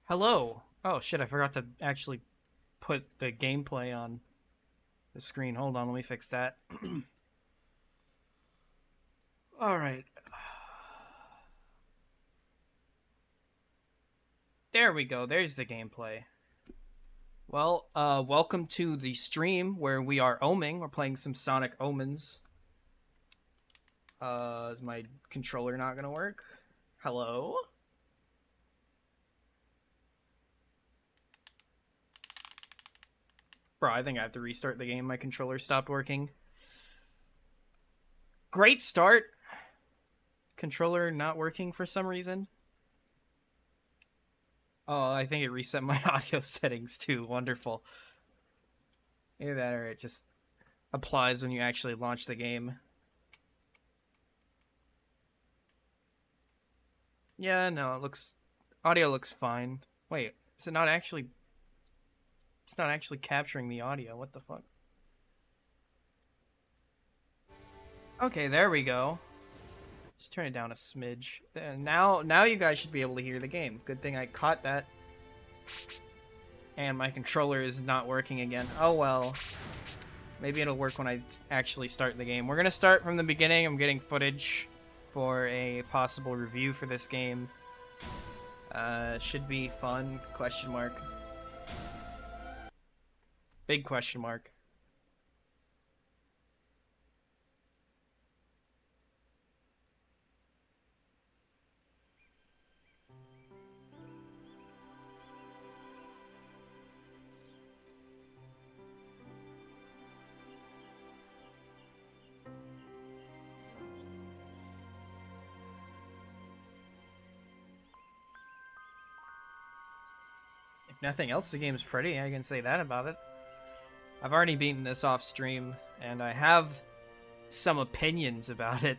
Hello. Oh shit, I forgot to actually put the gameplay on the screen. Hold on, let me fix that. Alright. There we go, there's the gameplay. Well, welcome to the stream where we are oming. We're playing some Sonic Omens. Is my controller not gonna work? Hello? Bro, I think I have to restart the game. My controller stopped working. Great start. Controller not working for some reason. Oh, I think it reset my audio settings too. Wonderful. Either that or it just applies when you actually launch the game. Yeah, no, it looks... Audio looks fine. Wait, is it not actually... It's not actually capturing the audio. What the fuck? Okay, there we go. Just turn it down a smidge. Now you guys should be able to hear the game. Good thing I caught that. And my controller is not working again. Oh well. Maybe it'll work when I actually start the game. We're gonna start from the beginning. I'm getting footage for a possible review for this game. Should be fun, question mark. Big question mark. If nothing else, the game's pretty. I can say that about it. I've already beaten this off stream, and I have some opinions about it.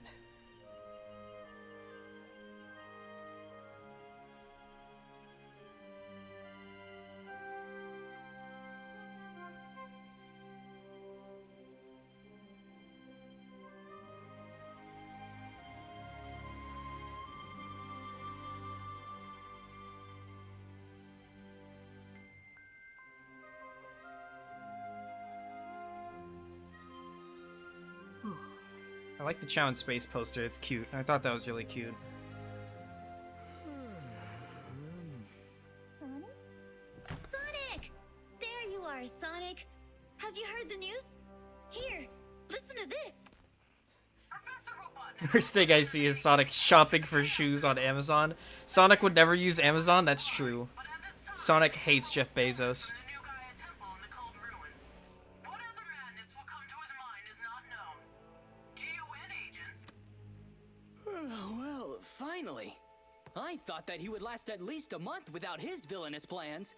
I like the Chow in Space poster. It's cute. I thought that was really cute. Sonic! There you are, Sonic. Have you heard the news? Here, listen to this. First thing I see is Sonic shopping for shoes on Amazon. Sonic would never use Amazon, that's true. Sonic hates Jeff Bezos. Well, finally. I thought that he would last at least a month without his villainous plans.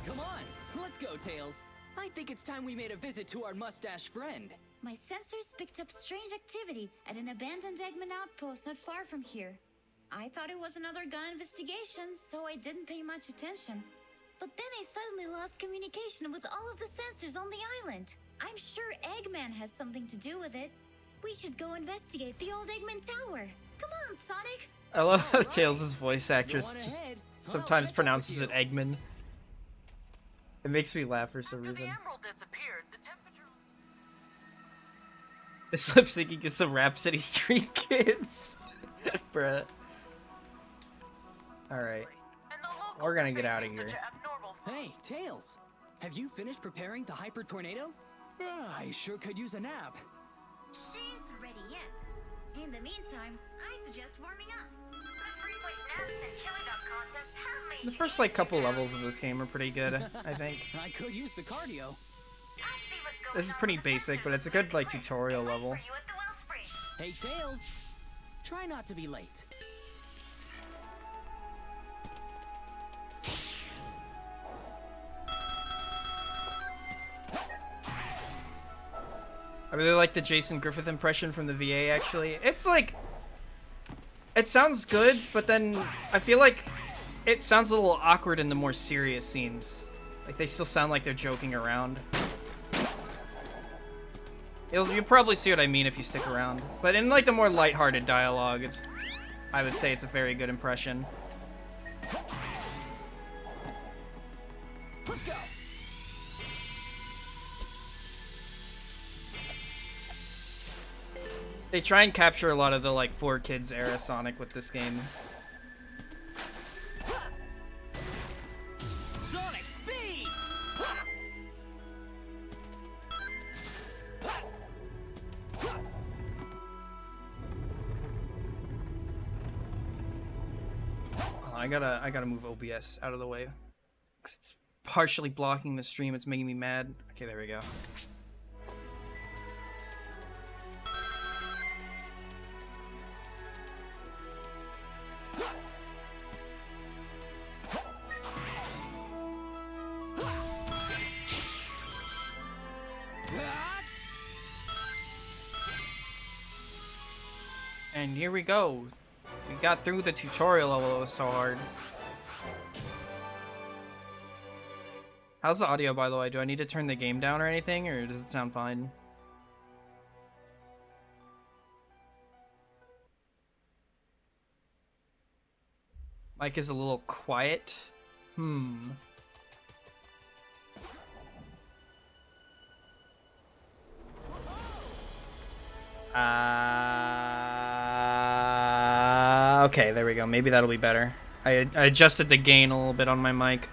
Come on, let's go, Tails. I think it's time we made a visit to our mustache friend. My sensors picked up strange activity at an abandoned Eggman outpost not far from here. I thought it was another gun investigation, so I didn't pay much attention. But then I suddenly lost communication with all of the sensors on the island. I'm sure Eggman has something to do with it. We should go investigate the old Eggman Tower. Come on, Sonic! I love how Tails' voice actress just sometimes pronounces it Eggman. It makes me laugh for some reason. This lip syncing is some Rhapsody Street Kids. Bruh. Alright. We're gonna get out of here. Hey, Tails! Have you finished preparing the Hyper Tornado? I sure could use a nap. She isn't ready yet. In the meantime, I suggest warming up. The frequent naps and chilling up contests have made The first, like, couple levels of this game are pretty good, I think. I could use the cardio. This is pretty basic, but it's a good, like, tutorial level. Hey, Tails! Try not to be late. I really like the Jason Griffith impression from the VA, actually. It's like... It sounds good, but then I feel like it sounds a little awkward in the more serious scenes. Like, they still sound like they're joking around. You'll probably see what I mean if you stick around. But in, like, the more lighthearted dialogue, I would say it's a very good impression. Let's go! They try and capture a lot of the, like, 4Kids era Sonic with this game. Sonic speed! Oh, I gotta move OBS out of the way. 'Cause it's partially blocking the stream. It's making me mad. Okay, there we go. And here we go. We got through the tutorial level. It was so hard. How's the audio, by the way? Do I need to turn the game down or anything, or does it sound fine? Mic is a little quiet. Okay, there we go. Maybe that'll be better. I adjusted the gain a little bit on my mic.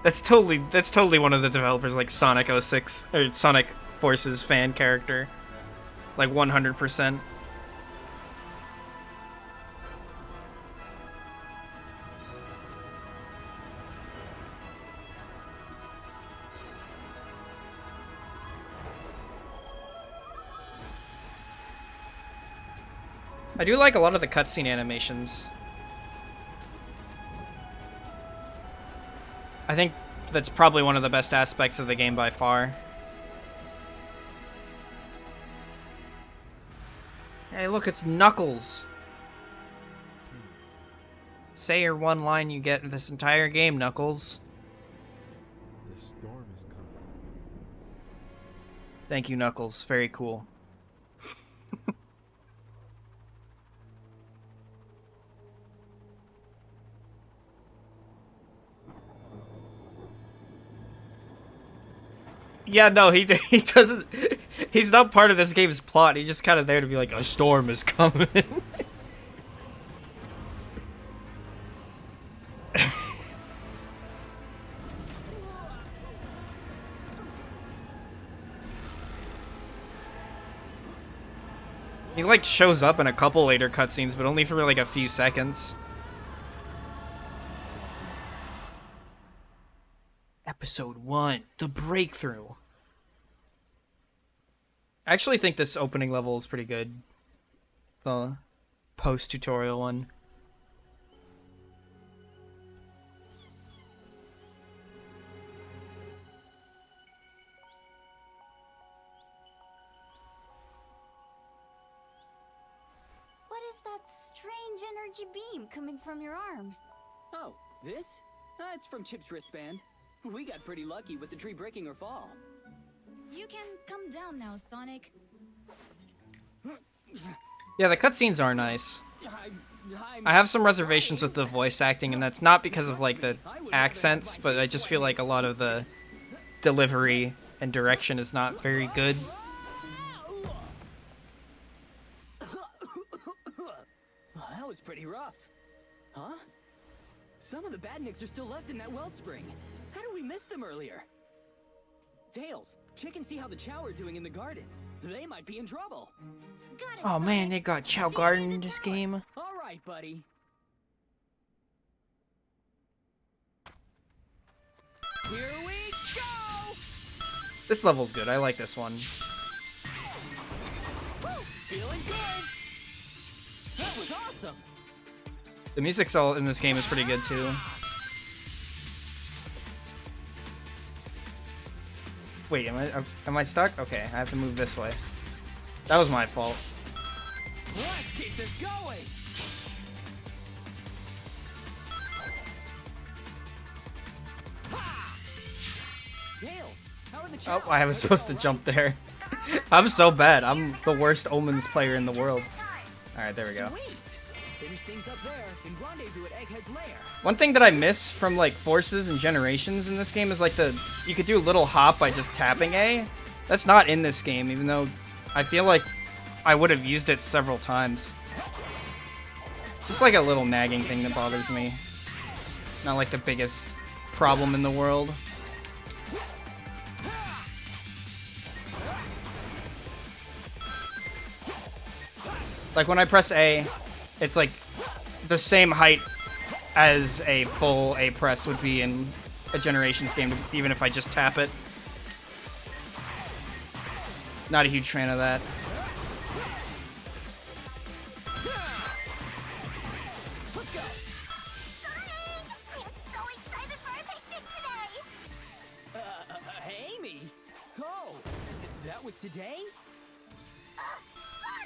That's totally one of the developers, like Sonic 06 or Sonic Forces fan character. Like 100%. I do like a lot of the cutscene animations. I think that's probably one of the best aspects of the game by far. Hey, look, it's Knuckles. Say your one line you get in this entire game, Knuckles. The storm is coming. Thank you, Knuckles. Very cool. Yeah, no, he doesn't. He's not part of this game's plot. He's just kind of there to be like, a storm is coming. He like shows up in a couple later cutscenes, but only for like a few seconds. Episode 1, The Breakthrough. I actually think this opening level is pretty good. The post-tutorial one. What is that strange energy beam coming from your arm? Oh, this? It's from Chip's wristband. We got pretty lucky with the tree breaking her fall. You can come down now, Sonic. Yeah, the cutscenes are nice. I'm I have some reservations with the voice acting, and that's not because of like the accents, but I just feel like a lot of the delivery and direction is not very good. Well, that was pretty rough. Huh? Some of the badniks are still left in that wellspring. How did we miss them earlier? Tails, check and see how the Chow are doing in the gardens. They might be in trouble. Got it, Oh man, Sonic. they got Chow Garden in this game. All right, buddy. Here we go! This level's good. I like this one. Feeling good! That was awesome! The music's all in this game is pretty good too. Wait, am I stuck? Okay, I have to move this way. That was my fault. Let's keep this going! Ha! Tails, how are the Chow? Oh, I was supposed to jump there. I'm so bad. I'm the worst Omens player in the world. Alright, there we go. Sweet! Finish things up there and rendezvous at Egghead's lair. One thing that I miss from like Forces and Generations in this game is like you could do a little hop by just tapping A. That's not in this game, even though I feel like I would have used it several times. Just like a little nagging thing that bothers me. Not like the biggest problem in the world. Like when I press A, it's like the same height as a full A press would be in a Generations game, even if I just tap it. Not a huge fan of that. Let's go! I'm so excited for our picnic today! Amy! Oh, that was today?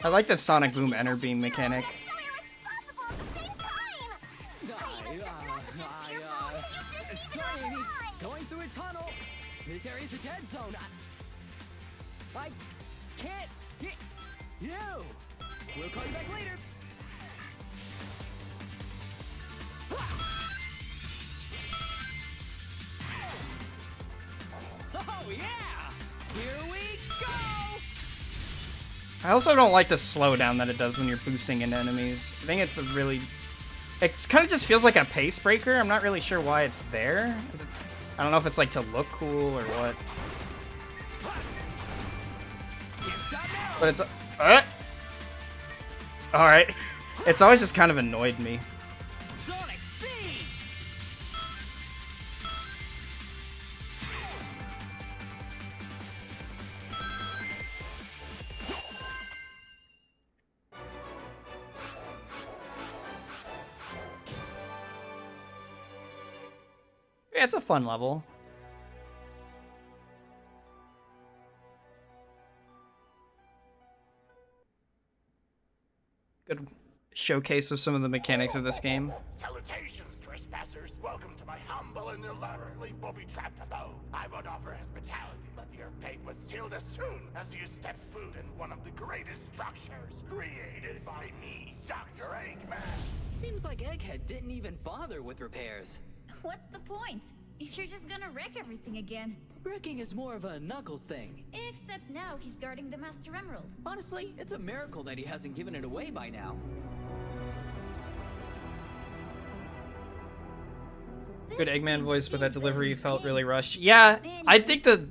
I like the Sonic Boom Enter Beam mechanic. Sorry, Amy. Going through a tunnel. This area's a dead zone. I can't hit you. We'll call you back later. Oh yeah! Here we go! I also don't like the slowdown that it does when you're boosting into enemies. I think it's a really... It kind of just feels like a pace breaker. I'm not really sure why it's there. I don't know if it's like to look cool or what. But it's... Alright. It's always just kind of annoyed me. Sonic speed! Yeah, it's a fun level. Good showcase of some of the mechanics of this game. Salutations, trespassers. Welcome to my humble and elaborately booby-trapped abode. I would offer hospitality, but your fate was sealed as soon as you stepped foot in one of the greatest structures created by me, Dr. Eggman. Seems like Egghead didn't even bother with repairs. What's the point? If you're just gonna wreck everything again. Wrecking is more of a Knuckles thing. Except now he's guarding the Master Emerald. Honestly, it's a miracle that he hasn't given it away by now. Good Eggman voice, but that delivery felt really rushed. Yeah, I think the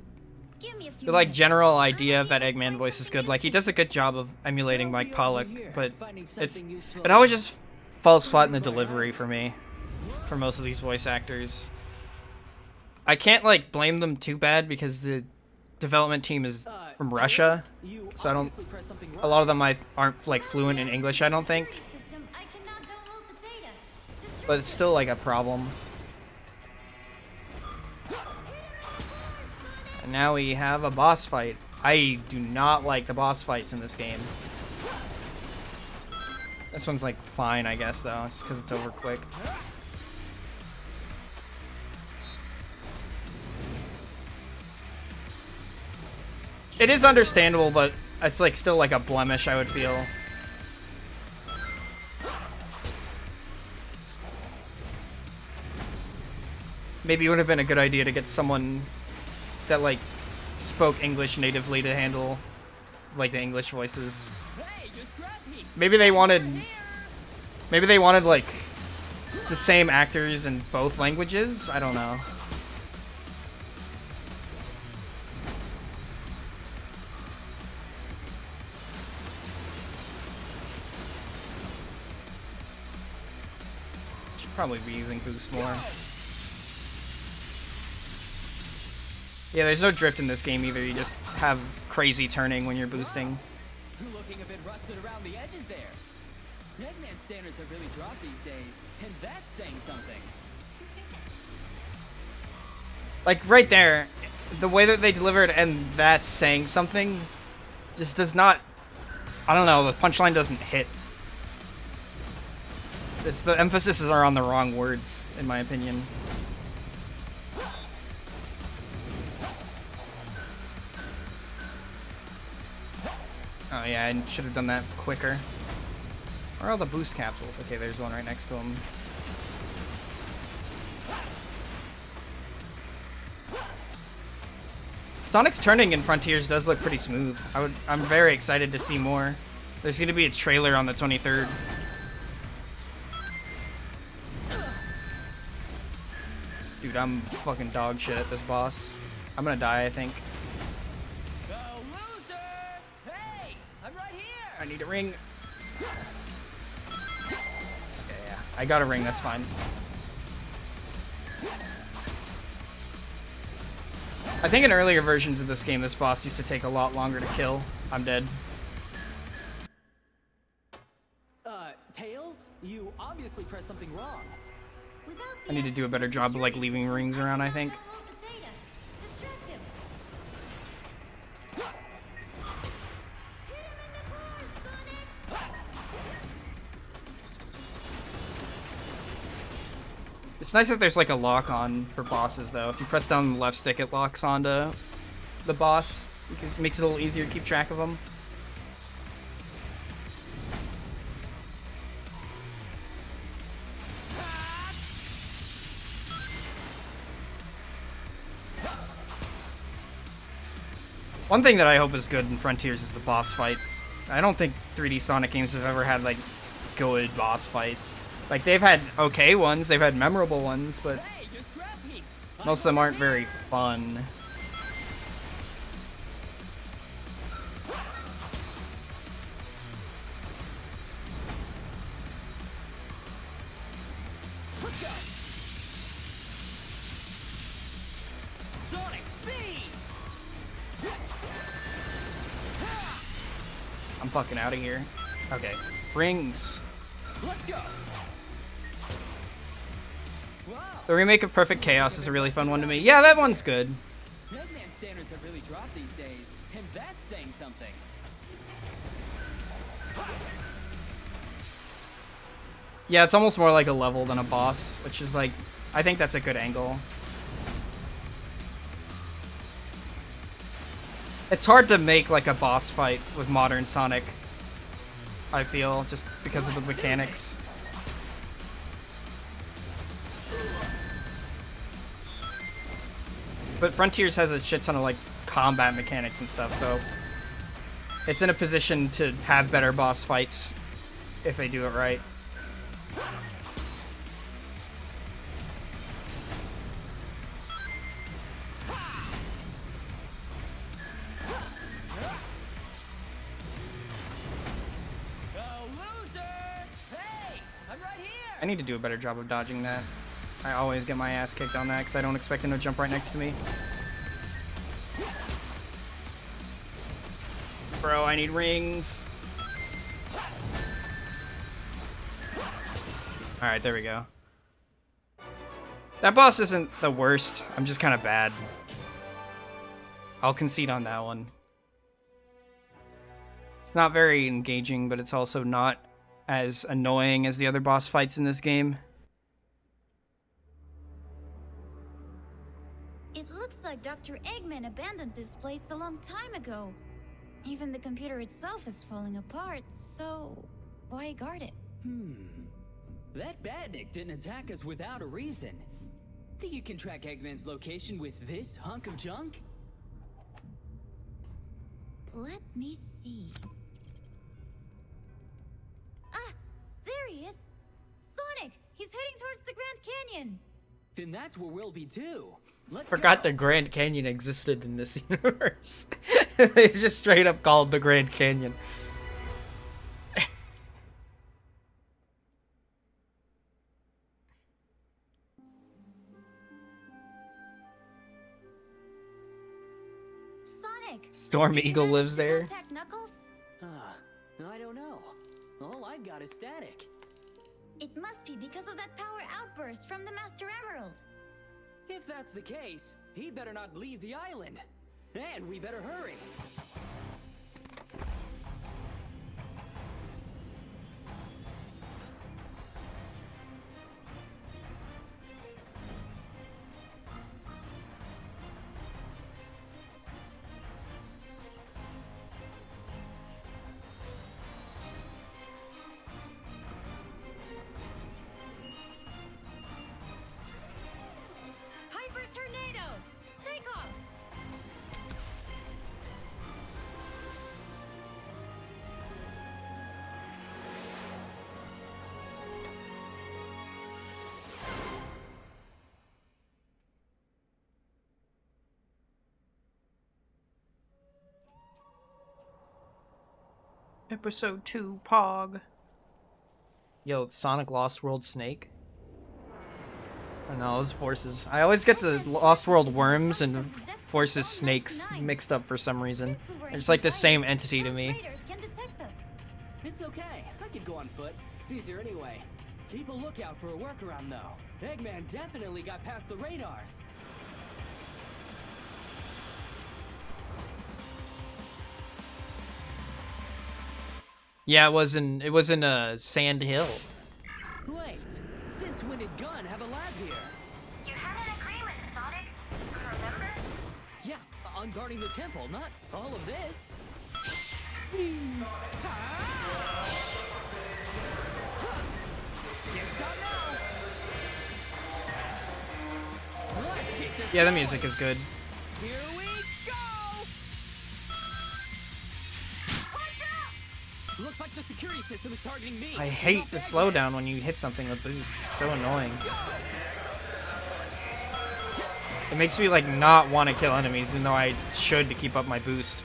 like general idea of that Eggman voice is good. Like he does a good job of emulating Mike Pollock, but it always just falls flat in the delivery for me. For most of these voice actors, I can't like blame them too bad because the development team is from Russia, so I don't. A lot of them aren't like fluent in English, I don't think. System, I cannot download the data. But it's still like a problem. And now we have a boss fight. I do not like the boss fights in this game. This one's like fine, I guess, though, just because it's over quick. It is understandable, but it's like still like a blemish, I would feel. Maybe it would have been a good idea to get someone that like spoke English natively to handle like the English voices. Maybe they wanted like the same actors in both languages. I don't know. Should probably be using boost more. Yeah, there's no drift in this game either. You just have crazy turning when you're boosting. Looking a bit rusted around the edges there. Eggman standards have really dropped these days, and that's saying something. Like right there, the way that they deliver it and that's saying something just does not, I don't know, the punchline doesn't hit. It's the emphasis are on the wrong words, in my opinion. Oh yeah, I should have done that quicker. Where are all the boost capsules? Okay, there's one right next to him. Sonic's turning in Frontiers does look pretty smooth. I'm very excited to see more. There's gonna be a trailer on the 23rd. Dude, I'm fucking dog shit at this boss. I'm gonna die, I think. I need a ring. Okay, yeah. I got a ring, that's fine. I think in earlier versions of this game, this boss used to take a lot longer to kill. I'm dead. Tails? You obviously pressed something wrong. I need to do a better job of like leaving rings around, I think. It's nice that there's like a lock on for bosses though. If you press down the left stick, it locks onto the boss, because it makes it a little easier to keep track of them. One thing that I hope is good in Frontiers is the boss fights. I don't think 3D Sonic games have ever had like good boss fights. Like, they've had okay ones, they've had memorable ones, but most of them aren't very fun. Sonic speed! I'm fucking out of here. Okay, rings. Let's go! The remake of Perfect Chaos is a really fun one to me. Yeah, that one's good. Eggman standards have really dropped these days, and that's saying something. Yeah, it's almost more like a level than a boss, which is like, I think that's a good angle. It's hard to make like a boss fight with modern Sonic, I feel, just because of the mechanics. But Frontiers has a shit ton of like combat mechanics and stuff, so it's in a position to have better boss fights if they do it right. I need to do a better job of dodging that. I always get my ass kicked on that because I don't expect him to jump right next to me. Bro, I need rings. Alright, there we go. That boss isn't the worst. I'm just kind of bad. I'll concede on that one. It's not very engaging, but it's also not as annoying as the other boss fights in this game. It looks like Dr. Eggman abandoned this place a long time ago. Even the computer itself is falling apart, so why guard it? That badnik didn't attack us without a reason. Think you can track Eggman's location with this hunk of junk? Let me see. Ah, there he is! Sonic! He's heading towards the Grand Canyon! Then that's where we'll be too. Let's Forgot go. the Grand Canyon existed in this universe. It's just straight up called the Grand Canyon. Sonic! Storm did you Eagle manage lives to there. contact Knuckles? I don't know. All I've got is static. It must be because of that power outburst from the Master Emerald. If that's the case, he better not leave the island. And we better hurry. Hyper Tornado! Take off! Episode 2, Pog. Yo, Sonic Lost World Snake? I know, those forces. I always get the Lost World Worms and Forces Snakes mixed up for some reason. They're just like the same entity to me. Raiders can detect us. It's okay. I could go on foot. It's easier anyway. Keep a lookout for a workaround though. Eggman definitely got past the radars. Yeah, it was in Sand Hill. Wait, since when did Gunn have a lab here? You had an agreement, Sonic. Remember? Yeah, on guarding the temple, not all of this. Can't stop now. Let's kick this Yeah, the going. music is good. Here we go! Looks like the security system is targeting me. I hate the slowdown when you hit something with boost. It's so annoying. It makes me like not want to kill enemies, even though I should to keep up my boost.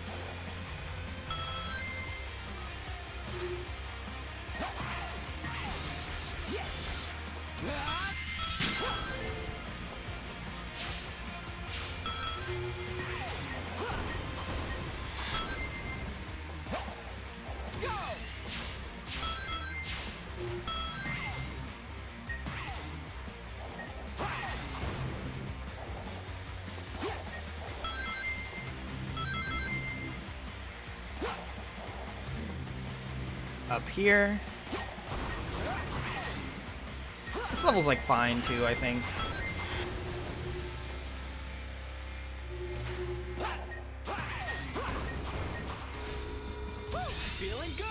Up here. This level's like fine too, I think. Feeling good.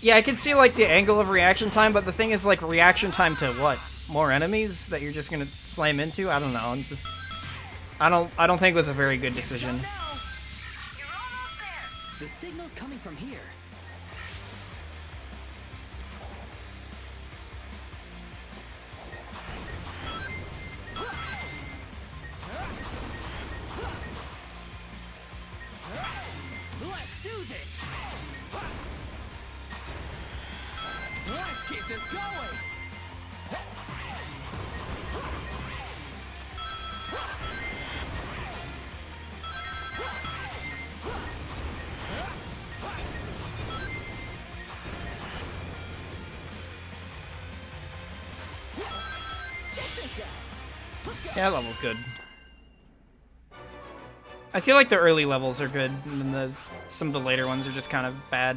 Yeah, I can see like the angle of reaction time, but the thing is like reaction time to what? More enemies that you're just gonna slam into? I don't know. I'm just I don't think it was a very good decision. Now. You're almost there. The signal's coming from here. Let's do this. Let's keep this going. this at? Let's go. Yeah, that level's good. I feel like the early levels are good, and then some of the later ones are just kind of bad.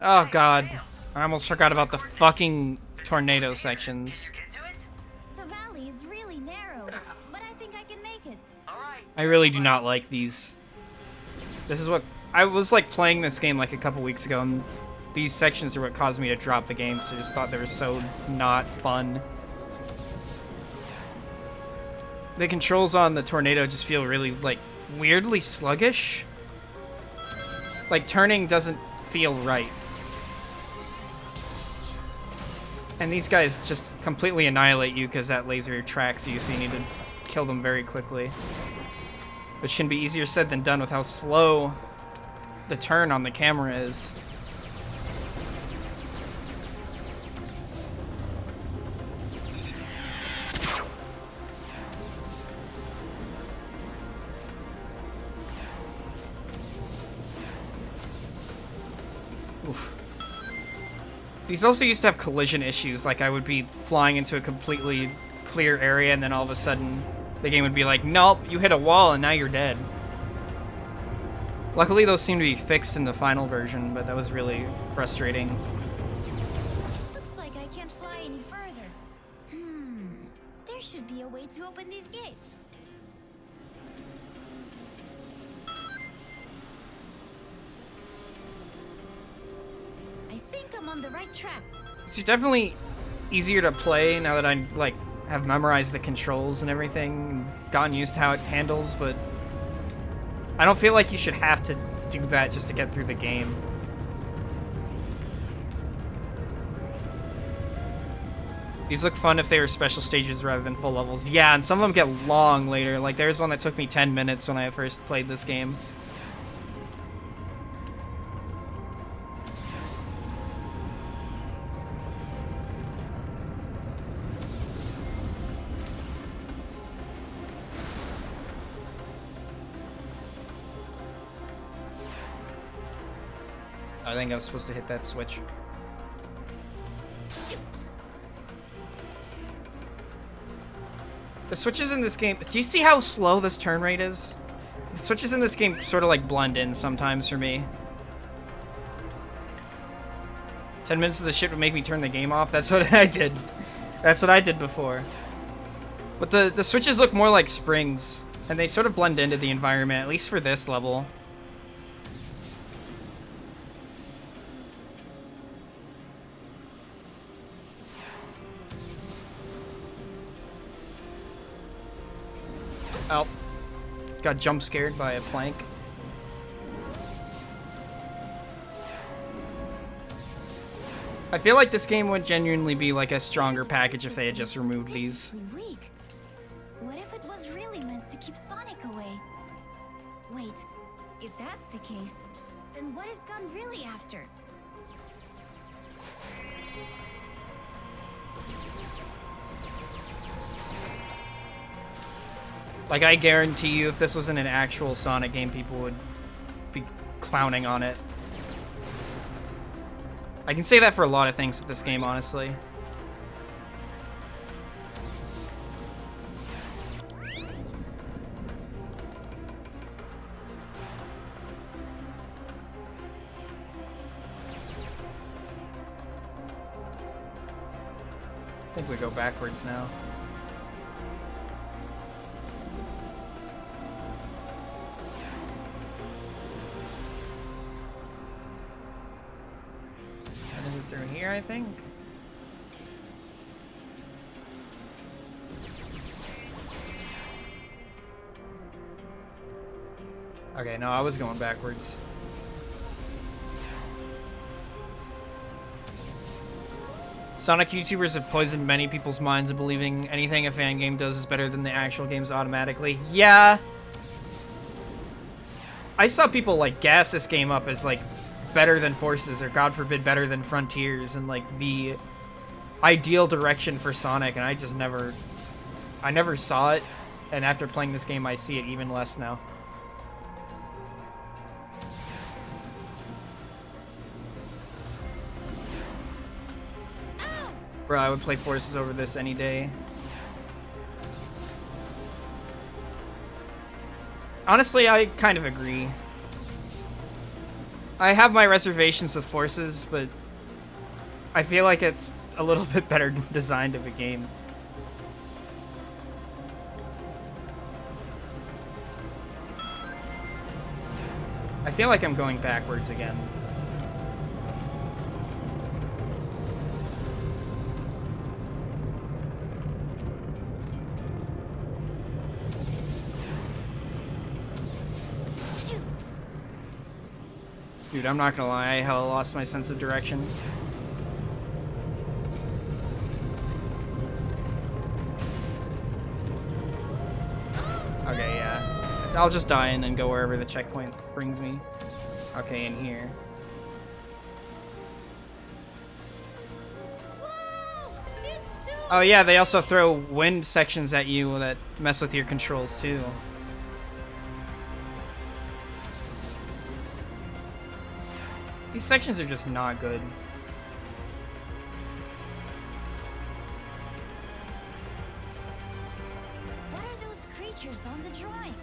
Oh god, I almost forgot about the fucking tornado sections. The valley is really narrow, but I think I can make it. I really do not like these. This is what I was like playing this game like a couple weeks ago, and these sections are what caused me to drop the game. So I just thought they were so not fun. The controls on the tornado just feel really like weirdly sluggish. Like turning doesn't feel right. And these guys just completely annihilate you because that laser tracks you, so you need to kill them very quickly. Which can be easier said than done with how slow the turn on the camera is. Oof. These also used to have collision issues, like I would be flying into a completely clear area and then all of a sudden the game would be like, nope, you hit a wall and now you're dead. Luckily those seem to be fixed in the final version, but that was really frustrating. Looks like I can't fly any further. There should be a way to open these gates. I think I'm on the right track. It's definitely easier to play now that I like have memorized the controls and everything and gotten used to how it handles, but I don't feel like you should have to do that just to get through the game. These look fun if they were special stages rather than full levels. Yeah, and some of them get long later. Like there's one that took me 10 minutes when I first played this game. I think I was supposed to hit that switch. The switches in this game, do you see how slow this turn rate is? The switches in this game sort of like blend in sometimes for me. 10 minutes of the shit would make me turn the game off. That's what I did. That's what I did before. But the switches look more like springs, and they sort of blend into the environment, at least for this level. Oh. Got jump scared by a plank. I feel like this game would genuinely be like a stronger package if they had just removed these. Weak. What if it was really meant to keep Sonic away? Wait, if that's the case, then what is Gun really after? Like, I guarantee you, if this wasn't an actual Sonic game, people would be clowning on it. I can say that for a lot of things with this game, honestly. I think we go backwards now. Through here, I think. Okay, no, I was going backwards. Sonic YouTubers have poisoned many people's minds into believing anything a fan game does is better than the actual games automatically. Yeah. I saw people like gas this game up as like better than Forces, or God forbid better than Frontiers, and like the ideal direction for Sonic, and I just never saw it, and after playing this game I see it even less now. Bro, I would play Forces over this any day. Honestly, I kind of agree. I have my reservations with Forces, but I feel like it's a little bit better designed of a game. I feel like I'm going backwards again. Shoot! Dude, I'm not gonna lie, I hella lost my sense of direction. Okay, yeah. I'll just die and then go wherever the checkpoint brings me. Okay, in here. Whoa! It's too Oh yeah, they also throw wind sections at you that mess with your controls too. These sections are just not good. What are those creatures on the drawings?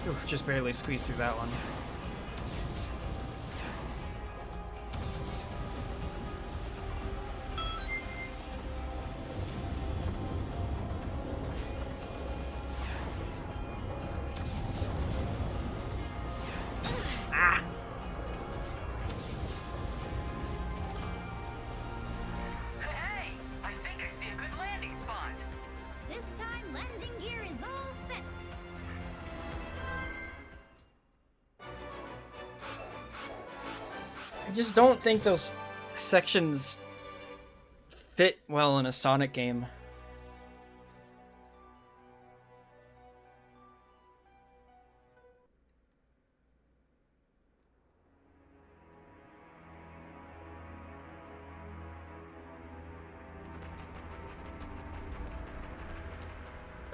Oof, just barely squeezed through that one. Hey, I think I see a good landing spot. This time, landing gear is all set. I just don't think those sections fit well in a Sonic game.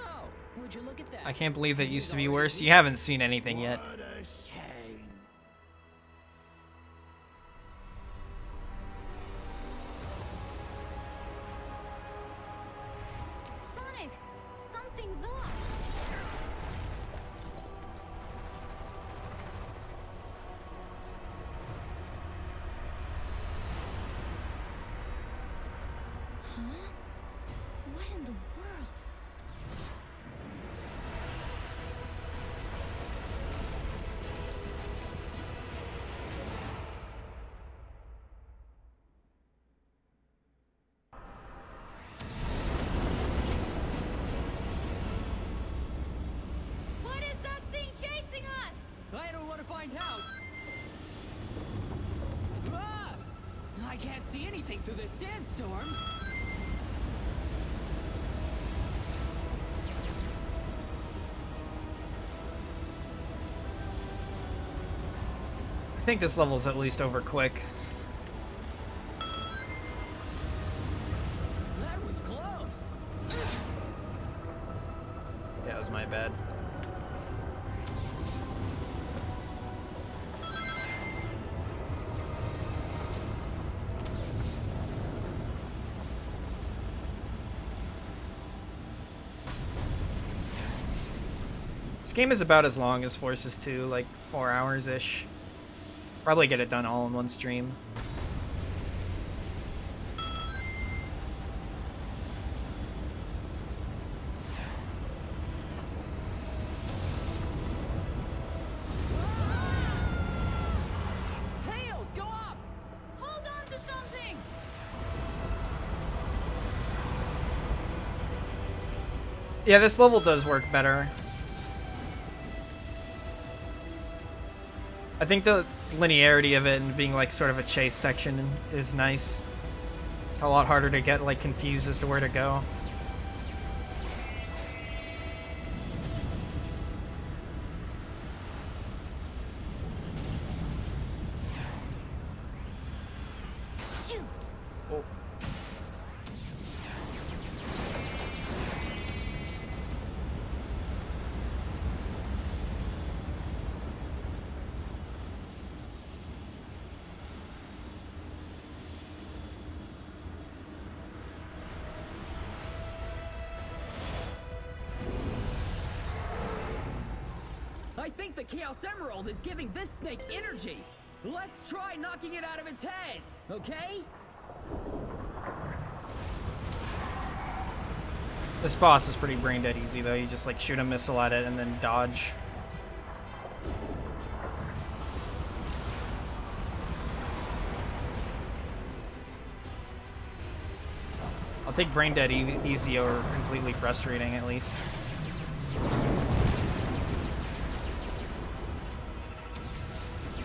Oh, would you look at that? I can't believe that used to be worse. You haven't seen anything yet. What a shame. Sonic, something's off. Huh? What in the world? What is that thing chasing us? I don't want to find out. Ah! I can't see anything through this sandstorm. I think this level's at least over quick. That was close. That was my bad. This game is about as long as Forces 2, like 4 hours-ish. Probably get it done all in one stream. Tails, go up! Hold on to something! Yeah, this level does work better. I think the linearity of it and being like sort of a chase section is nice. It's a lot harder to get like confused as to where to go. think the Chaos Emerald is giving this snake energy. Let's try knocking it out of its head, okay? This boss is pretty brain dead easy though. You just like shoot a missile at it and then dodge. I'll take brain dead easy or completely frustrating at least.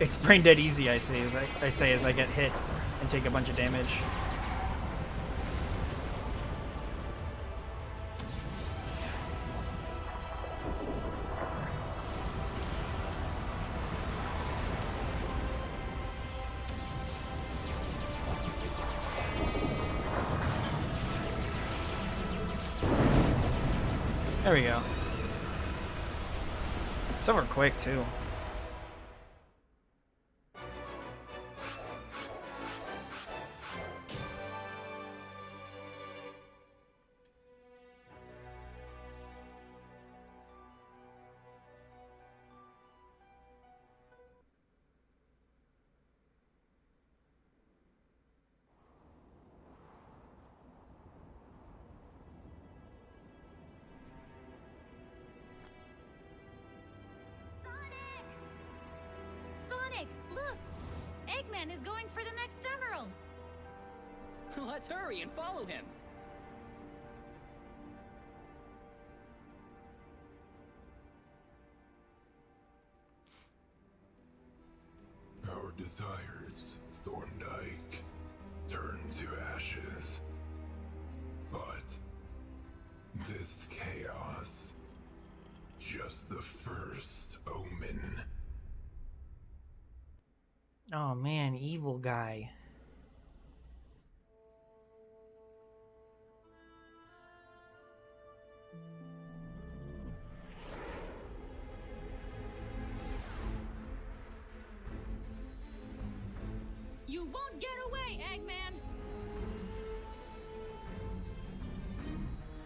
It's brain dead easy, I say as I get hit and take a bunch of damage. There we go. It's over quick too. Sonic, look! Eggman is going for the next emerald! Let's hurry and follow him. Our desires, Thorndyke, turn to ashes. But this chaos, just the first omen. Oh man, evil guy. You won't get away, Eggman!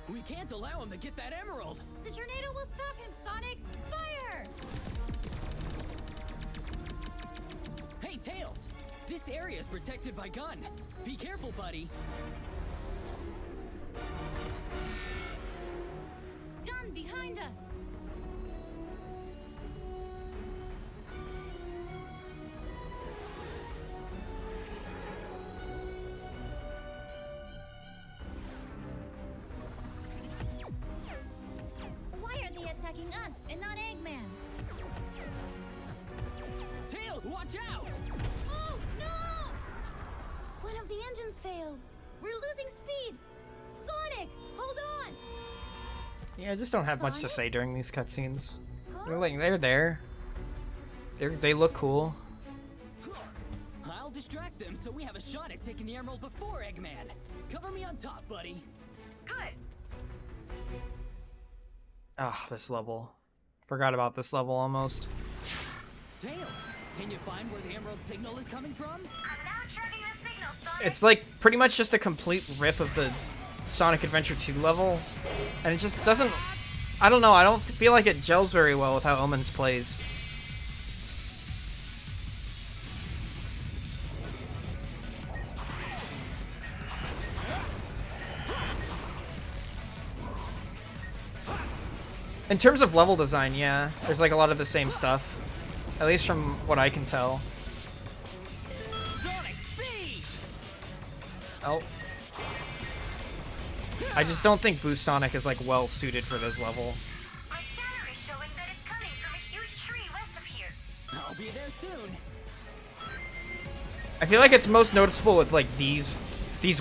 We can't allow him to get that emerald. The tornado will stop him, Sonic! Fire! Hey, Tails! This area is protected by gun. Be careful, buddy. Gun behind us! Why are they attacking us and not Eggman? Tails, watch out! Oh, no! One of the engines failed. We're losing speed. Sonic, hold on! Yeah, I just don't have much to Sonic? say during these cutscenes. Huh? They're there. They look cool. I'll distract them so we have a shot at taking the emerald before Eggman. Cover me on top, buddy. Good. Ah, this level. Forgot about this level almost. Tails, can you find where the emerald signal is coming from? I'm now tracking the signal, Sonic. It's like pretty much just a complete rip of the Sonic Adventure 2 level, and it just doesn't. I don't know. I don't feel like it gels very well with how Omens plays. In terms of level design, yeah, there's like a lot of the same stuff, at least from what I can tell. Sonic speed! Oh. I just don't think Boost Sonic is like well suited for this level. My scanner is showing that it's coming from a huge tree west of here. I'll be there soon. I feel like it's most noticeable with like these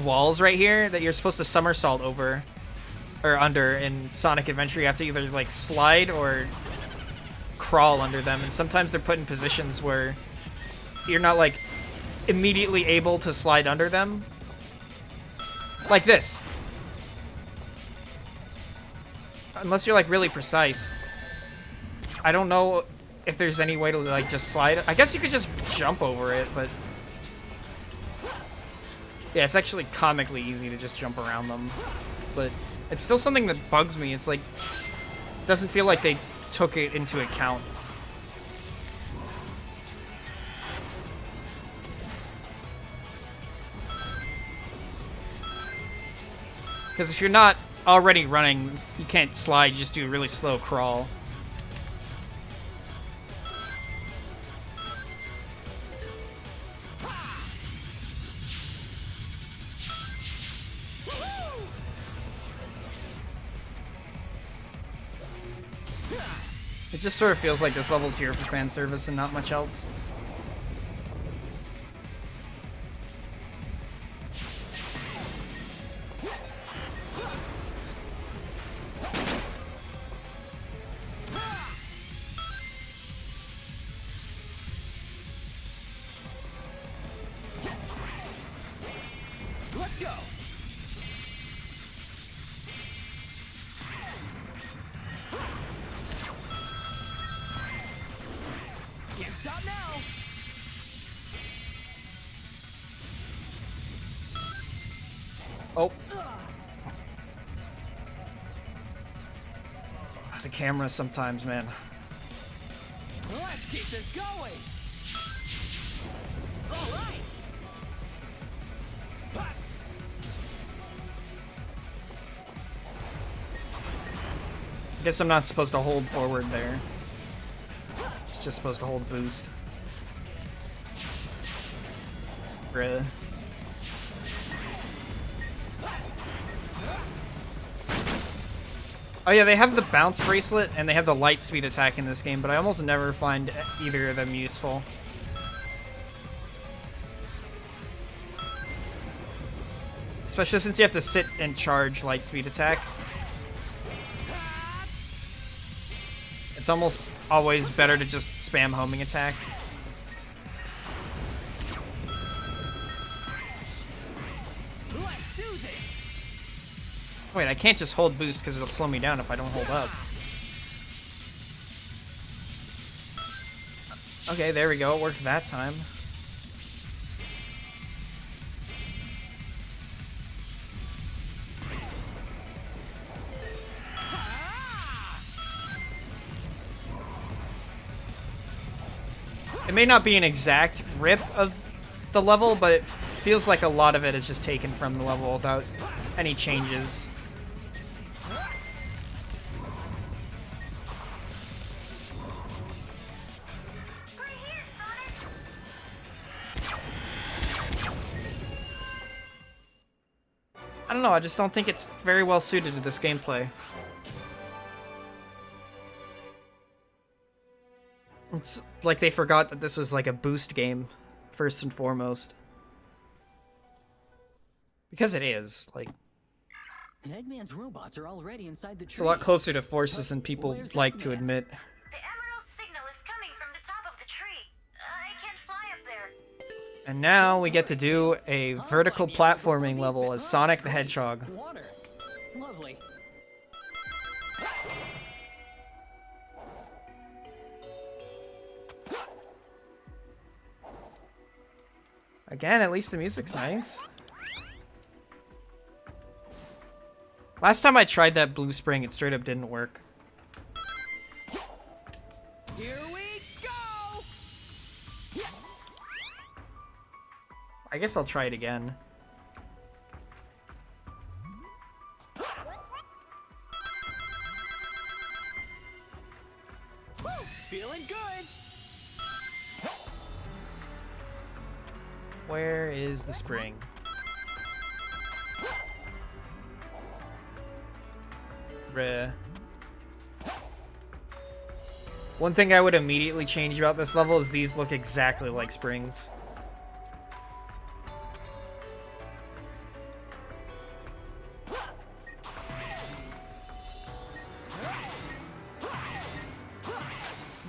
walls right here that you're supposed to somersault over or under. In Sonic Adventure, you have to either like slide or crawl under them, and sometimes they're put in positions where you're not like immediately able to slide under them. Like this. Unless you're like really precise. I don't know if there's any way to like just slide. I guess you could just jump over it, but yeah, it's actually comically easy to just jump around them. But it's still something that bugs me. It's like, doesn't feel like they took it into account. Because if you're not already running, you can't slide, you just do a really slow crawl. It just sort of feels like this level's here for fan service and not much else. Let's go. Can't stop now. Oh. The camera sometimes, man. Let's keep this going. All right. I guess I'm not supposed to hold forward there. It's just supposed to hold boost. Bruh. Oh yeah, they have the bounce bracelet and they have the light speed attack in this game, but I almost never find either of them useful. Especially since you have to sit and charge light speed attack. It's almost always better to just spam homing attack. Wait, I can't just hold boost because it'll slow me down if I don't hold up. Okay, there we go. It worked that time. It may not be an exact rip of the level, but it feels like a lot of it is just taken from the level without any changes. I don't know, I just don't think it's very well suited to this gameplay. It's like they forgot that this was like a boost game, first and foremost. Because it is, like... Eggman's robots are already inside the tree. It's a lot closer to Forces than people like to admit. The emerald signal is coming from the top of the tree. I can't fly up there. And now we get to do a vertical platforming level as Sonic the Hedgehog. Water. Lovely. Again, at least the music's nice. Last time I tried that blue spring, it straight up didn't work. Here we go. I guess I'll try it again. Feeling good. Where is the spring? Bruh. One thing I would immediately change about this level is these look exactly like springs.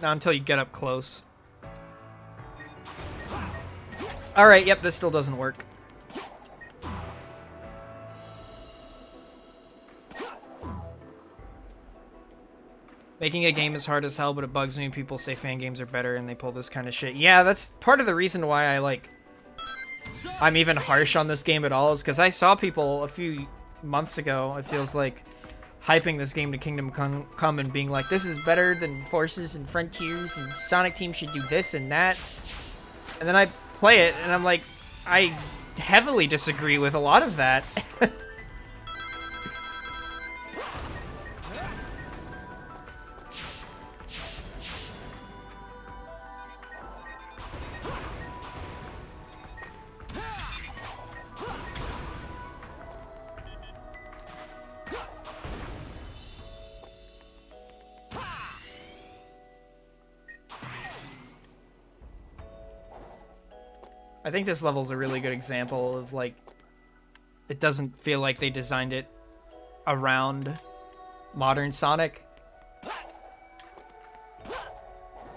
Not until you get up close. Alright, yep, this still doesn't work. Making a game is hard as hell, but it bugs me when people say fan games are better and they pull this kind of shit. Yeah, that's part of the reason why I'm even harsh on this game at all, is because I saw people a few months ago, it feels like, hyping this game to Kingdom Come and being like, this is better than Forces and Frontiers, and Sonic Team should do this and that. And then I play it, and I'm like, I heavily disagree with a lot of that. I think this level's a really good example of, like, it doesn't feel like they designed it around modern Sonic.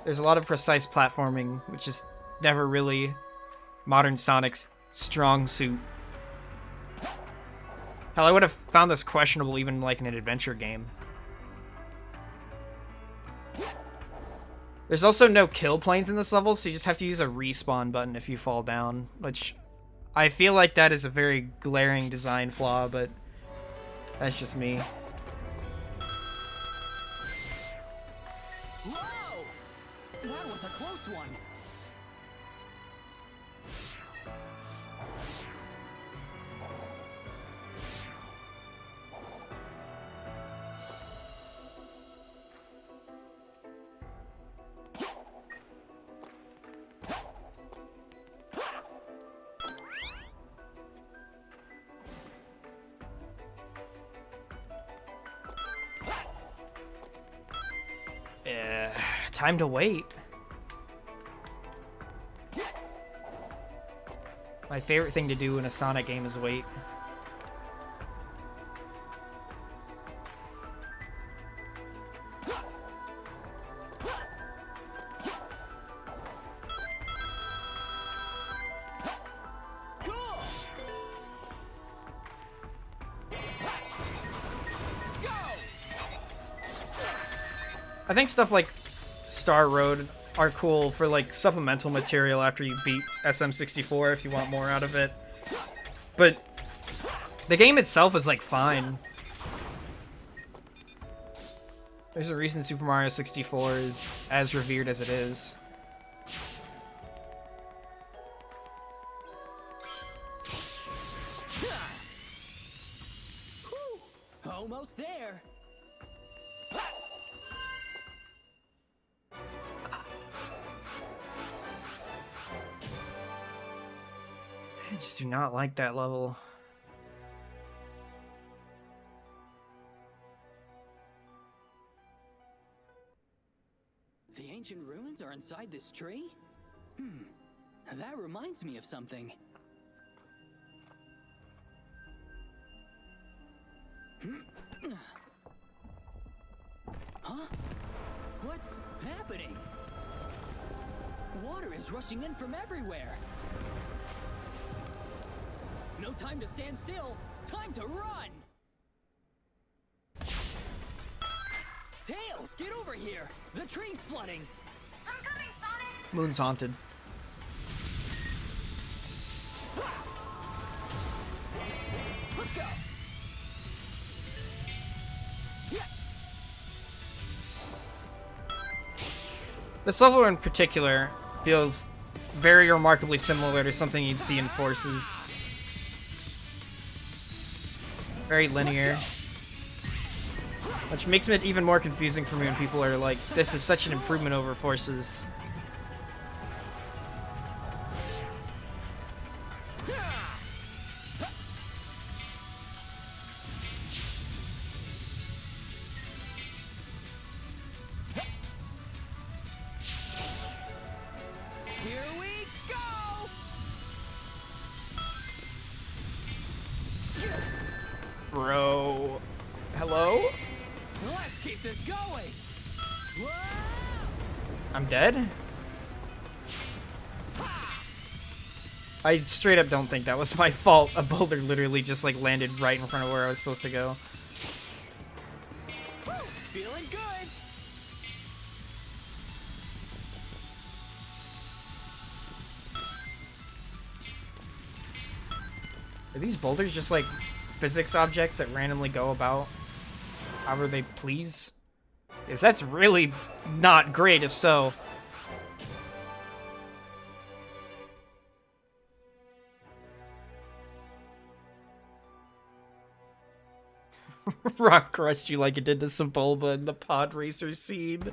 There's a lot of precise platforming, which is never really modern Sonic's strong suit. Hell, I would have found this questionable even like in an adventure game. There's also no kill planes in this level, so you just have to use a respawn button if you fall down, which I feel like that is a very glaring design flaw, but that's just me. Whoa! That was a close one. Time to wait. My favorite thing to do in a Sonic game is wait. I think stuff like Star Road are cool for like supplemental material after you beat SM64 if you want more out of it. But the game itself is like fine. There's a reason Super Mario 64 is as revered as it is. Almost there. I just do not like that level. The ancient ruins are inside this tree? That reminds me of something. Huh? What's happening? Water is rushing in from everywhere. No time to stand still. Time to run! Tails, get over here! The tree's flooding! I'm coming, Sonic! Moon's haunted. Let's go! This level in particular feels very remarkably similar to something you'd see in Forces. Very linear. Which makes it even more confusing for me when people are like, this is such an improvement over Forces. Here we go! Bro. Hello? Let's keep this going! Whoa! I'm dead? I straight up don't think that was my fault. A boulder literally just like landed right in front of where I was supposed to go. Feeling good! Are these boulders just like physics objects that randomly go about however they please? Because that's really not great if so. Rock crushed you like it did to Sebulba in the pod racer scene.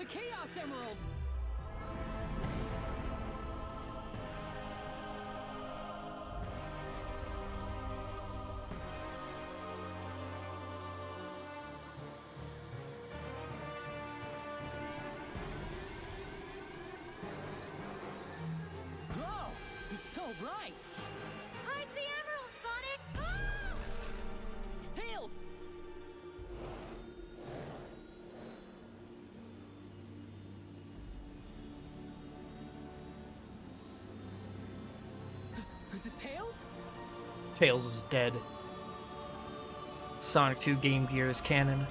The Chaos Emerald! Oh, it's so bright! Hide the emerald, Sonic! Ah! Tails! The Tails? Tails is dead. Sonic 2 Game Gear is canon.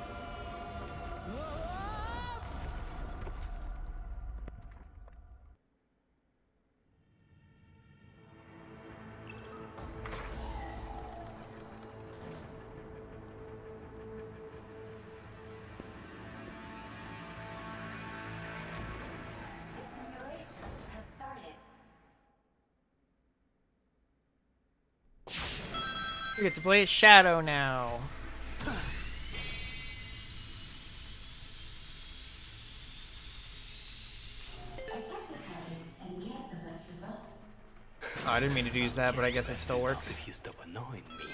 The simulation has started. We get to play as Shadow now. Attack the targets and get the best result. Oh, I didn't mean to use that, but I guess it still works. If you stop annoying me.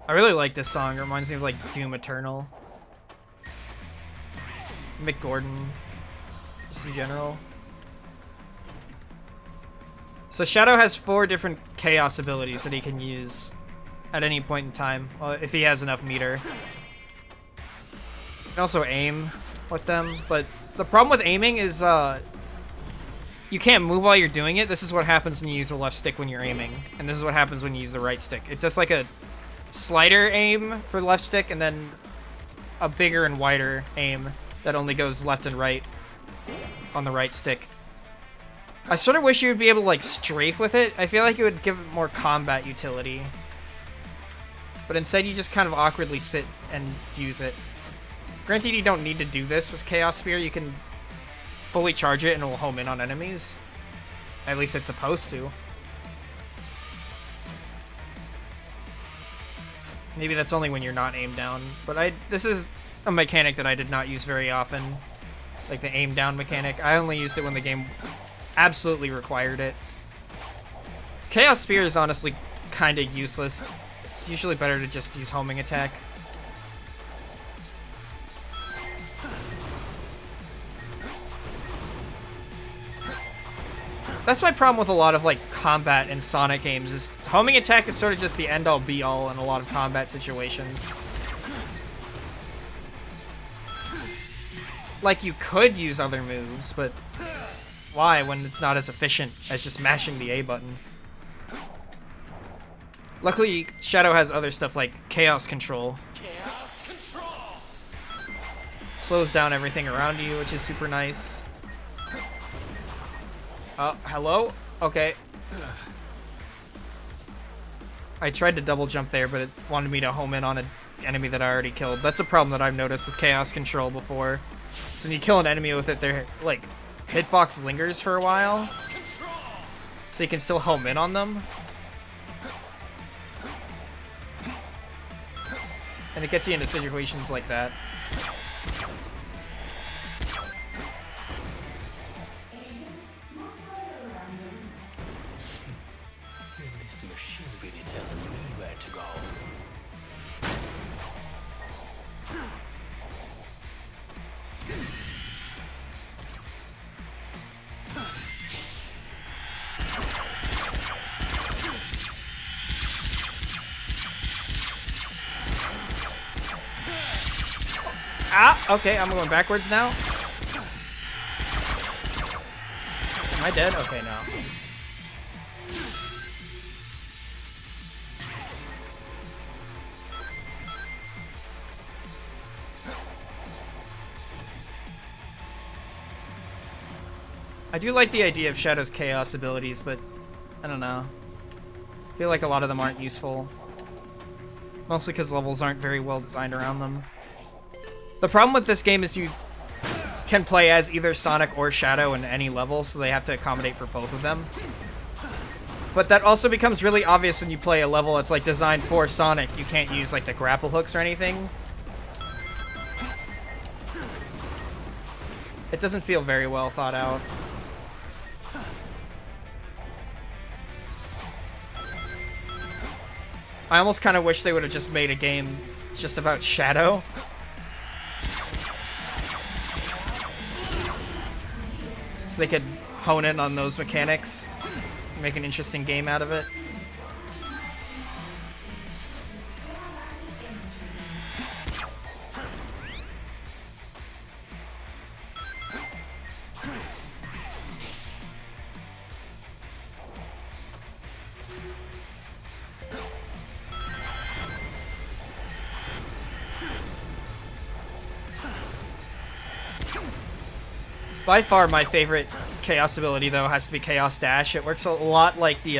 I really like this song. It reminds me of like Doom Eternal. Mick Gordon. Just in general. So Shadow has 4 different chaos abilities that he can use at any point in time, if he has enough meter. You can also aim with them, but the problem with aiming is you can't move while you're doing it. This is what happens when you use the left stick when you're aiming, and this is what happens when you use the right stick. It's just like a slider aim for the left stick, and then a bigger and wider aim that only goes left and right on the right stick. I sort of wish you would be able to like strafe with it. I feel like it would give it more combat utility. But instead you just kind of awkwardly sit and use it. Granted, you don't need to do this with Chaos Spear. You can fully charge it and it will home in on enemies. At least it's supposed to. Maybe that's only when you're not aimed down. But this is a mechanic that I did not use very often. Like the aim down mechanic. I only used it when the game absolutely required it. Chaos Spear is honestly kind of useless. It's usually better to just use homing attack. That's my problem with a lot of like combat in Sonic games, is homing attack is sort of just the end-all be-all in a lot of combat situations. Like, you could use other moves, but why when it's not as efficient as just mashing the A button? Luckily, Shadow has other stuff like Chaos Control. Slows down everything around you, which is super nice. Oh, hello? Okay. I tried to double jump there, but it wanted me to home in on an enemy that I already killed. That's a problem that I've noticed with Chaos Control before. So when you kill an enemy with it, their like hitbox lingers for a while, so you can still home in on them. And it gets you into situations like that. Is this machine really telling me where to go? Ah, okay, I'm going backwards now. Am I dead? Okay, no. I do like the idea of Shadow's chaos abilities, but I don't know. I feel like a lot of them aren't useful. Mostly because levels aren't very well designed around them. The problem with this game is you can play as either Sonic or Shadow in any level, so they have to accommodate for both of them. But that also becomes really obvious when you play a level that's like designed for Sonic. You can't use like the grapple hooks or anything. It doesn't feel very well thought out. I almost kind of wish they would have just made a game just about Shadow. So they could hone in on those mechanics, make an interesting game out of it. By far, my favorite Chaos ability, though, has to be Chaos Dash. It works a lot like the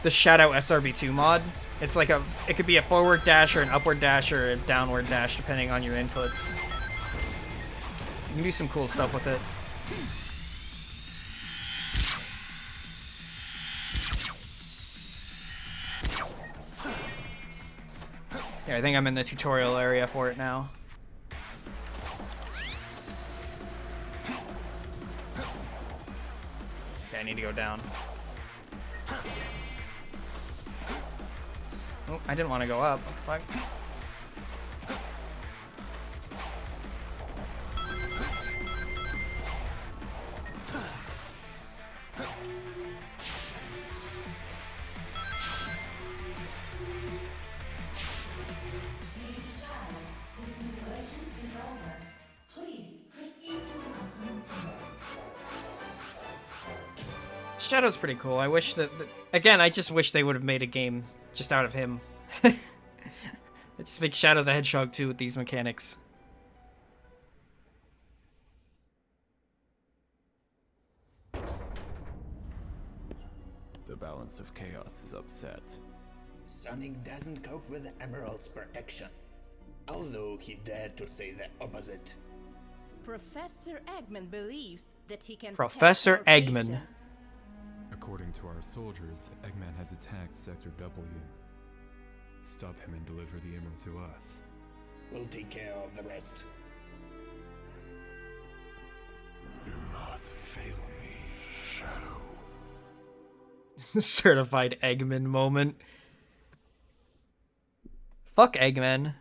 Shadow SRB2 mod. It's like it could be a forward dash or an upward dash or a downward dash, depending on your inputs. You can do some cool stuff with it. Yeah, I think I'm in the tutorial area for it now. I need to go down. Oh, I didn't want to go up. What the fuck? Shadow's pretty cool. I wish that... Again, I just wish they would have made a game just out of him. Just make Shadow the Hedgehog too with these mechanics. The balance of chaos is upset. Sonic doesn't cope with Emerald's protection, although he dared to say the opposite. Professor Eggman believes that he can Professor test our Eggman. patience. According to our soldiers, Eggman has attacked Sector W. Stop him and deliver the emerald to us. We'll take care of the rest. Do not fail me, Shadow. Certified Eggman moment. Fuck Eggman.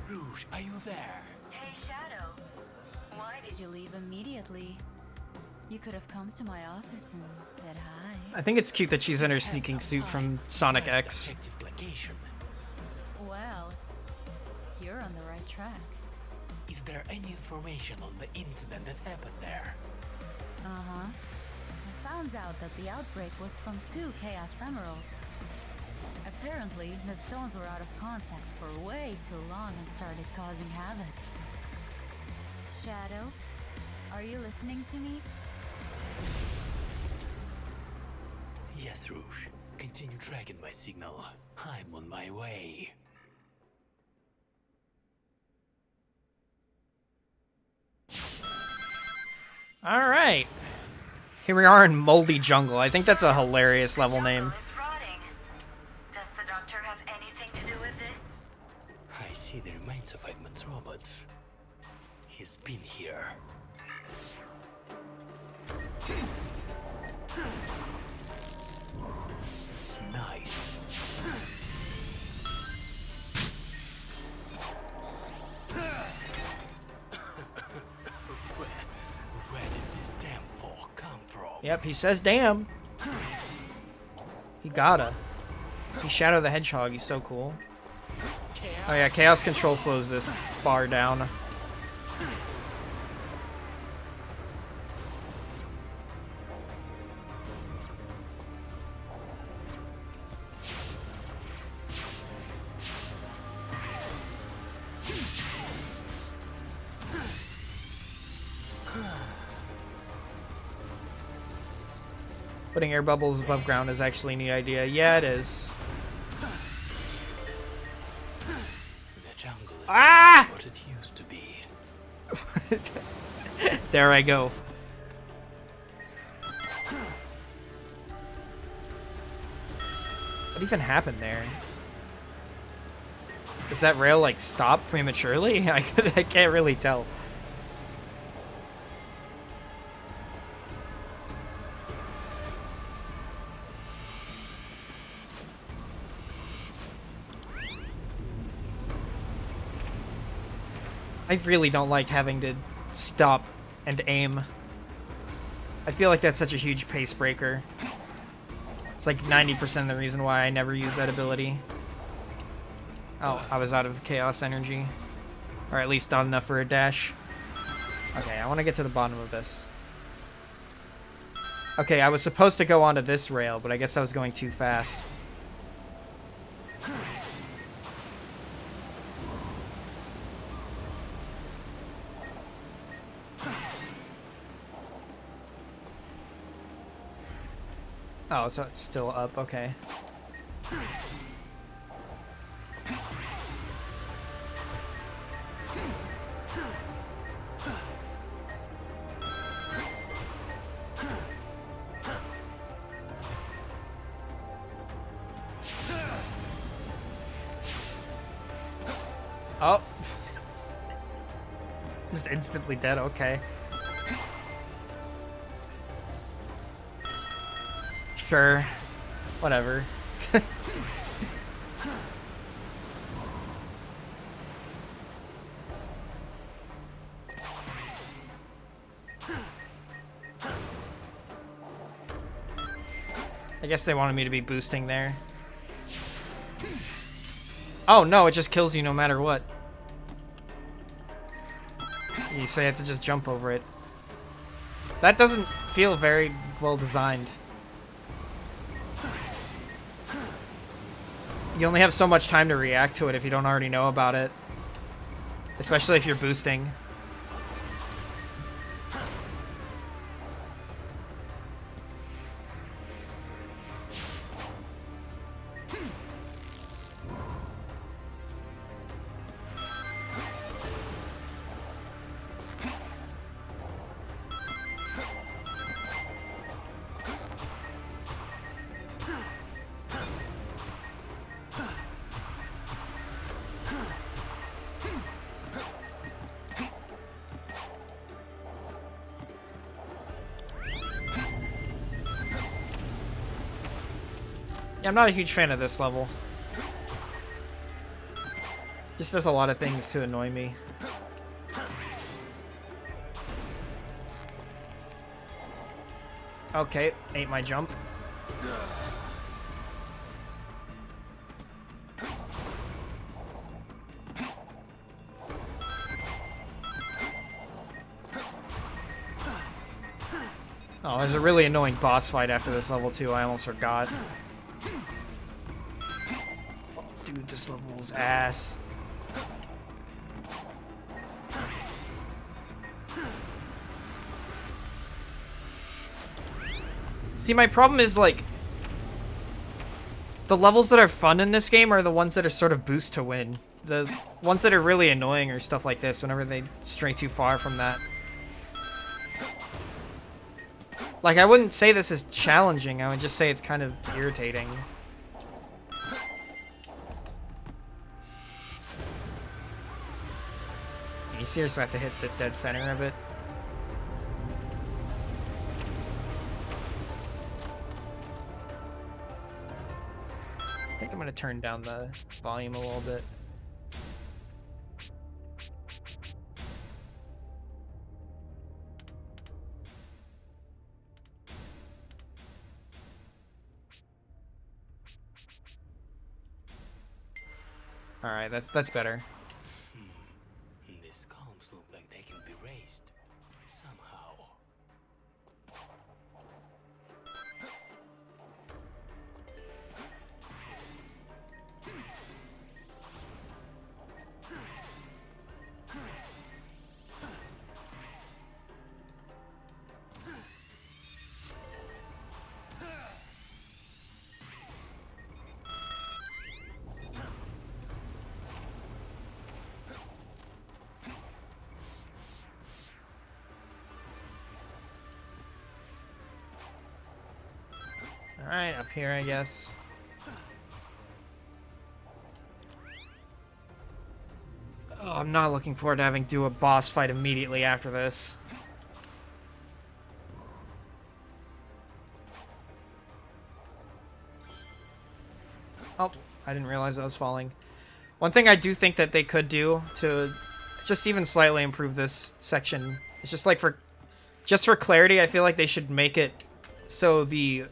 Rouge, are you there? Hey, Shadow. Why did you leave immediately? You could have come to my office and said hi. I think it's cute that she's in her sneaking suit from Sonic Where's X. the objective's location? Well, you're on the right track. Is there any information on the incident that happened there? Uh-huh. I found out that the outbreak was from 2 Chaos Emeralds. Apparently, the stones were out of contact for way too long and started causing havoc. Shadow, are you listening to me? Yes, Rouge. Continue tracking my signal. I'm on my way. Alright. Here we are in Moldy Jungle. I think that's a hilarious level name. Jungle is rotting. Does the doctor have anything to do with this? I see the remains of Eggman's robots. He's been here. Nice. Where did this damn fall come from? Yep, he says damn. He gotta. He's Shadow the Hedgehog, he's so cool. Oh yeah, Chaos Control slows this bar down. Putting air bubbles above ground is actually a neat idea. Yeah, it is. The jungle is Ah! not what it used to be. There I go. What even happened there? Does that rail like stop prematurely? I can't really tell. I really don't like having to stop and aim. I feel like that's such a huge pace breaker. It's like 90% of the reason why I never use that ability. Oh, I was out of chaos energy. Or at least not enough for a dash. Okay, I want to get to the bottom of this. Okay, I was supposed to go onto this rail, but I guess I was going too fast. Oh, so it's still up, okay. Oh. Just instantly dead, okay. Sure. Whatever. I guess they wanted me to be boosting there. Oh no, it just kills you no matter what. You say you have to just jump over it. That doesn't feel very well designed. You only have so much time to react to it if you don't already know about it. Especially if you're boosting. Yeah, I'm not a huge fan of this level. Just does a lot of things to annoy me. Okay, ate my jump. Oh, there's a really annoying boss fight after this level too. I almost forgot. Dude, this level's ass. See, my problem is, like, the levels that are fun in this game are the ones that are sort of boost to win. The ones that are really annoying are stuff like this, whenever they stray too far from that. Like, I wouldn't say this is challenging, I would just say it's kind of irritating. You seriously have to hit the dead center of it. I think I'm gonna turn down the volume a little bit. All right, that's better. These columns look like they can be raised somehow. Alright, up here, I guess. Oh, I'm not looking forward to having to do a boss fight immediately after this. Oh, I didn't realize I was falling. One thing I do think that they could do to just even slightly improve this section is just like just for clarity, I feel like they should make it so the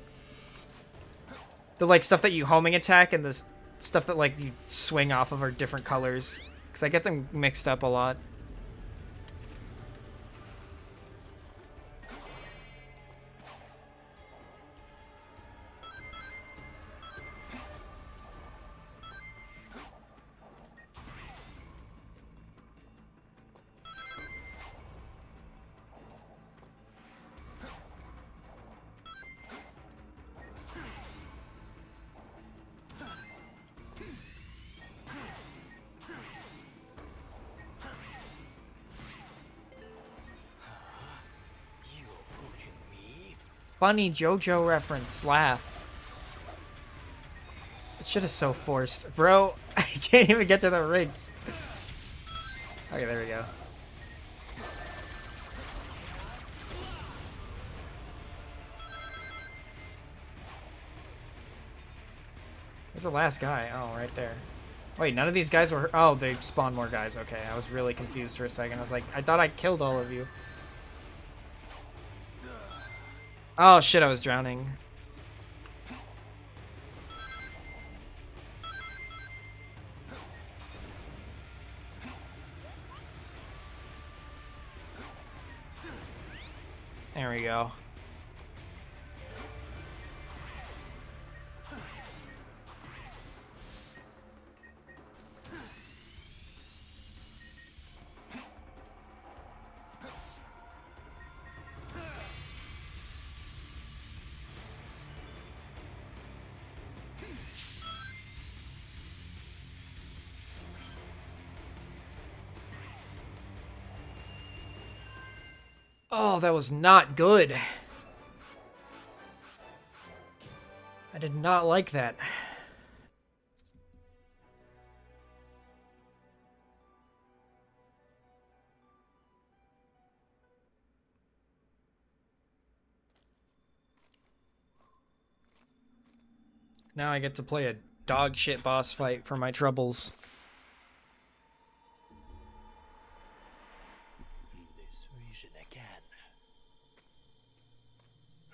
like stuff that you homing attack and the stuff that like you swing off of are different colors, because I get them mixed up a lot. Funny JoJo reference, laugh. It should have so forced. Bro, I can't even get to the rings. Okay, there we go. Where's the last guy? Oh, right there. Wait, none of these guys were... Oh, they spawned more guys. Okay, I was really confused for a second. I was like, I thought I killed all of you. Oh shit, I was drowning. There we go. Oh, that was not good. I did not like that. Now I get to play a dog shit boss fight for my troubles. This vision again.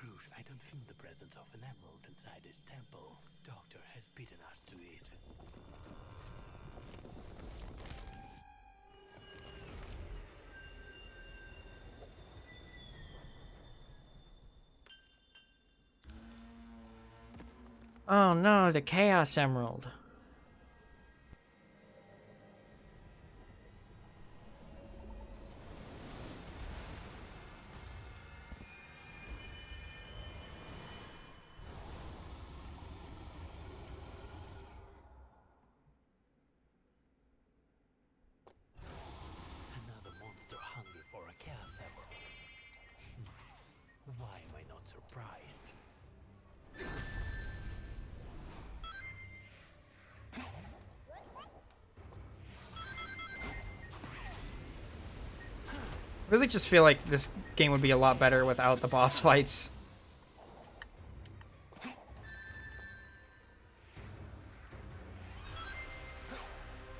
Rouge, I don't think the presence of an emerald inside this temple. Doctor has beaten us to it. Oh no, the Chaos Emerald. Another monster hungry for a chaos emerald. Why am I not surprised? I really just feel like this game would be a lot better without the boss fights.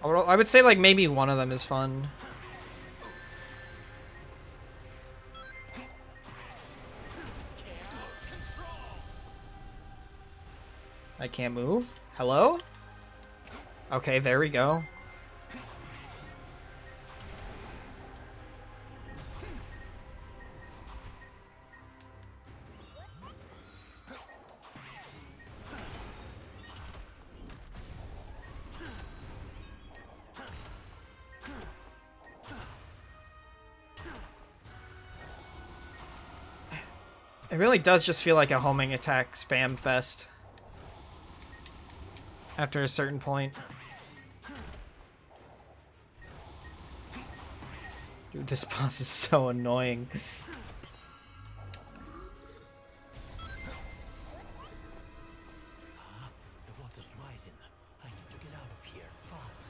I would say like maybe one of them is fun. I can't move? Hello? Okay, there we go. It really does just feel like a homing attack spam fest. After a certain point. Dude, this boss is so annoying. horizon. I need to get out of here fast.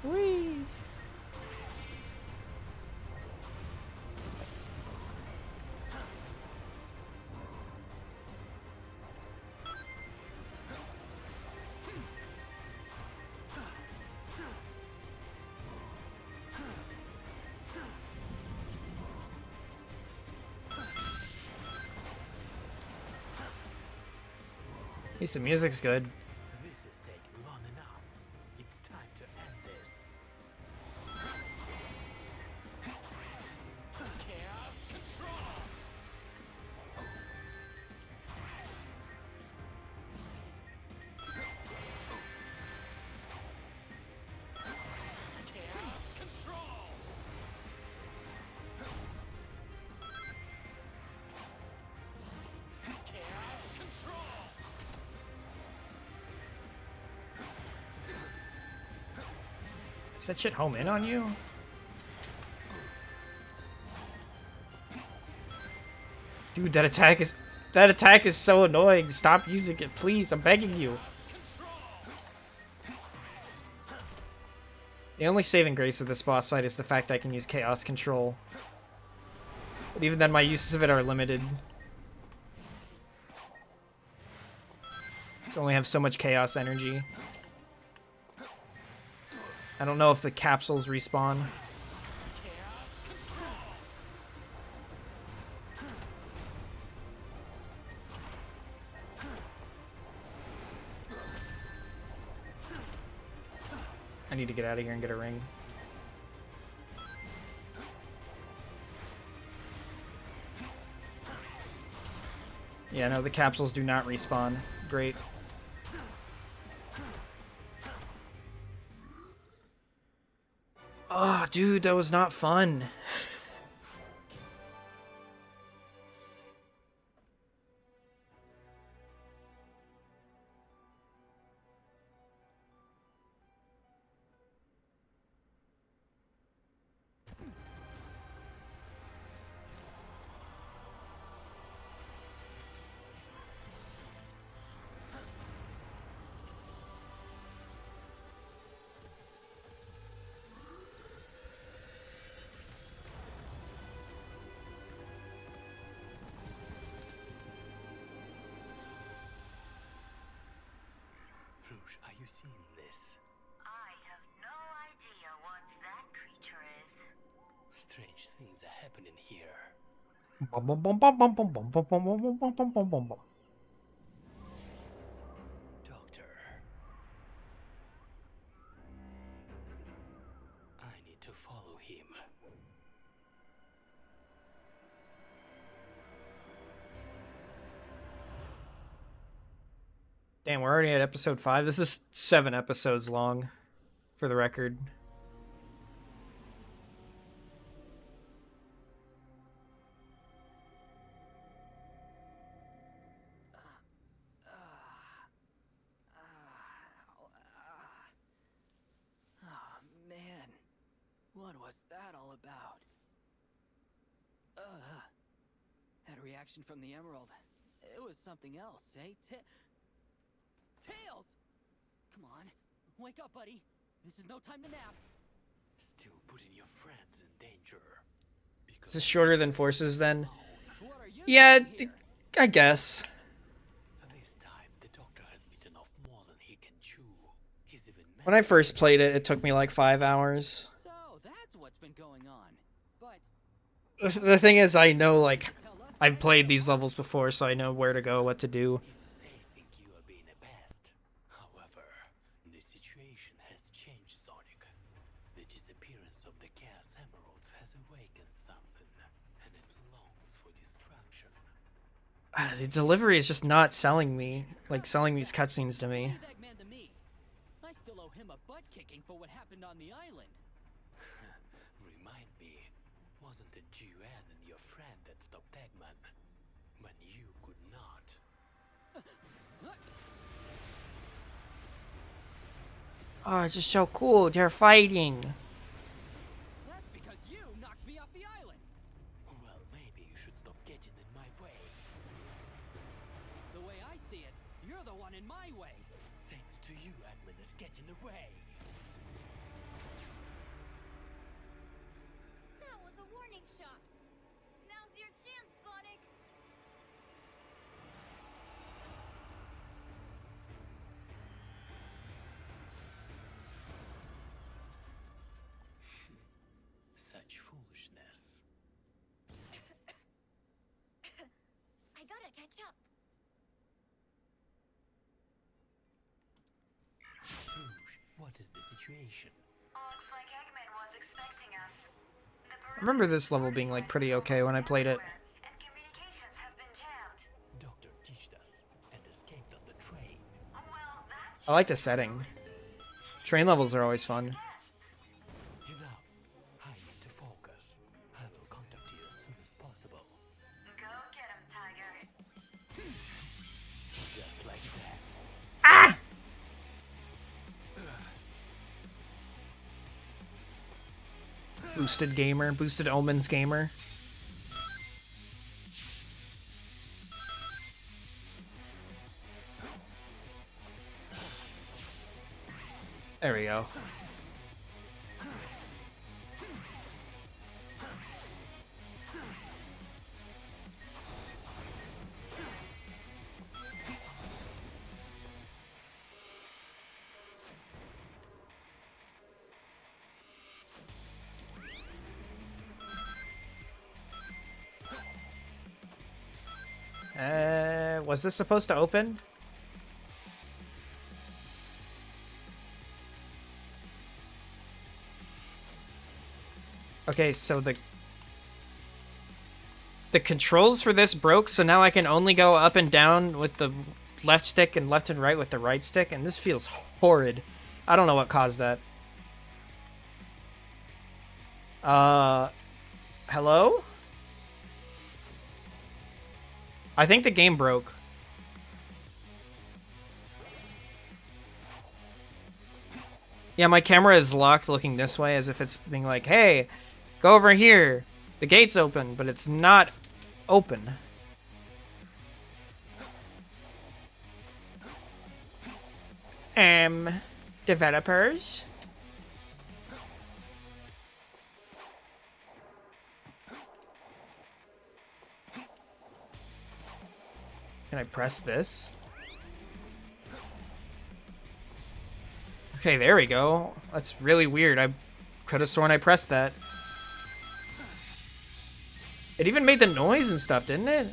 Whee! At least the music's good. This is taking long enough. It's time to end this. Chaos control! Chaos control! Chaos control! Does that shit home in on you? Dude, that attack is so annoying. Stop using it, please. I'm begging you. The only saving grace of this boss fight is the fact I can use Chaos Control. But even then, my uses of it are limited. I only have so much Chaos energy. I don't know if the capsules respawn. I need to get out of here and get a ring. Yeah, no, the capsules do not respawn. Great. Oh, dude, that was not fun. Rouge, are you seeing this? I have no idea what that creature is. Strange things are happening here. Doctor. I need to follow him. Damn, we're already at episode 5. This is 7 episodes long, for the record. Oh, man. What was that all about? That reaction from the emerald. It was something else, eh? Tails! Come on. Wake up, buddy. This is no time to nap. Still putting your friends in danger. This is shorter than Forces, then. What are you Yeah, doing here? I guess. This time, the doctor has bitten off more than he can chew. He's even When I first played it, it took me like 5 hours. So, that's what's been going on. But The thing is, I know, like, I've played these levels before, so I know where to go, what to do. they think you are being a pest. However, the situation has changed, Sonic. The disappearance of the Chaos Emeralds has awakened something, and it longs for destruction. The delivery is just not selling me, like, selling these cutscenes to me. leave Eggman to me. I still owe him a butt kicking for what happened on the island. Remind me, wasn't it Juan and your friend that stopped Eggman? When you could not. Oh, it's just so cool. They're fighting. That's because you knocked me off the island. Well, maybe you should stop getting in my way. The way I see it, you're the one in my way. Thanks to you, Eggman is getting away. That was a warning shot. Now's your chance, Sonic. Such foolishness. I gotta catch up. Rouge, what is the situation? Looks like Eggman was expecting us. I remember this level being like pretty okay when I played it. And communications have been jammed. Doctor ditched us and escaped on the train. Well, that's I like the setting. Train levels are always fun. Enough. I need to focus. I will contact you as soon as possible. go get him, Tiger. Just like that. Boosted gamer, boosted omens gamer. There we go. Was this supposed to open? Okay, so the controls for this broke, so now I can only go up and down with the left stick and left and right with the right stick, and this feels horrid. I don't know what caused that. Hello? I think the game broke. Yeah, my camera is locked looking this way as if it's being like, hey, go over here. The gate's open, but it's not open. Developers? Can I press this? Okay, there we go. That's really weird. I could have sworn I pressed that. It even made the noise and stuff, didn't it?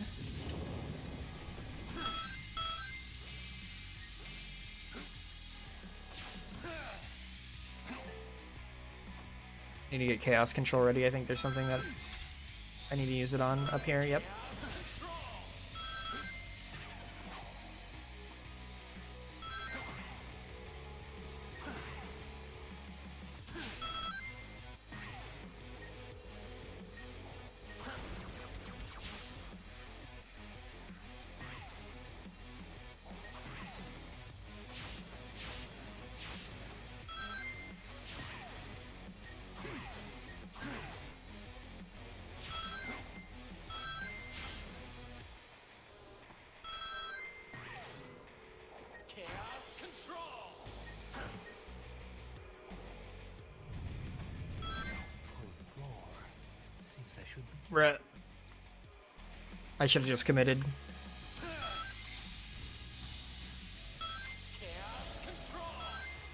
Need to get chaos control ready. I think there's something that I need to use it on up here. Yep. Right. I should have just committed.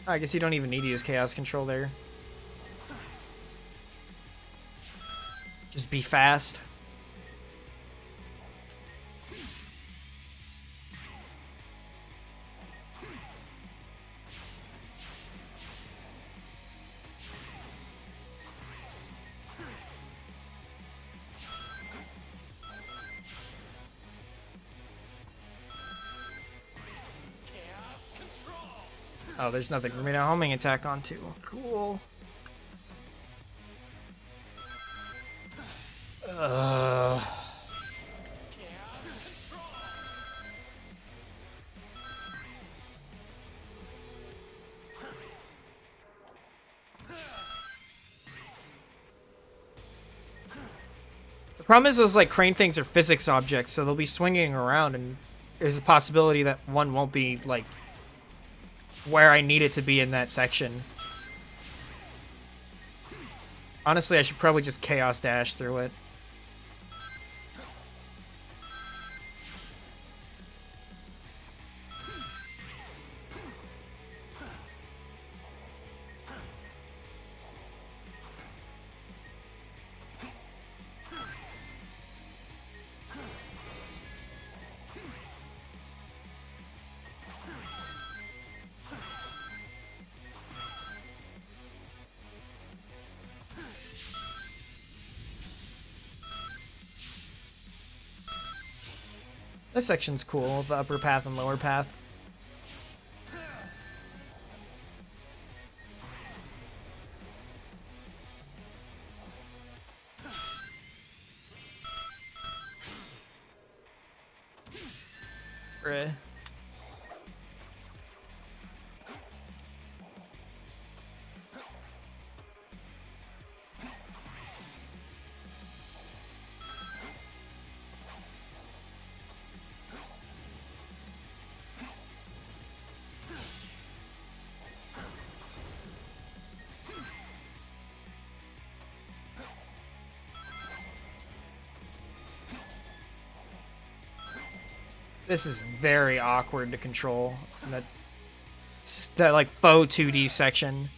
I guess you don't even need to use chaos control there. Just be fast. Oh, there's nothing for me to homing attack onto. Cool. Problem is those like crane things are physics objects, so they'll be swinging around, and there's a possibility that one won't be like where I need it to be in that section. Honestly, I should probably just chaos dash through it. This section's cool, the upper path and lower path. Bruh. This is very awkward to control. That like faux 2D section.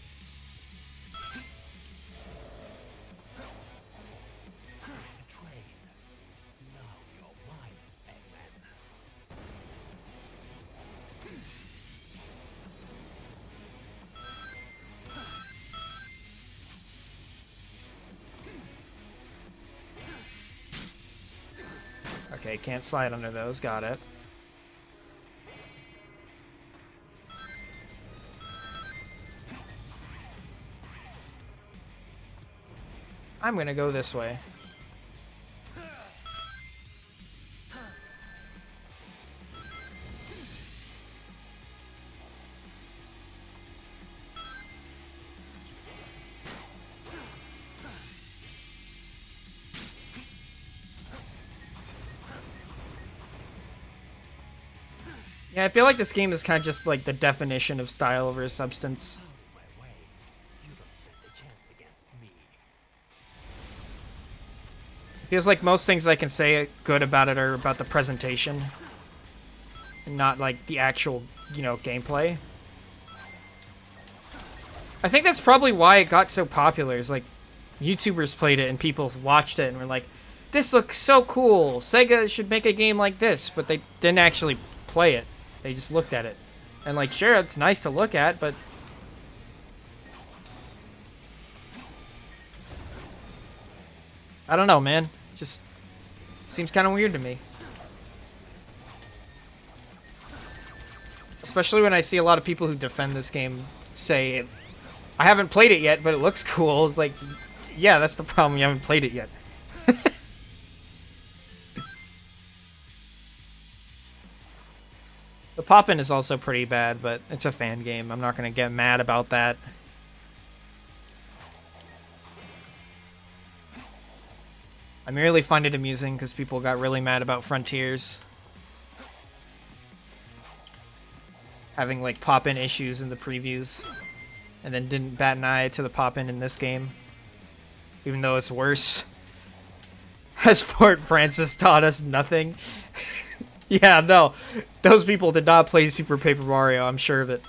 Okay, can't slide under those, got it. I'm gonna go this way. Yeah, I feel like this game is kind of just like the definition of style over substance. Feels like most things I can say good about it are about the presentation, and not like the actual, you know, gameplay. I think that's probably why it got so popular. Is like YouTubers played it and people watched it and were like, "This looks so cool. Sega should make a game like this," but they didn't actually play it. They just looked at it, and like, sure, it's nice to look at, but I don't know, man. Just seems kind of weird to me. Especially when I see a lot of people who defend this game say, I haven't played it yet, but it looks cool. It's like, yeah, that's the problem. You haven't played it yet. The pop-in is also pretty bad, but it's a fan game. I'm not going to get mad about that. I merely find it amusing because people got really mad about Frontiers having like pop-in issues in the previews, and then didn't bat an eye to the pop-in in this game, even though it's worse. Has Fort Francis taught us nothing? Yeah, no, those people did not play Super Paper Mario, I'm sure of it.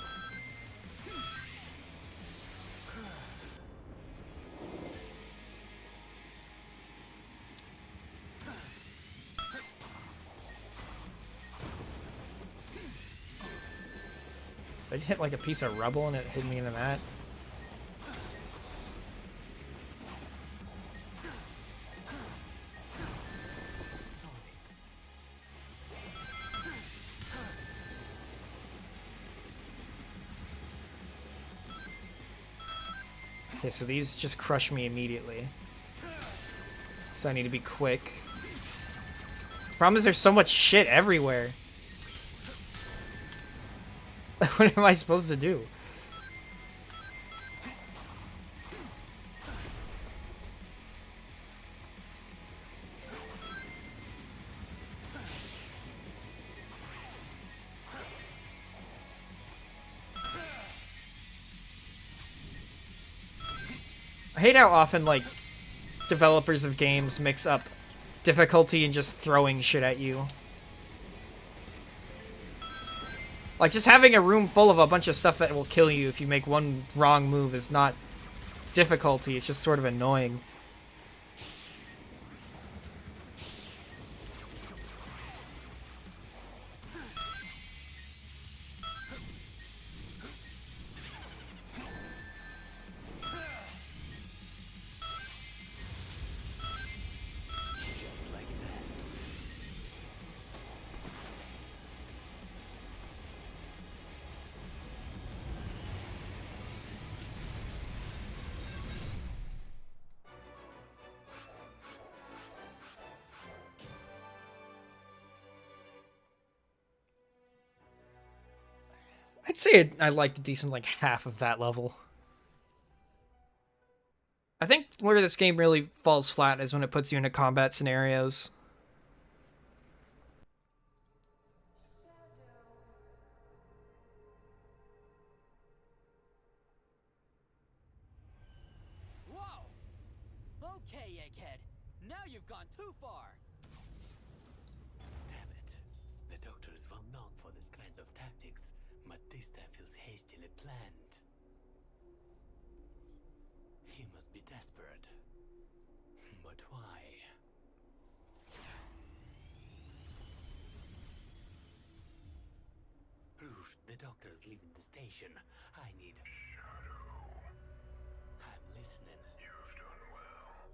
I hit like a piece of rubble and it hit me in the mat. Okay, so these just crush me immediately. So I need to be quick. Problem is there's so much shit everywhere. What am I supposed to do? hate how often, like, developers of games mix up difficulty and just throwing shit at you. Like, just having a room full of a bunch of stuff that will kill you if you make one wrong move is not difficulty, it's just sort of annoying. I'd say I liked a decent, like, half of that level. I think where this game really falls flat is when it puts you into combat scenarios. Whoa! Okay, Egghead. Now you've gone too far. Damn it. The Doctor is well known for these kinds of tactics, but this time feels hastily planned. He must be desperate. But why? Rouge, the Doctor is leaving the station. I need... Shadow. I'm listening. You've done well.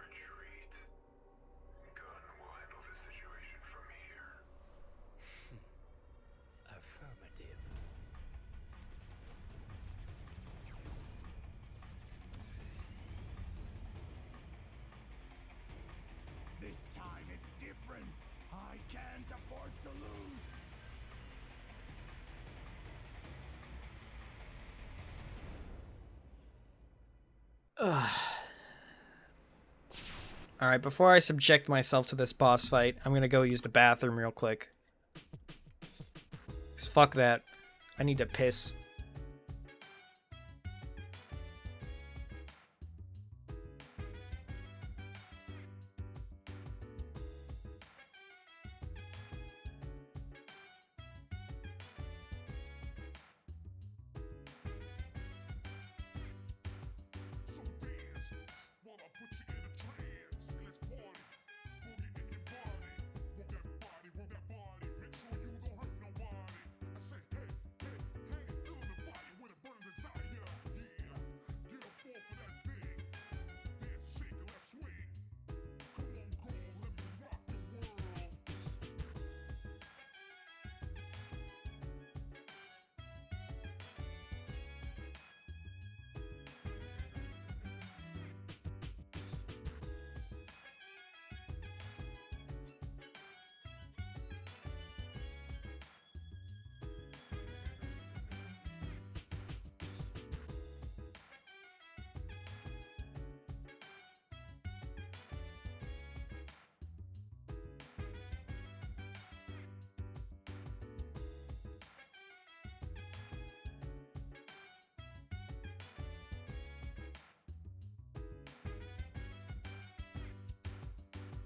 Retreat. Gun will handle the situation from here. Affirmative. This time it's different. I can't afford to lose. Alright, before I subject myself to this boss fight, I'm gonna go use the bathroom real quick. 'Cause fuck that. I need to piss. So dance, while I put you in a trance. Let's party, boogie in your body. Want that body, make sure you don't hurt nobody. I say, hey, hey, hey, feeling the fire when it burns inside ya. Yeah, get up off of that thing. Dance, shake, and let's swing. Come on, girl, let me rock the world.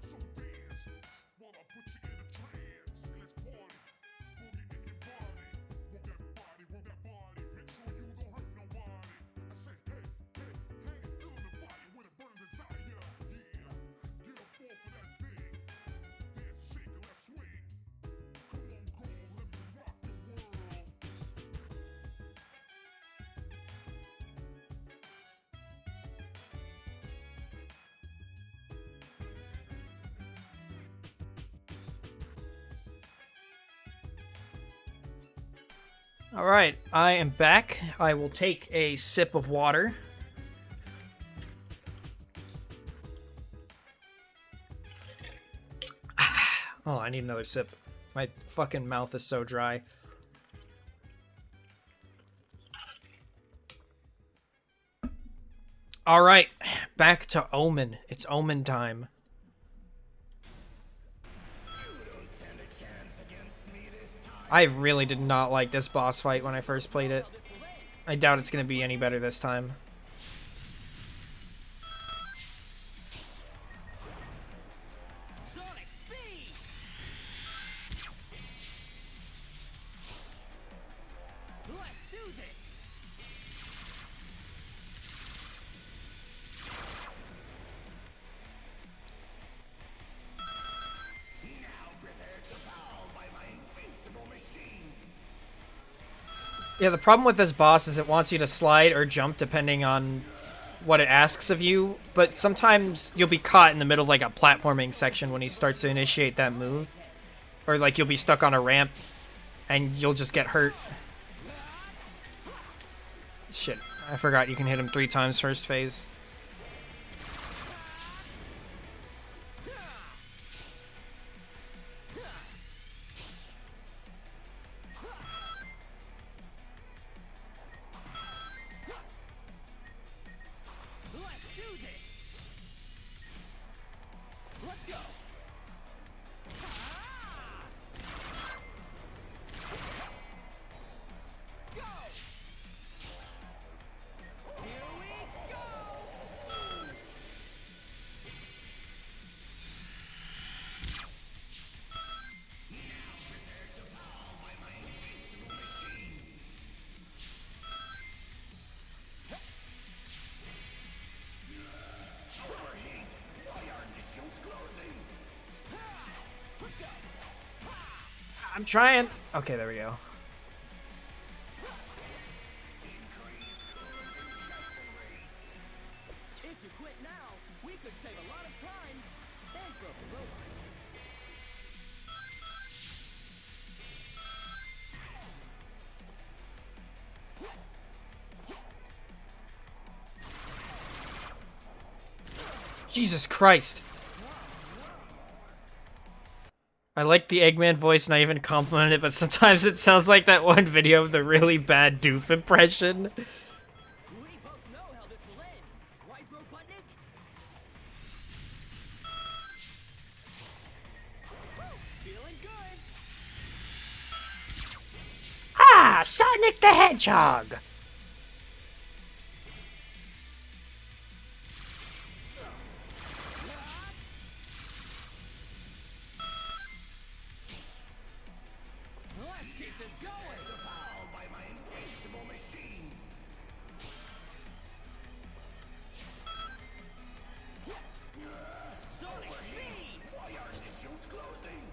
So dance, while I put you in a trance. Let's party, boogie in your body. Want that body, make sure you don't hurt nobody. I say, hey, hey, hey, feeling the fire when it burns inside ya. Yeah, get up off of that thing. Dance, shake, and let's swing. Come on, girl, let me rock the world. Alright, I am back. I will take a sip of water. Oh, I need another sip. My fucking mouth is so dry. Alright, back to Omen. It's Omen time. I really did not like this boss fight when I first played it. I doubt it's going to be any better this time. Yeah, the problem with this boss is it wants you to slide or jump depending on what it asks of you, but sometimes you'll be caught in the middle of like a platforming section when he starts to initiate that move. Or like you'll be stuck on a ramp and you'll just get hurt. Shit, I forgot you can hit him 3 times first phase. I'm trying. Okay, there we go. If you quit now, we could save a lot of time and broken robot. Jesus Christ. I like the Eggman voice and I even complimented it, but sometimes it sounds like that one video of the really bad Doof impression. We both know how this will end, right, Robotnik? Feeling good. Ah, Sonic the Hedgehog! Let's keep this going. Devoured by my invincible machine. Sonic speed. Why aren't the shoes closing?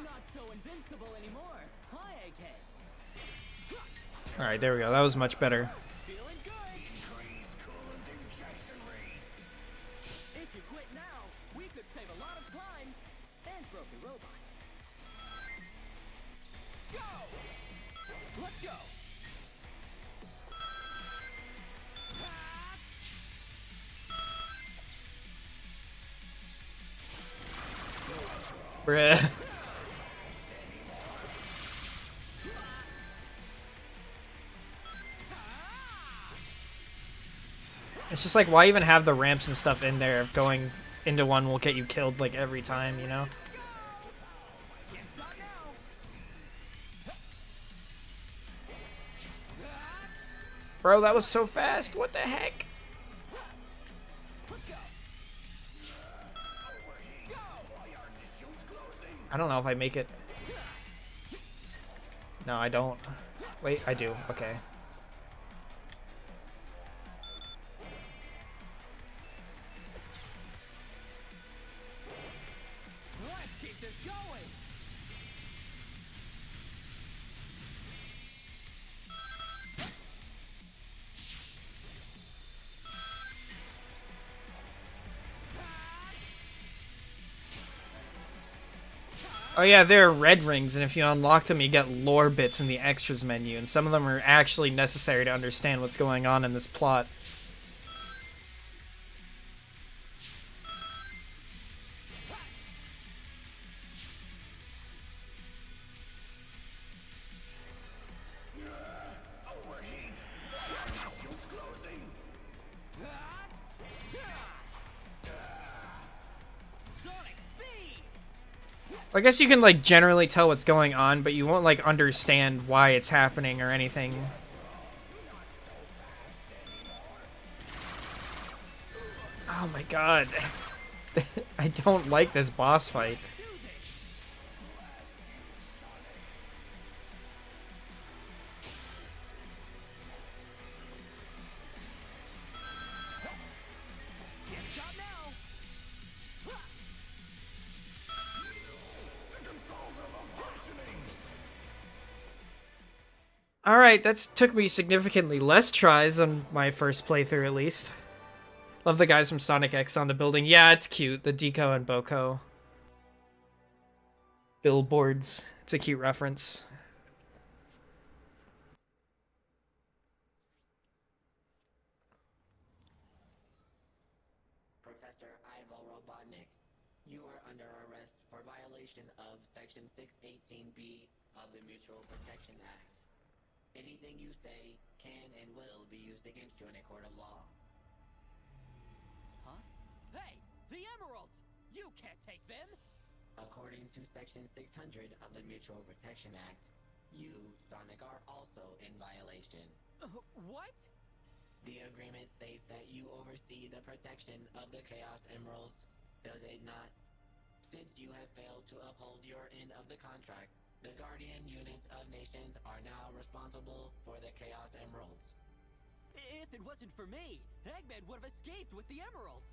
Not so invincible anymore. Hi, AK. Alright, there we go. That was much better. Feeling good. Increase coolant injection rates. If you quit now, we could save a lot of time and broken robots. Go! Let's go! Bruh. It's just like, why even have the ramps and stuff in there if going into one will get you killed like every time, you know? Can't stop now. Bro, that was so fast. What the heck? Let's go. I don't know if I make it. No, I don't. Wait, I do. Okay. Let's keep this going. Oh yeah, there are red rings, and if you unlock them, you get lore bits in the extras menu, and some of them are actually necessary to understand what's going on in this plot. Overheat. Why aren't the shoes closing? Sonic speed. I guess you can, like, generally tell what's going on, but you won't, like, understand why it's happening or anything. Oh my god. I don't like this boss fight. Can't stop now. The controls are malfunctioning. Alright, that took me significantly less tries on my first playthrough, at least. Love the guys from Sonic X on the building. Yeah, it's cute. The Deco and Boko billboards. It's a cute reference. Professor Ivo Robotnik, you are under arrest for violation of Section 618B of the Mutual Protection Act. Anything you say can and will be used against you in a court of law. Huh? Hey! The emeralds! You can't take them! According to Section 600 of the Mutual Protection Act, you, Sonic, are also in violation. What? The agreement states that you oversee the protection of the Chaos Emeralds, does it not? Since you have failed to uphold your end of the contract, the Guardian units of nations are now responsible for the Chaos Emeralds. If it wasn't for me, Eggman would have escaped with the emeralds!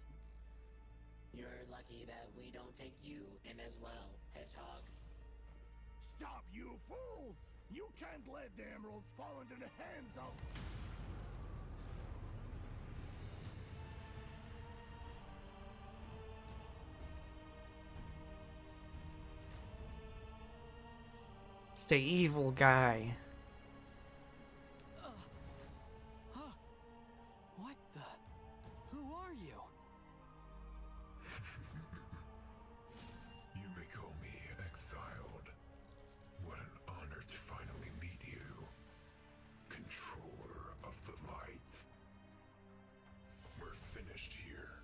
You're lucky that we don't take you in as well, Hedgehog. Stop, you fools! You can't let the emeralds fall into the hands of... Stay evil guy. What the? Who are you? You may call me exiled. What an honor to finally meet you. Controller of the light. We're finished here.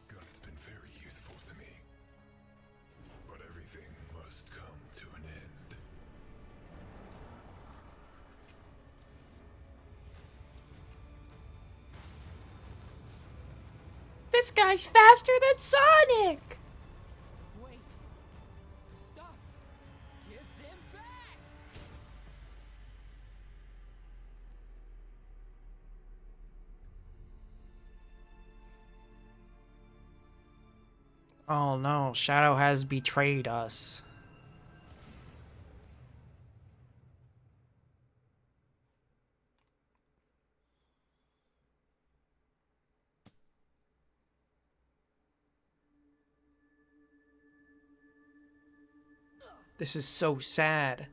God's been very useful to me. But everything must come to an end. This guy's faster than Sonic! Wait! Stop! Give them back! Oh no, Shadow has betrayed us. This is so sad.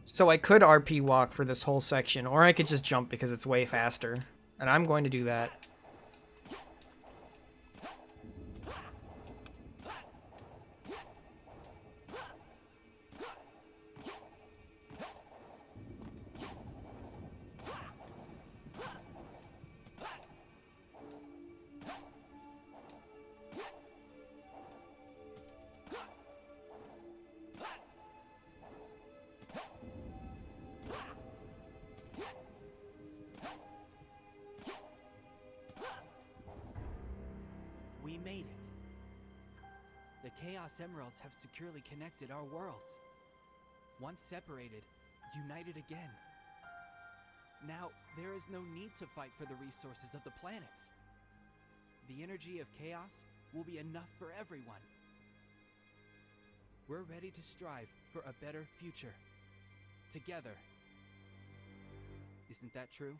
So I could RP walk for this whole section, or I could just jump because it's way faster. And I'm going to do that. We made it. The Chaos Emeralds have securely connected our worlds. Once separated, united again. Now, there is no need to fight for the resources of the planets. The energy of chaos will be enough for everyone. We're ready to strive for a better future. Together. Isn't that true,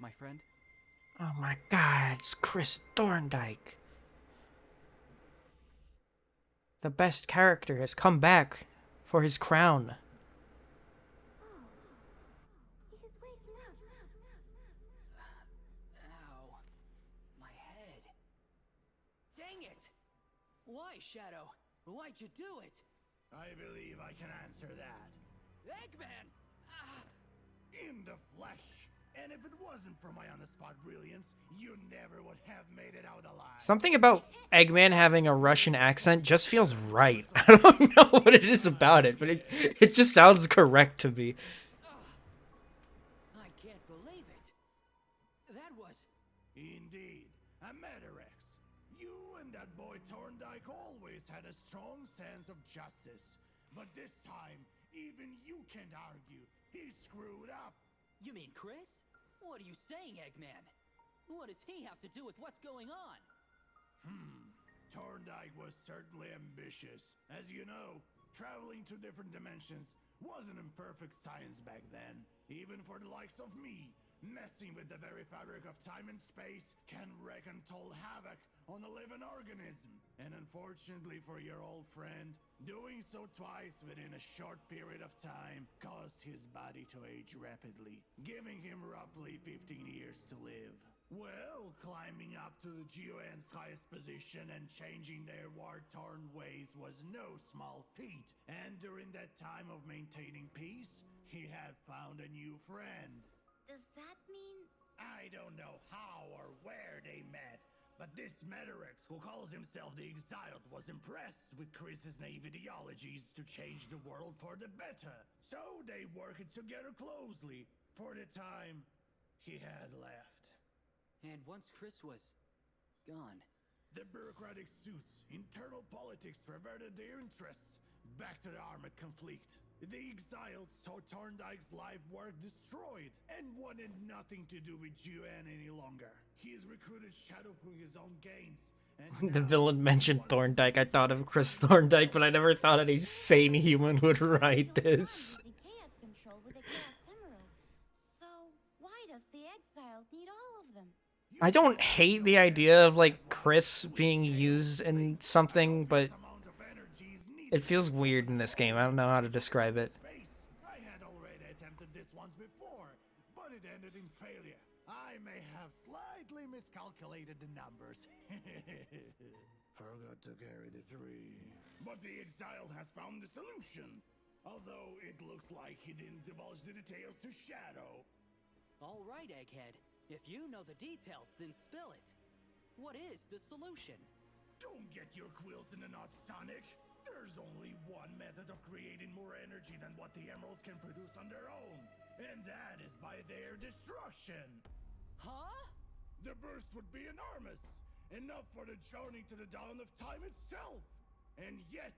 my friend? Oh my god, it's Chris Thorndike. The best character has come back for his crown. Ow. My head. Dang it! Why, Shadow? Why'd you do it? I believe I can answer that. Eggman! In the flesh. And if it wasn't for my on-the-spot brilliance, you never would have made it out alive. Something about Eggman having a Russian accent just feels right. I don't know what it is about it, but it just sounds correct to me. I can't believe it. That was... Indeed. Amaderex. You and that boy Thorndike always had a strong sense of justice. But this time, even you can't argue. He screwed up. You mean Chris? What are you saying, Eggman? What does he have to do with what's going on? Thorndyke was certainly ambitious. As you know, traveling to different dimensions wasn't imperfect science back then. Even for the likes of me, messing with the very fabric of time and space can wreak untold havoc on a living organism. And unfortunately for your old friend, doing so twice within a short period of time caused his body to age rapidly, giving him roughly 15 years to live. Well, climbing up to the GON's highest position and changing their war-torn ways was no small feat. And during that time of maintaining peace, he had found a new friend. Does that mean... I don't know how or where they met, but this Metarex, who calls himself the Exiled, was impressed with Chris's naive ideologies to change the world for the better. So they worked together closely for the time he had left. And once Chris was gone, the bureaucratic suits, internal politics reverted their interests back to the armored conflict. The Exiled saw Thorndyke's life work destroyed and wanted nothing to do with GON any longer. He has recruited Shadow for his own gains. And The villain mentioned Thorndyke. I thought of Chris Thorndyke, but I never thought any sane human would write this. The Chaos Control with a Chaos Emerald. So why does the Exiled need all of them? I don't hate the idea of, like, Chris being used in something, but it feels weird in this game. I don't know how to describe it. I had already attempted this once before, but it ended in failure. I may have slightly miscalculated the numbers. Forgot to carry the 3. But the Exiled has found the solution. Although it looks like he didn't divulge the details to Shadow. all right, Egghead. If you know the details, then spill it. What is the solution? Don't get your quills in a knot, Sonic. There's only one method of creating more energy than what the Emeralds can produce on their own. And that is by their destruction. Huh? The burst would be enormous. Enough for the journey to the dawn of time itself. And yet...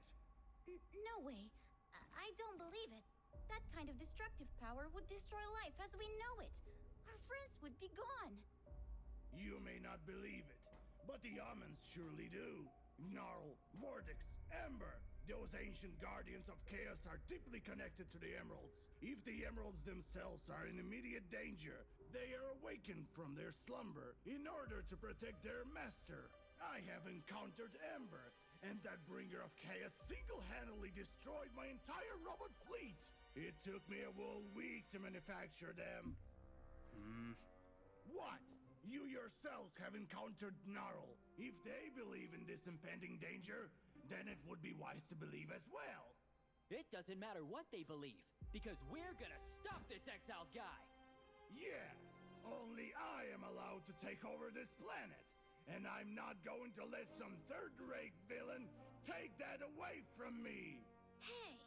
No way. I don't believe it. That kind of destructive power would destroy life as we know it. Our friends would be gone. You may not believe it, but the Omens surely do. Gnarl, Vortex, Ember, those ancient guardians of chaos are deeply connected to the Emeralds. If the Emeralds themselves are in immediate danger, they are awakened from their slumber in order to protect their master. I have encountered Ember, and that bringer of chaos single-handedly destroyed my entire robot fleet. It took me a whole week to manufacture them. What? You yourselves have encountered Gnarl. If they believe in this impending danger, then it would be wise to believe as well. It doesn't matter what they believe, because we're gonna stop this exiled guy! Yeah, only I am allowed to take over this planet, and I'm not going to let some third-rate villain take that away from me! Hey!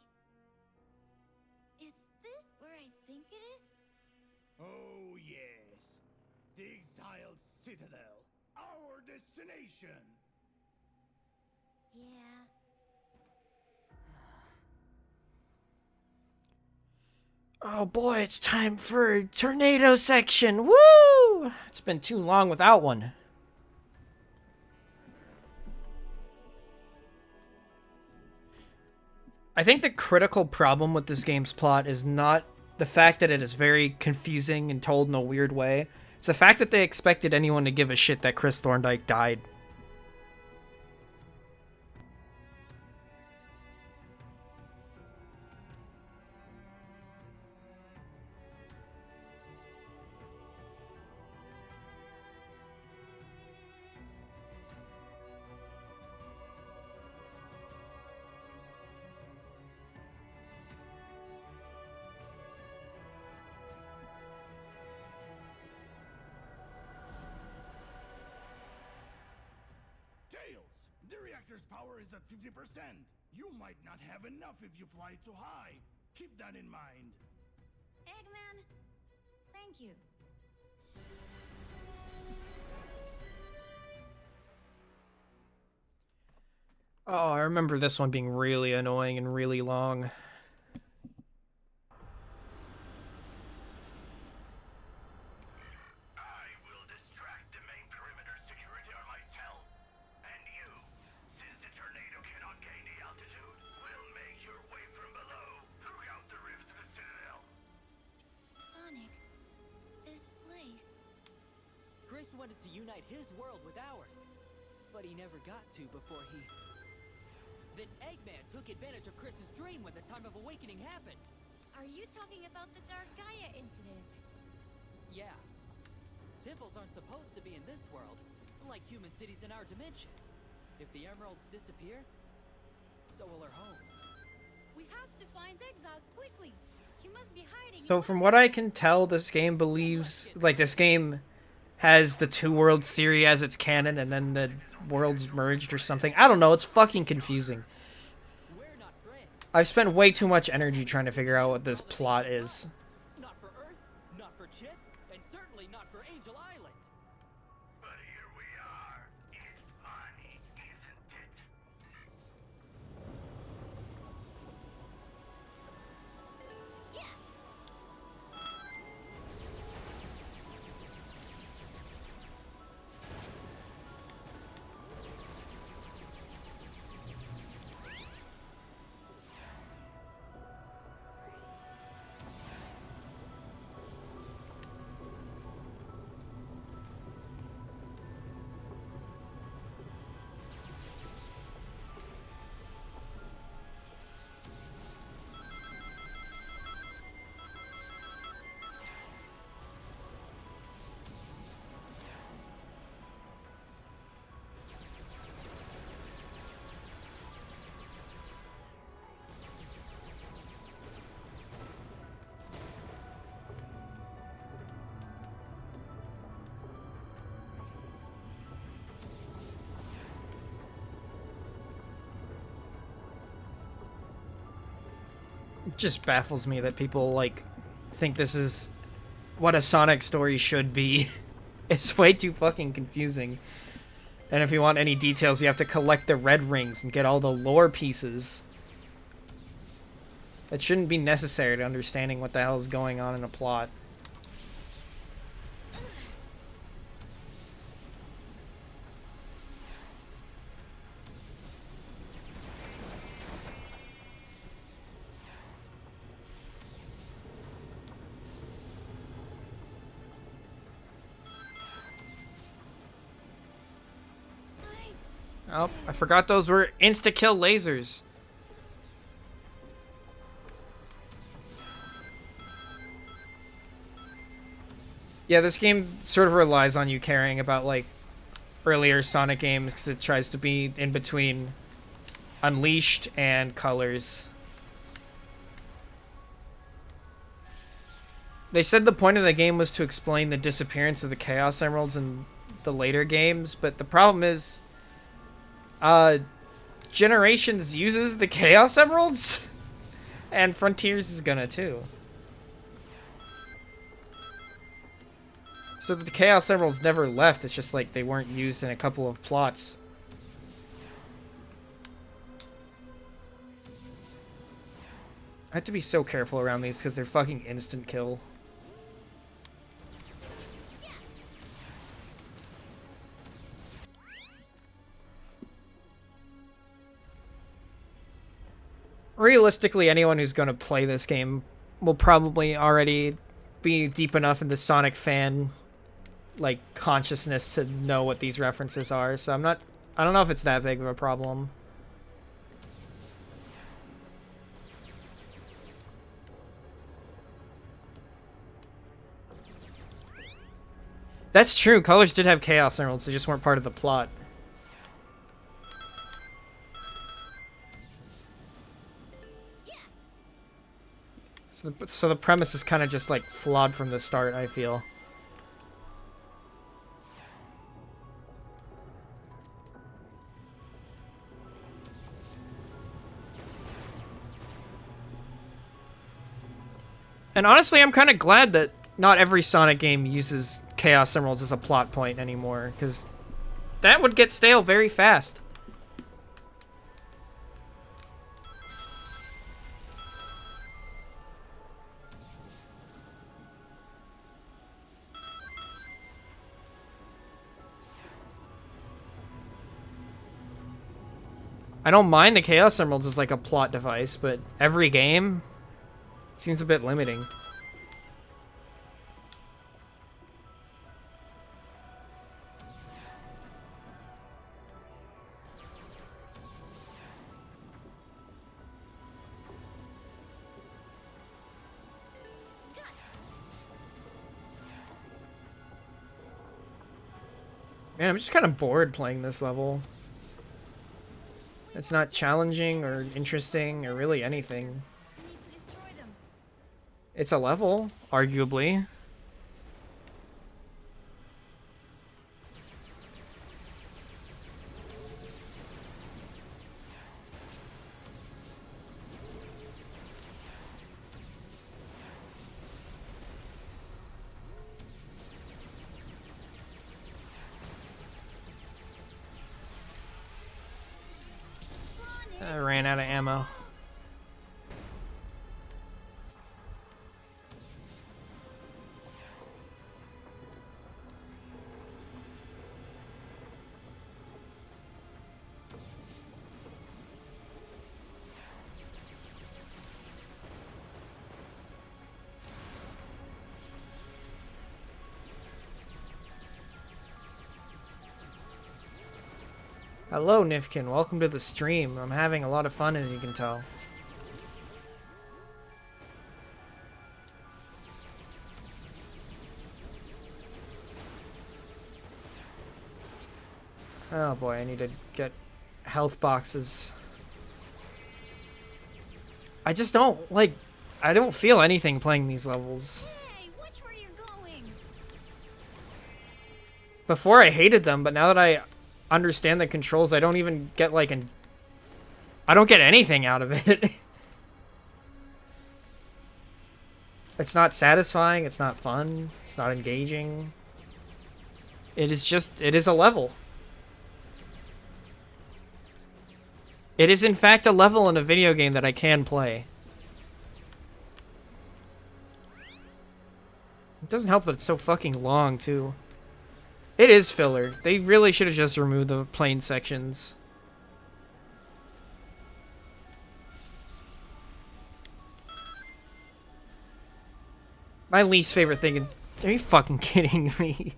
Is this where I think it is? Oh yes, the Exiled Citadel, our destination! Yeah. Oh boy, it's time for tornado section. Woo! It's been too long without one. I think the critical problem with this game's plot is not the fact that it is very confusing and told in a weird way. It's the fact that they expected anyone to give a shit that Chris Thorndyke died. The reactor's power is at 50%. You might not have enough if you fly too high. Keep that in mind. Eggman, thank you. Oh, I remember this one being really annoying and really long. first wanted to unite his world with ours, but he never got to before he... Then Eggman took advantage of Chris's dream when the Time of Awakening happened. Are you talking about the Dark Gaia incident? Yeah. Temples aren't supposed to be in this world, like human cities in our dimension. If the emeralds disappear, so will our home. We have to find Exile quickly. He must be hiding. So from what I can tell, this game believes, like, this game has the two worlds theory as its canon, and then the worlds merged or something. I don't know, it's fucking confusing. I've spent way too much energy trying to figure out what this plot is. Not for Earth, not for Chip, and certainly not for Angel Island. But here we are. It's funny, isn't it? It just baffles me that people, like, think this is what a Sonic story should be. It's way too fucking confusing. And if you want any details, you have to collect the red rings and get all the lore pieces. That shouldn't be necessary to understanding what the hell is going on in a plot. Oh, I forgot those were insta-kill lasers. Yeah, this game sort of relies on you caring about, like, earlier Sonic games because it tries to be in between Unleashed and Colors. They said the point of the game was to explain the disappearance of the Chaos Emeralds in the later games, but the problem is... Generations uses the Chaos Emeralds, and Frontiers is gonna too. So the Chaos Emeralds never left, it's just like they weren't used in a couple of plots. I have to be so careful around these because they're fucking instant kill. Realistically, anyone who's going to play this game will probably already be deep enough in the Sonic fan, like, consciousness to know what these references are, so I don't know if it's that big of a problem. That's true, Colors did have Chaos Emeralds, they just weren't part of the plot. So the premise is kind of just, like, flawed from the start, I feel. And honestly, I'm kind of glad that not every Sonic game uses Chaos Emeralds as a plot point anymore, because that would get stale very fast. I don't mind the Chaos Emeralds as like a plot device, but every game seems a bit limiting. Man, I'm just kind of bored playing this level. It's not challenging or interesting or really anything. It's a level, arguably. I ran out of ammo. Hello, Nifkin. Welcome to the stream. I'm having a lot of fun, as you can tell. Oh boy, I need to get health boxes. I just don't, like, I don't feel anything playing these levels. Hey, watch where you're going. Before I hated them, but now that I understand the controls, I don't even get, like, I don't get anything out of it. It's not satisfying, it's not fun, it's not engaging. It is a level. It is, in fact, a level in a video game that I can play. It doesn't help that it's so fucking long, too. It is filler. They really should have just removed the plain sections. My least favorite thing... Are you fucking kidding me?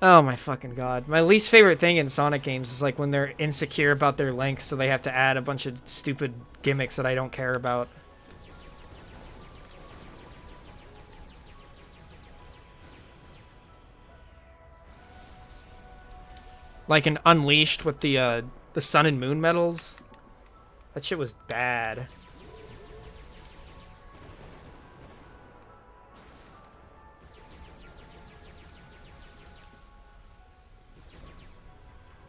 Oh my fucking god. My least favorite thing in Sonic games is like when they're insecure about their length, so they have to add a bunch of stupid gimmicks that I don't care about. Like an Unleashed with the Sun and Moon medals. That shit was bad.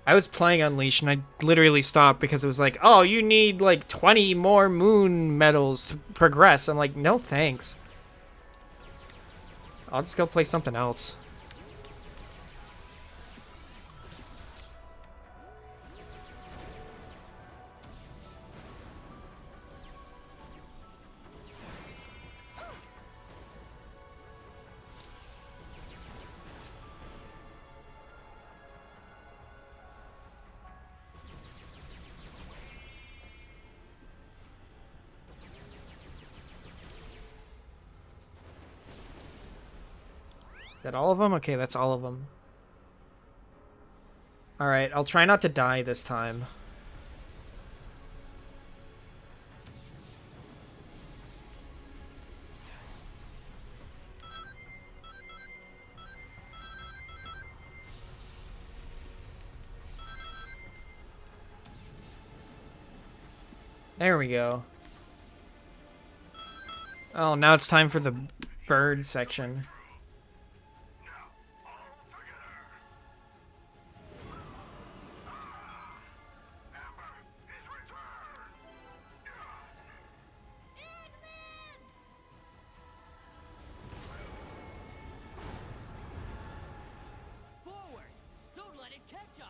I was playing Unleashed and I literally stopped because it was like, oh, you need like 20 more moon medals to progress. I'm like, no thanks. I'll just go play something else. Is that all of them? Okay, that's all of them. Alright, I'll try not to die this time. There we go. Oh, now it's time for the bird section.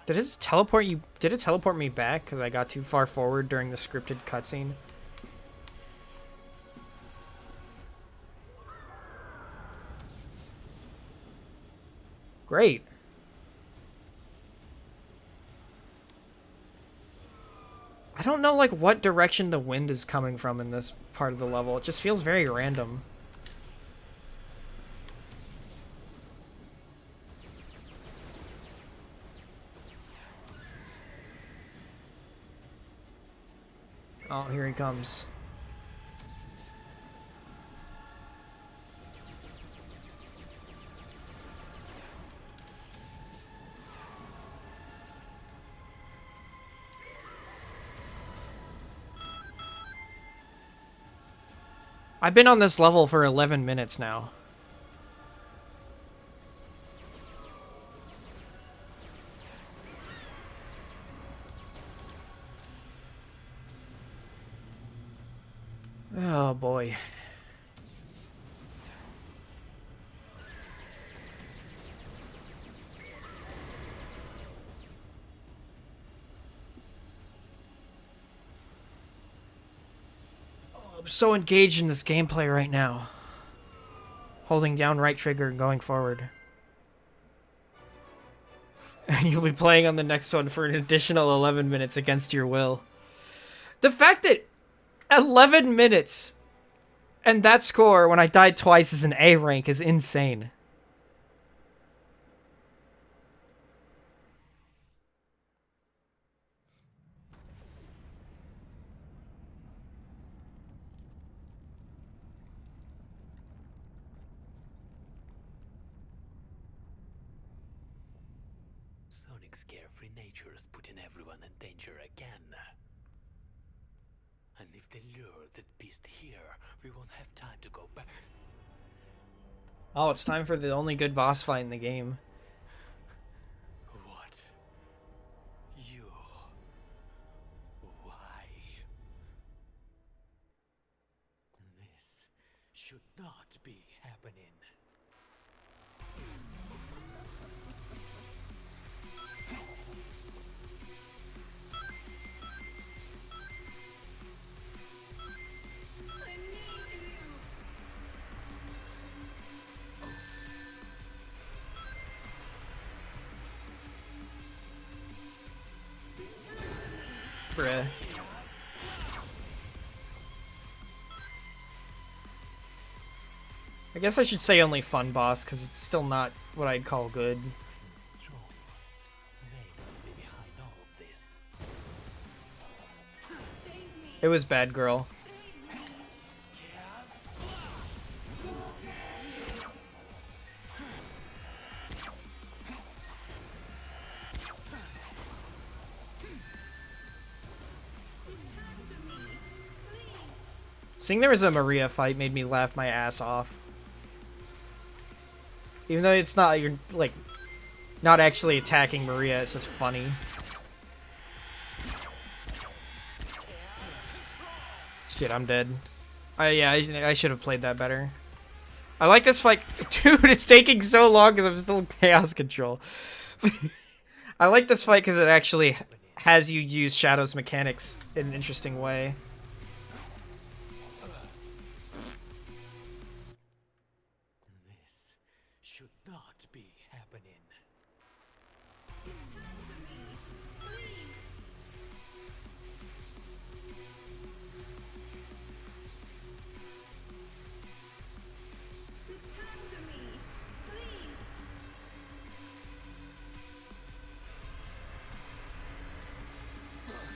Did it teleport you? Did it teleport me back because I got too far forward during the scripted cutscene? Great. I don't know like what direction the wind is coming from in this part of the level. It just feels very random. Oh, here he comes. I've been on this level for 11 minutes now. Oh boy. I'm so engaged in this gameplay right now. Holding down right trigger and going forward. And you'll be playing on the next one for an additional 11 minutes against your will. The fact that 11 minutes and that score when I died twice is an A rank is insane. Sonic's carefree nature is putting everyone in danger again. And if they lure that beast here, we won't have time to go back. Oh, it's time for the only good boss fight in the game. What? You? Why? This should not be happening. Bruh. I guess I should say only fun boss, because it's still not what I'd call good. It was bad, girl. Seeing there was a Maria fight made me laugh my ass off. Even though it's not, you're like, not actually attacking Maria, it's just funny. Shit, I'm dead. Yeah, I should have played that better. I like this fight. Dude, it's taking so long because I'm still in Chaos Control. I like this fight because it actually has you use Shadow's mechanics in an interesting way. This should not be happening.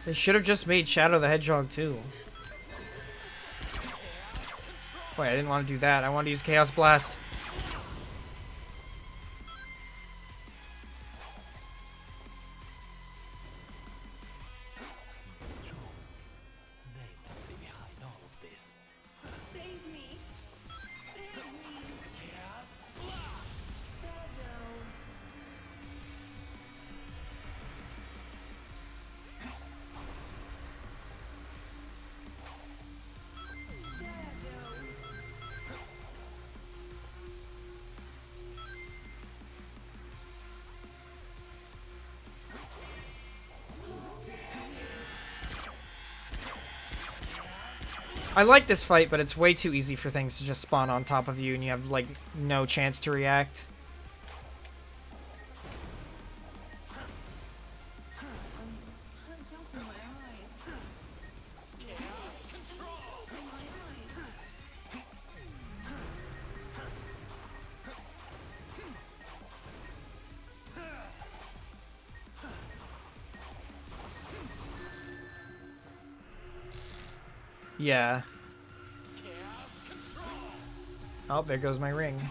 They should have just made Shadow the Hedgehog too. Wait, I didn't want to do that. I wanted to use Chaos Blast. I like this fight, but it's way too easy for things to just spawn on top of you and you have, like, no chance to react. Yeah. Oh, there goes my ring.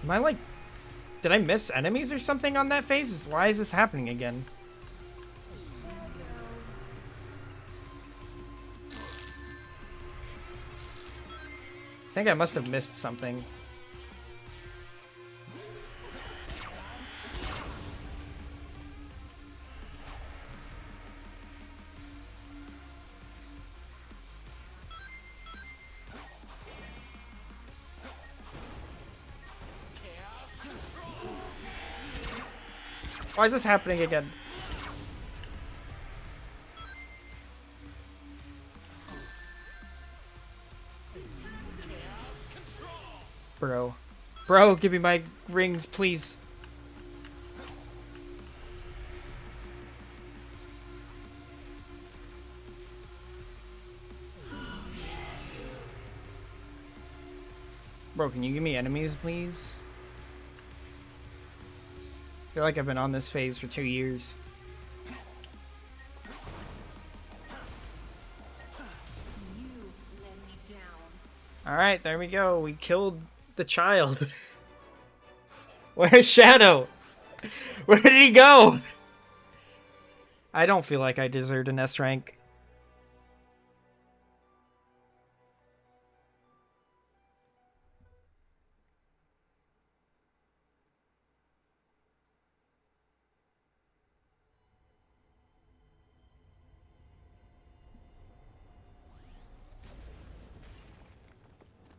Am I like... Did I miss enemies or something on that phase? Why is this happening again? I think I must have missed something. Why is this happening again? Bro. Bro, give me my rings, please. Bro, can you give me enemies, please? I feel like I've been on this phase for 2 years. Alright, there we go. We killed the child. Where's Shadow? Where did he go? I don't feel like I deserved an S rank.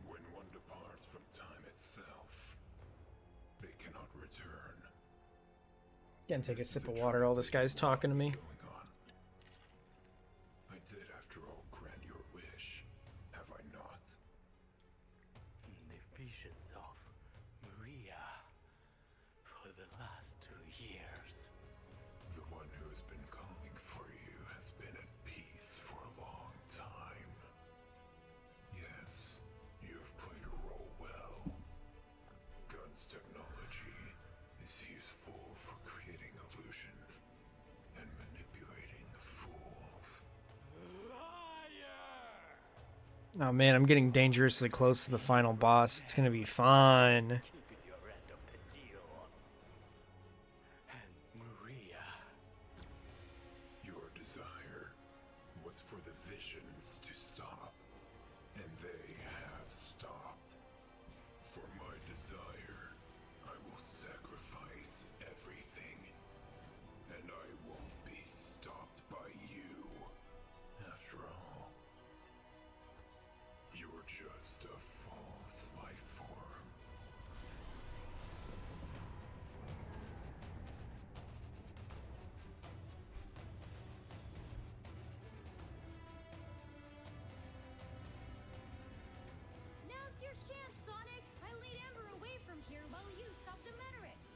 When one departs from time itself, they cannot return. Can't take a sip of water. All this guy's talking to me. I did, after all, grant your wish, have I not? The visions of Maria for the last 2 years. The one who has been calling for you has been at peace for a long time. Yes, you have played a role well. Gun's technology is useful for creating illusions and manipulating the fools. Oh man, I'm getting dangerously close to the final boss. It's gonna be fun. Maria. Your desire was for the visions to stop, and they have stopped. For my desire, I will sacrifice everything, and I won't be stopped by you. After all, you're just a false life form. Now's your chance, Sonic! I lead Ember away from here while you stop the Menerics.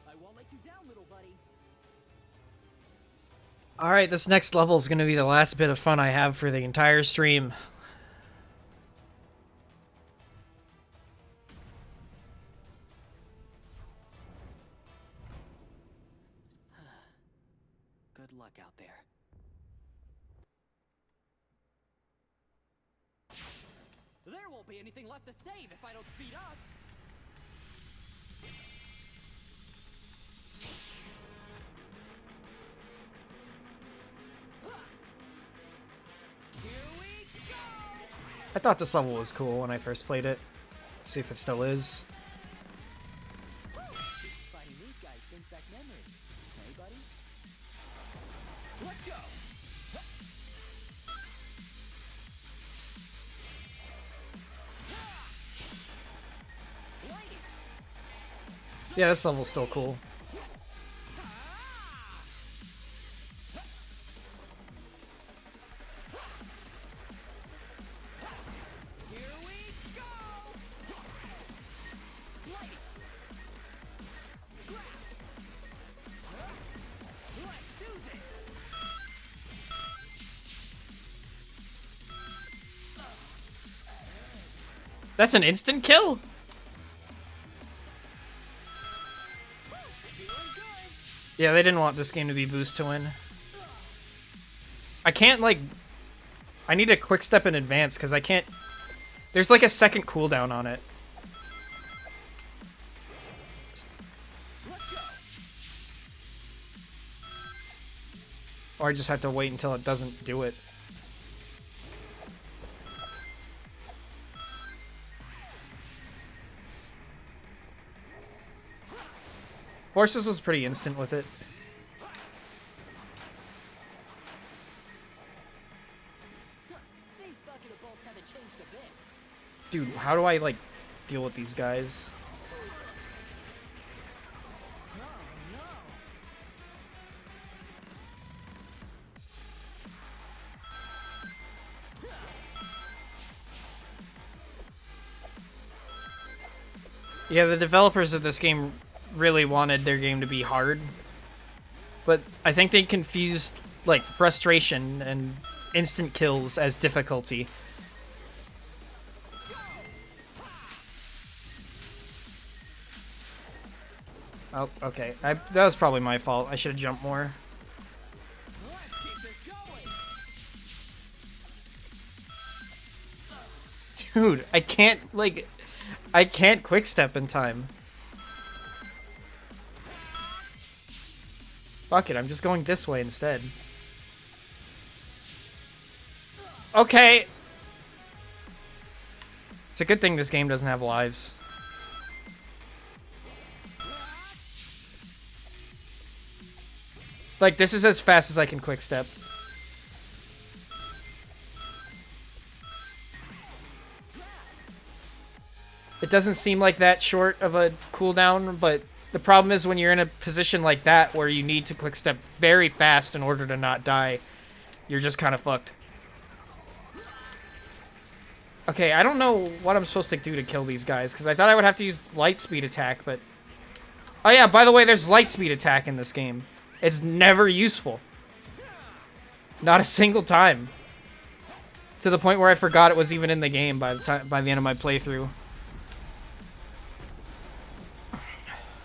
I won't let you down, little buddy. Alright, this next level is gonna be the last bit of fun I have for the entire stream. Good luck out there. There won't be anything left to save if I don't speed up. Here we go! I thought this level was cool when I first played it. Let's see if it still is. Fighting these guys brings back memories. Hey, buddy? Let's go! Yeah, this level's still cool. Here we go! Light. Grab. Let's do this! That's an instant kill? Yeah, they didn't want this game to be boost to win. I can't, like... I need a quick step in advance, because I can't... There's like a second cooldown on it. Or I just have to wait until it doesn't do it. Forces was pretty instant with it. Dude, how do I, like, deal with these guys? Yeah, the developers of this game really wanted their game to be hard. But I think they confused, like, frustration and instant kills as difficulty. Oh, okay. That was probably my fault. I should have jumped more. Dude, I can't, like... I can't quickstep in time. Fuck it, I'm just going this way instead. Okay! It's a good thing this game doesn't have lives. Like, this is as fast as I can quickstep. It doesn't seem like that short of a cooldown, but the problem is when you're in a position like that where you need to quickstep very fast in order to not die, you're just kind of fucked. Okay, I don't know what I'm supposed to do to kill these guys, because I thought I would have to use light speed attack, but... Oh yeah, by the way, there's light speed attack in this game. It's never useful. Not a single time. To the point where I forgot it was even in the game by the end of my playthrough.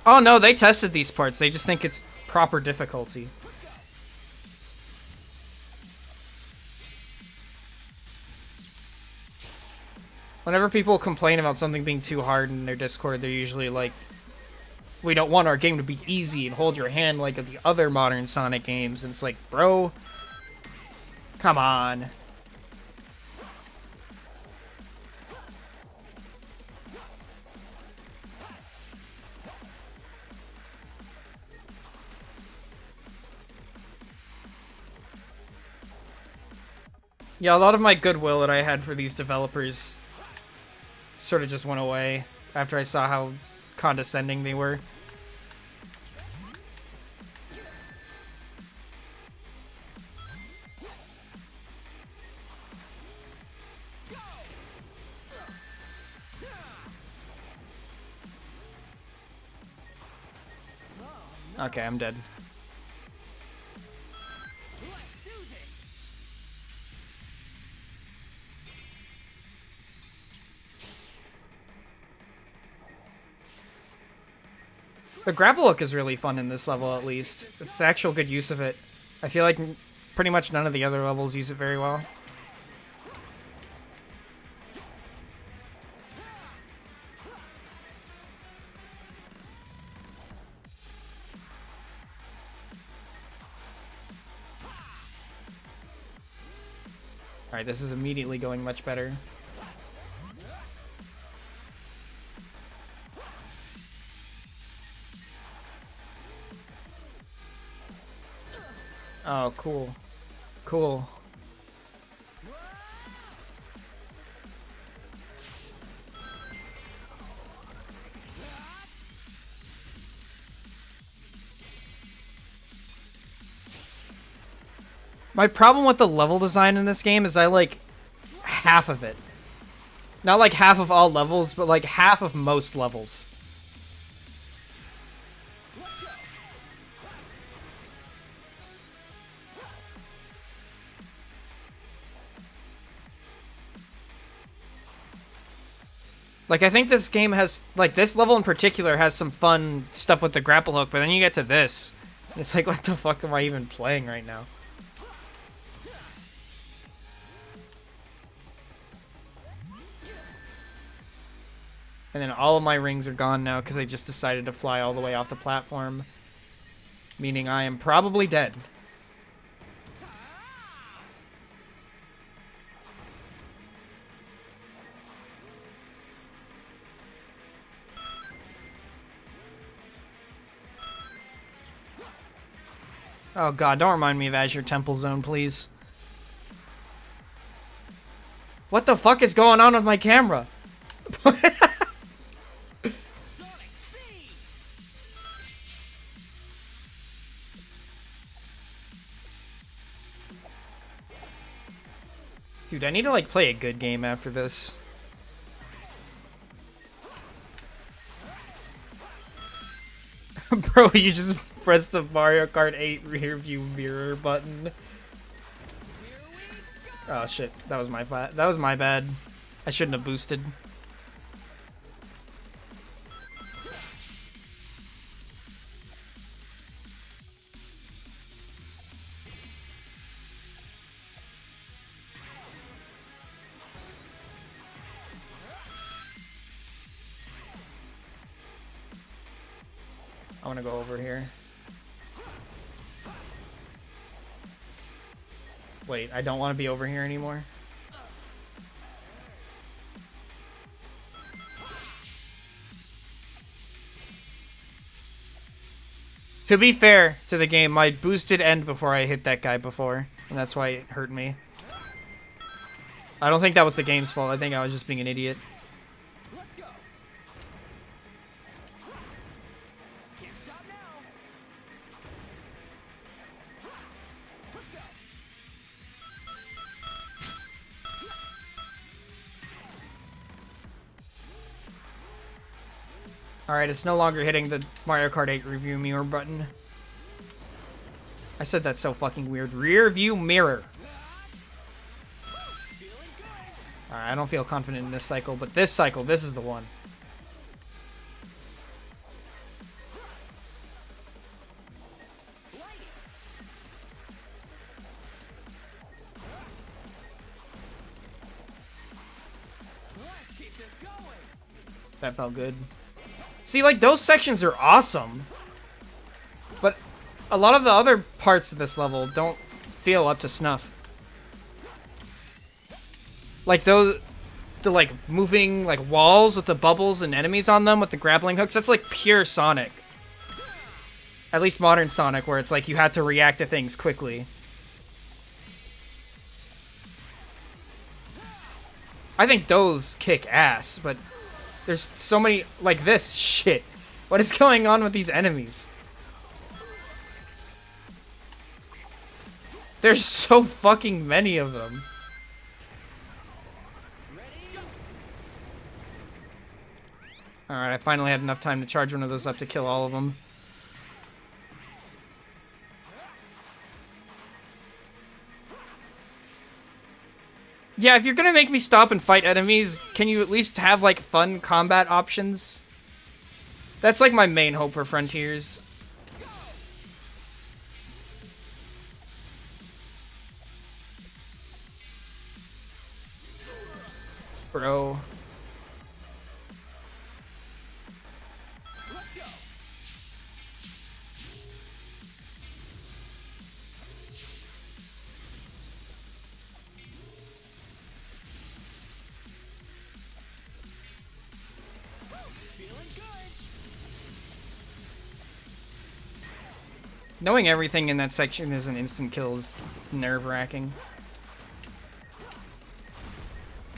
Oh no, they tested these parts. They just think it's proper difficulty. Whenever people complain about something being too hard in their Discord, they're usually like, we don't want our game to be easy and hold your hand like the other modern Sonic games. And it's like, bro, come on. Yeah, a lot of my goodwill that I had for these developers sort of just went away after I saw how condescending they were. Okay, I'm dead. The grapple hook is really fun in this level, at least. It's the actual good use of it. I feel like pretty much none of the other levels use it very well. Alright, this is immediately going much better. Oh, cool. Cool. My problem with the level design in this game is I like half of it. Not like half of all levels, but like half of most levels. Like, I think this game has, like, this level in particular has some fun stuff with the grapple hook, but then you get to this, and it's like, what the fuck am I even playing right now? And then all of my rings are gone now because I just decided to fly all the way off the platform, meaning I am probably dead. Oh god, don't remind me of Azure Temple Zone, please. What the fuck is going on with my camera? Dude, I need to like play a good game after this. Bro, you just pressed the Mario Kart 8 rear view mirror button. Oh shit, that was my bad. I shouldn't have boosted. I want to go over here. Wait, I don't want to be over here anymore. To be fair to the game, my boost did end before I hit that guy before, and that's why it hurt me. I don't think that was the game's fault. I think I was just being an idiot. Alright, it's no longer hitting the Mario Kart 8 review mirror button. I said that's so fucking weird. Rear view mirror. Alright, I don't feel confident in this cycle, but this cycle, this is the one. That felt good. See, like, those sections are awesome. But a lot of the other parts of this level don't feel up to snuff. Like, the like, moving, like, walls with the bubbles and enemies on them with the grappling hooks, that's, like, pure Sonic. At least modern Sonic, where it's like you have to react to things quickly. I think those kick ass, but there's so many, like this shit. What is going on with these enemies? There's so fucking many of them. Alright, I finally had enough time to charge one of those up to kill all of them. Yeah, if you're gonna make me stop and fight enemies, can you at least have, like, fun combat options? That's, like, my main hope for Frontiers. Bro. Knowing everything in that section is an instant kill is nerve-wracking.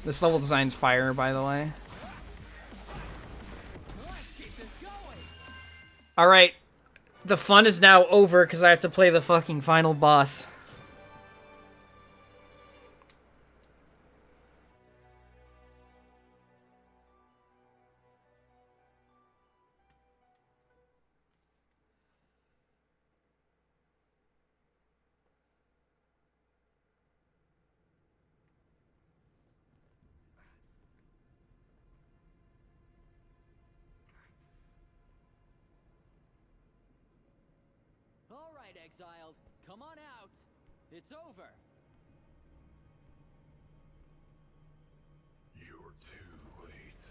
This level design's fire, by the way. Alright. The fun is now over because I have to play the fucking final boss. All right, exiled, come on out. It's over. You're too late.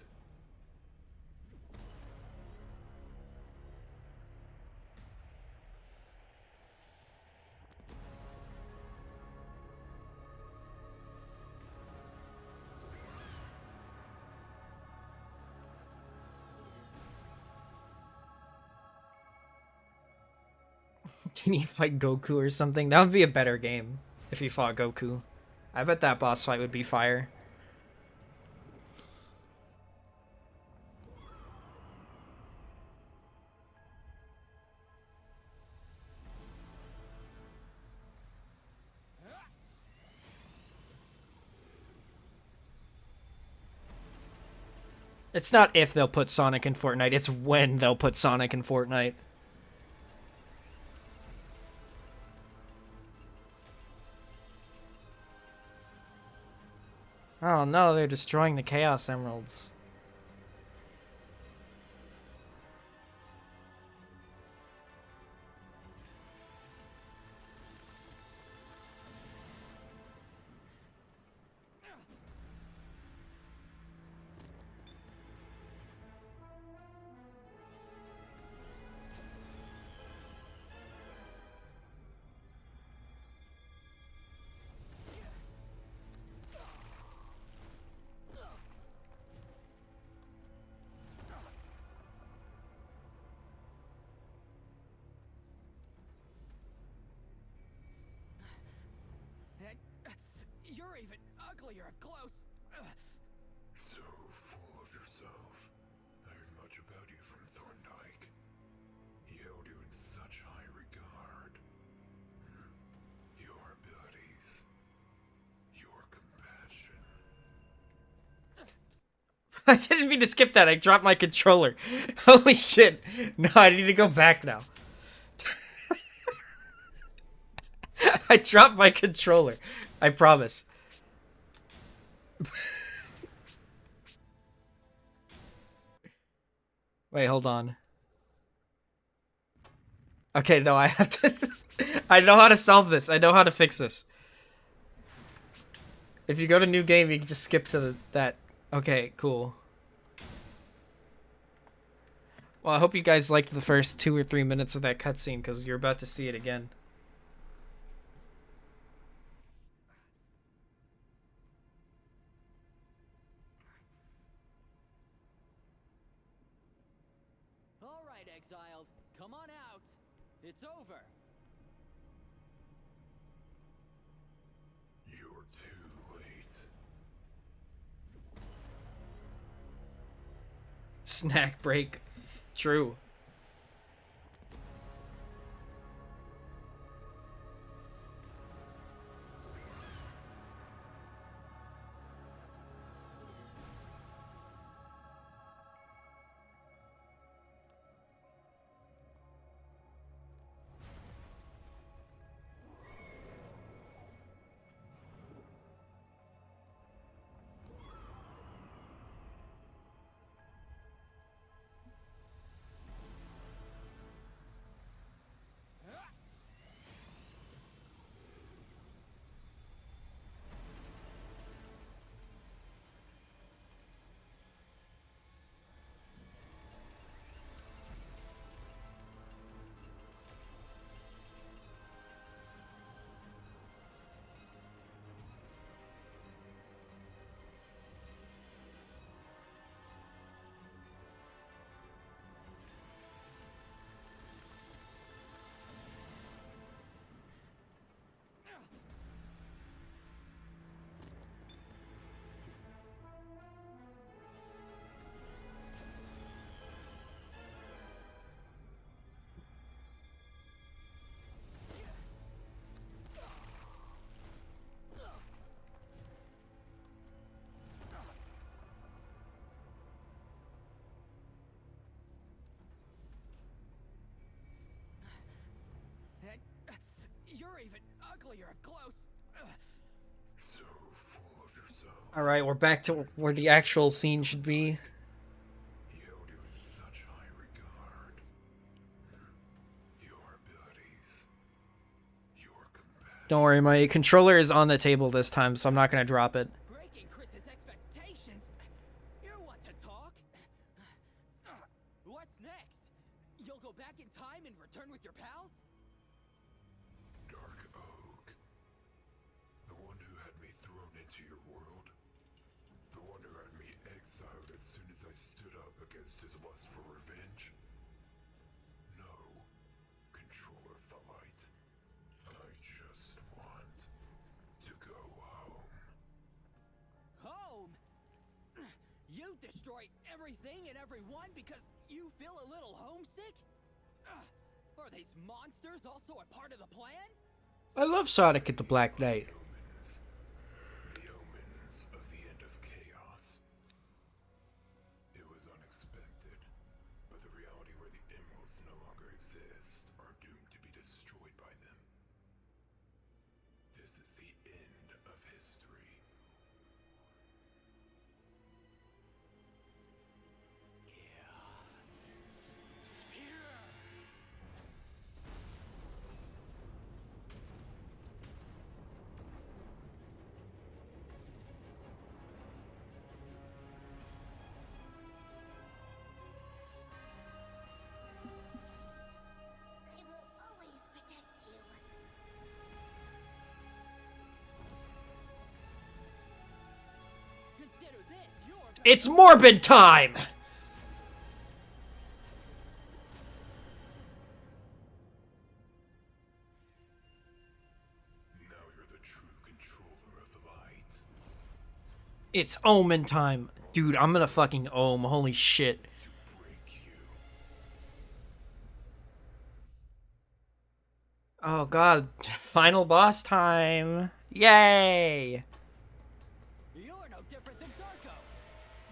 Can you fight Goku or something? That would be a better game if you fought Goku. I bet that boss fight would be fire. It's not if they'll put Sonic in Fortnite, it's when they'll put Sonic in Fortnite. Oh no, they're destroying the Chaos Emeralds. You're even uglier up close. So full of yourself. I heard much about you from Thorndyke. He held you in such high regard. Your abilities. Your compassion. I didn't mean to skip that, I dropped my controller. Holy shit. No, I need to go back now. I dropped my controller. I promise. Wait, hold on. Okay, no, I have to... I know how to solve this. I know how to fix this. If you go to new game, you can just skip to that. Okay, cool. Well, I hope you guys liked the first 2 or 3 minutes of that cutscene, because you're about to see it again. All right, exiled. Come on out. It's over. You're too late. Snack break. True. You're even uglier up close. So full of yourself. Alright, we're back to where the actual scene should be. He held you in such high regard. Your abilities. Your compassion. Don't worry, my controller is on the table this time, so I'm not gonna drop it. Breaking Chris's expectations. You want to talk? What's next? You'll go back in time and return with your pals? Dark Oak. The one who had me thrown into your world. The one who had me exiled as soon as I stood up against his lust for revenge. No, controller of the light. destroy everything and everyone because you feel a little homesick? Are these monsters also a part of the plan? I love Sonic at the Black Knight. The omens of the end of chaos. It was unexpected, but the reality where the emeralds no longer exist are doomed to be destroyed by them. This is the end of history. I will always protect you. Consider this your It's Morbid time! Now you're the true controller of the light. It's Omen time. Dude, I'm gonna fucking Ohm. Holy shit. Oh god. Final boss time. Yay! You're no different than Darko.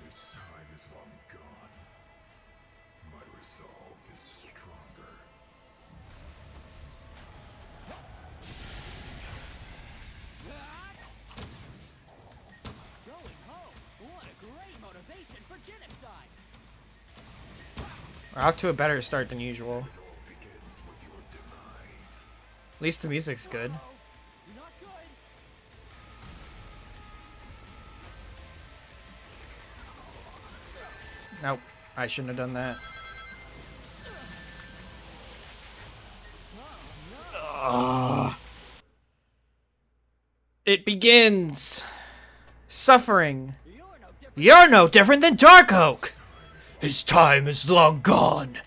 This time is long gone. My resolve is stronger. Going home. What a great motivation for genocide. We're off to a better start than usual. At least the music's good. Not good. Nope. I shouldn't have done that. Ugh. It begins. Suffering. You're no different than Darkoak. His time is long gone.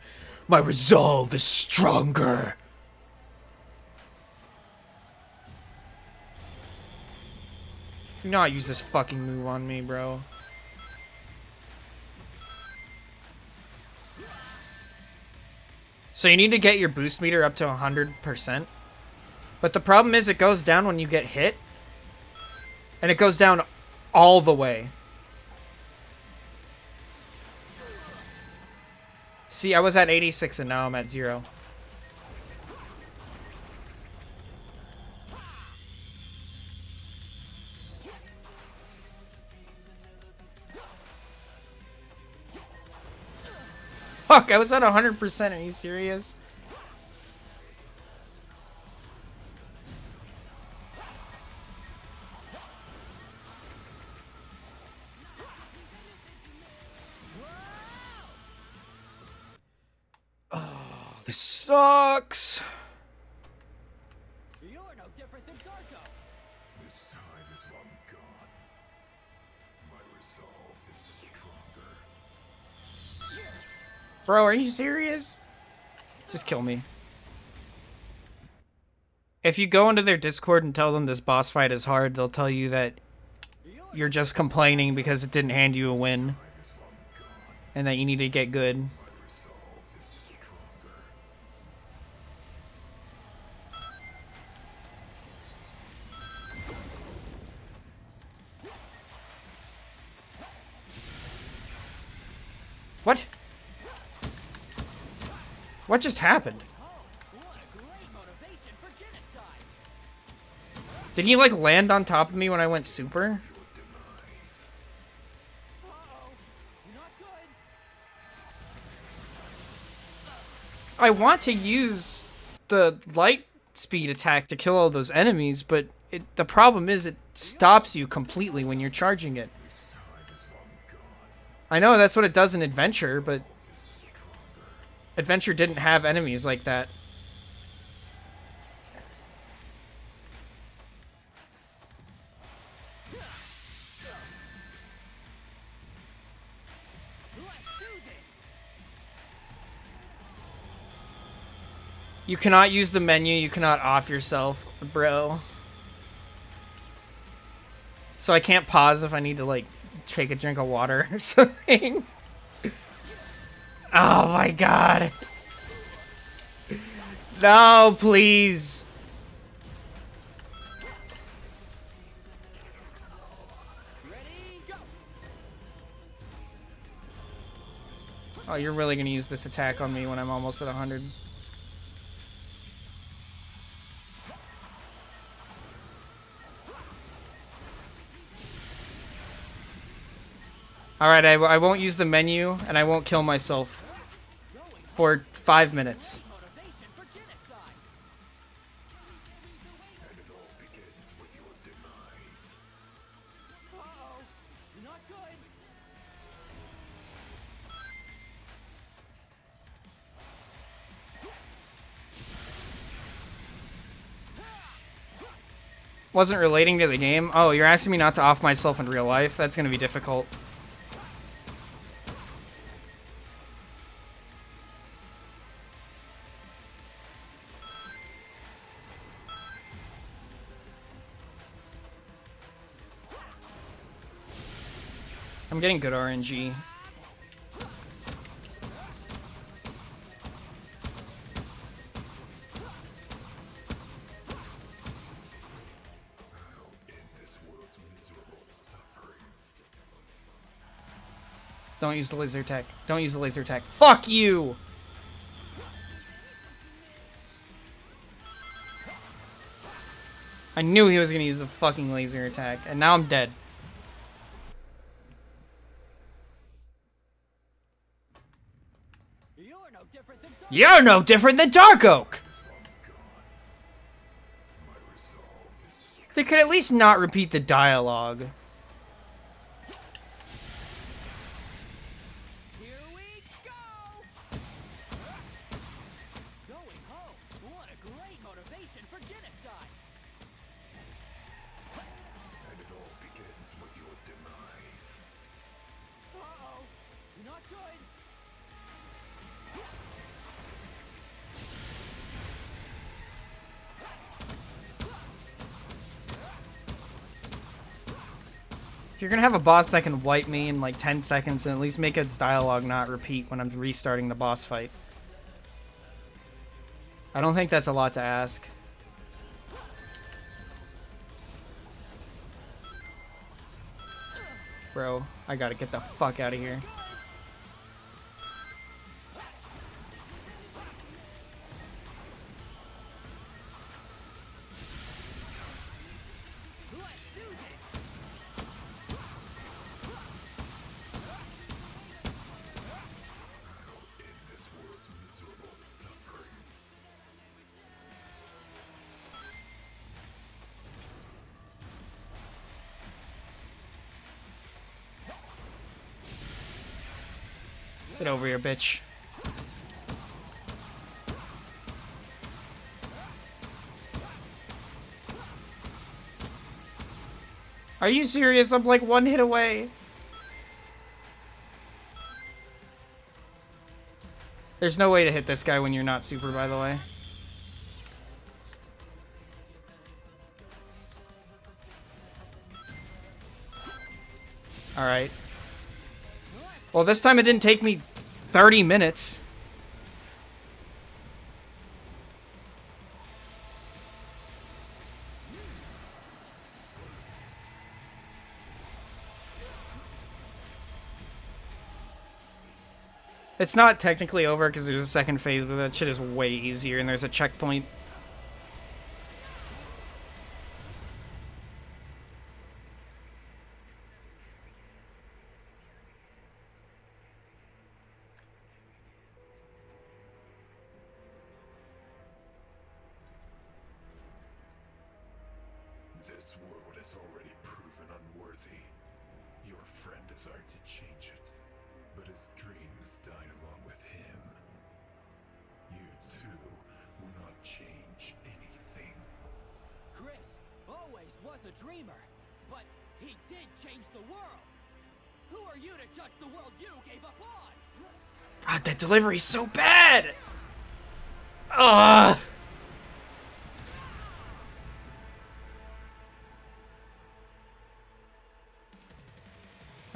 My resolve is stronger. Do not use this fucking move on me, bro. So you need to get your boost meter up to 100%. But the problem is it goes down when you get hit. And it goes down all the way. See, I was at 86 and now I'm at 0. Fuck, I was at 100%. Are you serious? Oh, this sucks. You're no different than Darko. This time is long gone. My resolve is stronger. Bro, are you serious? Just kill me. If you go into their Discord and tell them this boss fight is hard, they'll tell you that you're just complaining because it didn't hand you a win. And that you need to get good. What? What just happened? Did he like land on top of me when I went super? I want to use the light speed attack to kill all those enemies, but the problem is it stops you completely when you're charging it. I know that's what it does in Adventure, but Adventure didn't have enemies like that. You cannot use the menu, you cannot off yourself, bro. So I can't pause if I need to, like, take a drink of water or something. Oh my god. No, please. Oh, you're really gonna use this attack on me when I'm almost at 100. Alright, I won't use the menu, and I won't kill myself for 5 minutes. Wasn't relating to the game? Oh, you're asking me not to off myself in real life? That's gonna be difficult. I'm getting good RNG. Don't use the laser attack. Don't use the laser attack. Fuck you! I knew he was gonna use the fucking laser attack, and now I'm dead. You're no different than Dark Oak! They could at least not repeat the dialogue. If you're gonna have a boss that can wipe me in like 10 seconds, and at least make its dialogue not repeat when I'm restarting the boss fight. I don't think that's a lot to ask. Bro, I gotta get the fuck out of here. Get over here, bitch. Are you serious? I'm like 1 hit away. There's no way to hit this guy when you're not super, by the way. Alright. Well, this time it didn't take me 30 minutes. It's not technically over because there's a second phase, but that shit is way easier and there's a checkpoint. This world has already proven unworthy. Your friend desired to change it, but his dreams died along with him. You too will not change anything. Chris always was a dreamer, but he did change the world. Who are you to judge the world you gave up on? God, that delivery's so bad! Ugh!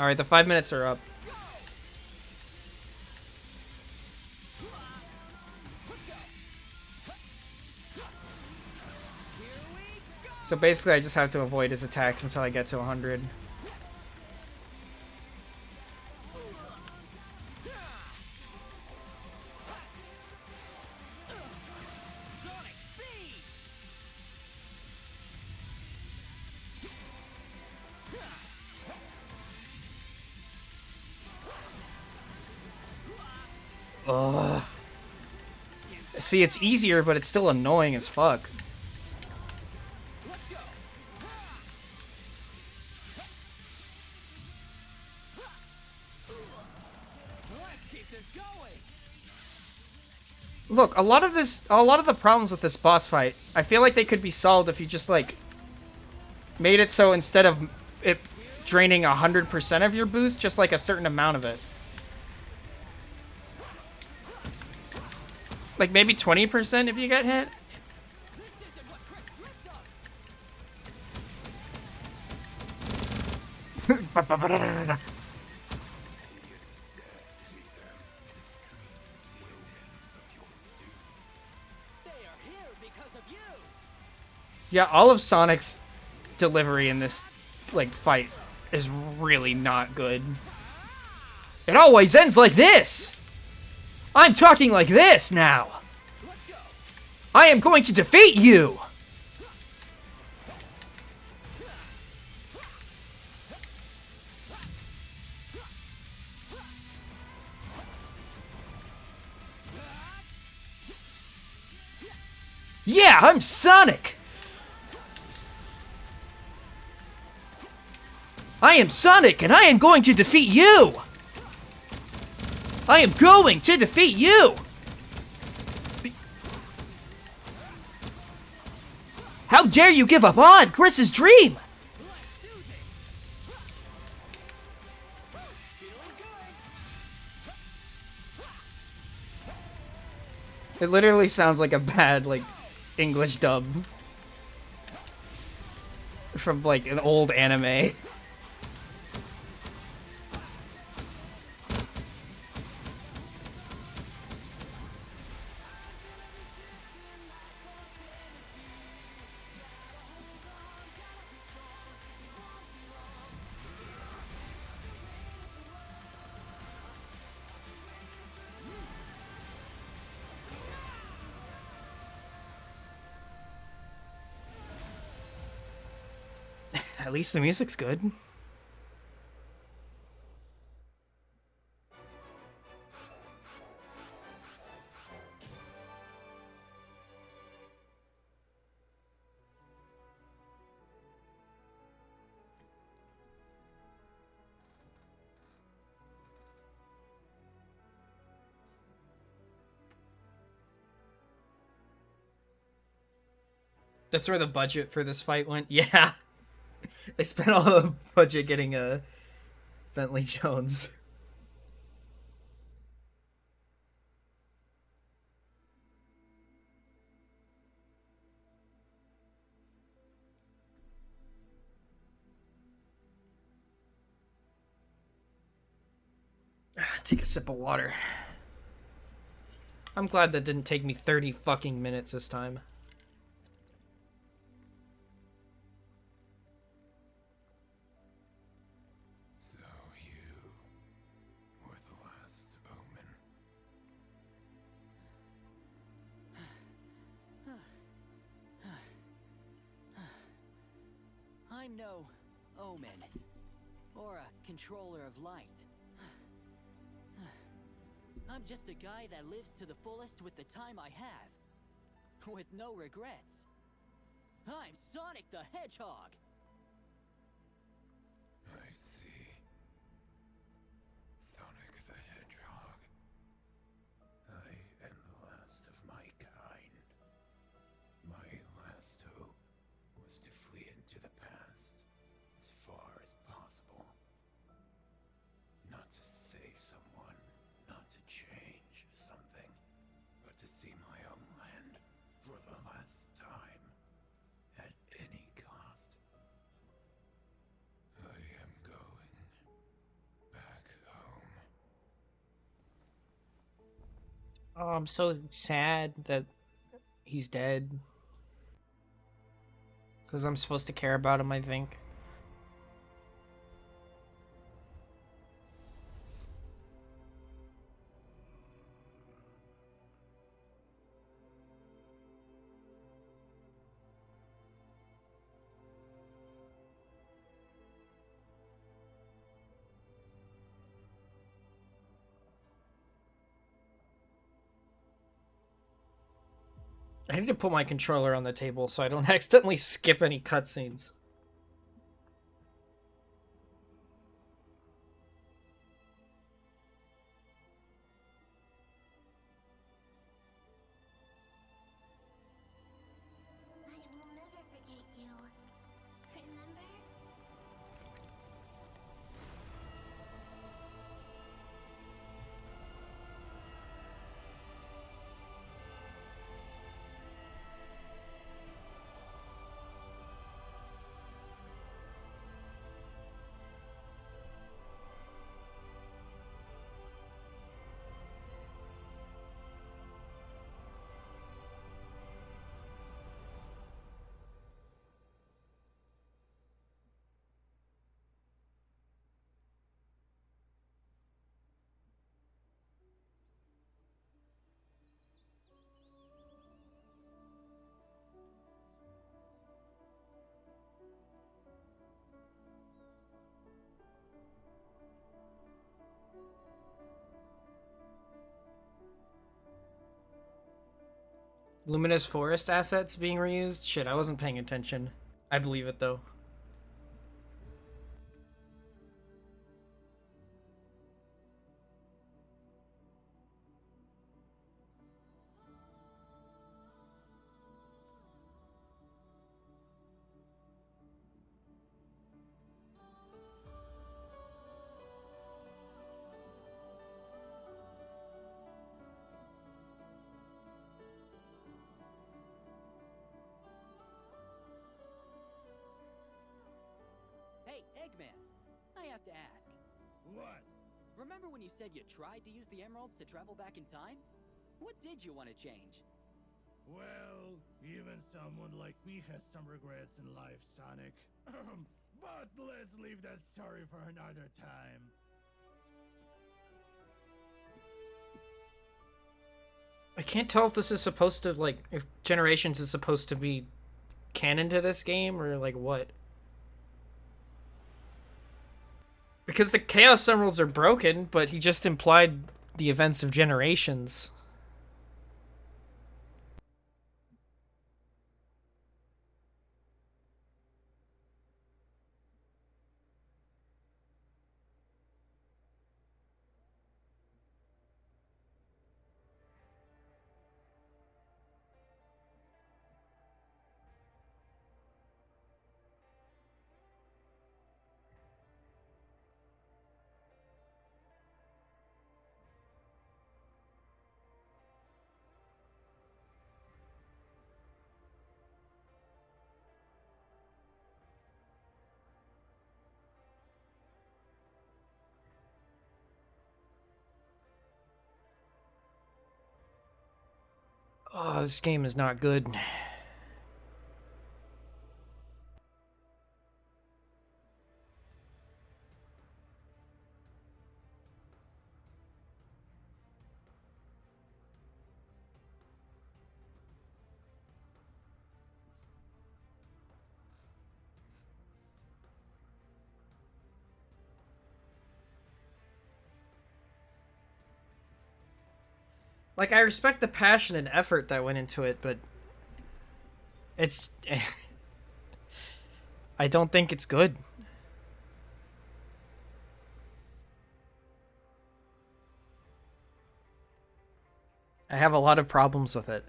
Alright, the 5 minutes are up. So basically I just have to avoid his attacks until I get to 100. Ugh. See, it's easier, but it's still annoying as fuck. Look, a lot of the problems with this boss fight, I feel like they could be solved if you just, like, made it so instead of it draining 100% of your boost, just, like, a certain amount of it. Like, maybe 20% if you get hit? Yeah, all of Sonic's delivery in this, like, fight is really not good. It always ends like this! I'm talking like this now! I am going to defeat you! Yeah, I'm Sonic! I am Sonic, and I am going to defeat you! I am going to defeat you! How dare you give up on Chris's dream! It literally sounds like a bad, like, English dub. From, like, an old anime. At least the music's good. That's where the budget for this fight went? Yeah. They spent all the budget getting a Bentley Jones. Take a sip of water. I'm glad that didn't take me 30 fucking minutes this time. I'm no omen, or a controller of light. I'm just a guy that lives to the fullest with the time I have, with no regrets. I'm Sonic the Hedgehog! I see. Sonic the Hedgehog. I am the last of my kind. My last hope was to flee into the past as far as possible. Not to save someone, not to change something, but to see my own land for the last time, at any cost. Oh, I'm so sad that he's dead. Because I'm supposed to care about him, I think. I need to put my controller on the table so I don't accidentally skip any cutscenes. I will never forget you. Remember? Luminous Forest assets being reused? Shit, I wasn't paying attention. I believe it, though. Hey, Eggman! I have to ask. What? Remember when you said you tried to use the emeralds to travel back in time? What did you want to change? Well, even someone like me has some regrets in life, Sonic. But let's leave that story for another time. I can't tell if this is supposed to, like, if Generations is supposed to be canon to this game, or, like, what. Because the Chaos Emeralds are broken, but he just implied the events of Generations. Oh, this game is not good. Like, I respect the passion and effort that went into it, but it's... I don't think it's good. I have a lot of problems with it.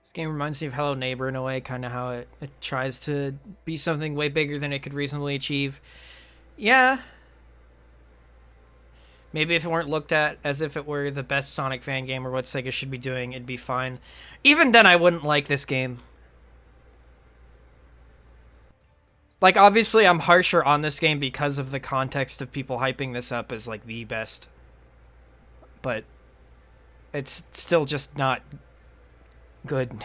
This game reminds me of Hello Neighbor in a way, kind of how it tries to be something way bigger than it could reasonably achieve. Yeah, Maybe if it weren't looked at as if it were the best Sonic fan game or what Sega should be doing, it'd be fine. Even then, I wouldn't like this game. Like, obviously, I'm harsher on this game because of the context of people hyping this up as, like, the best. But it's still just not good.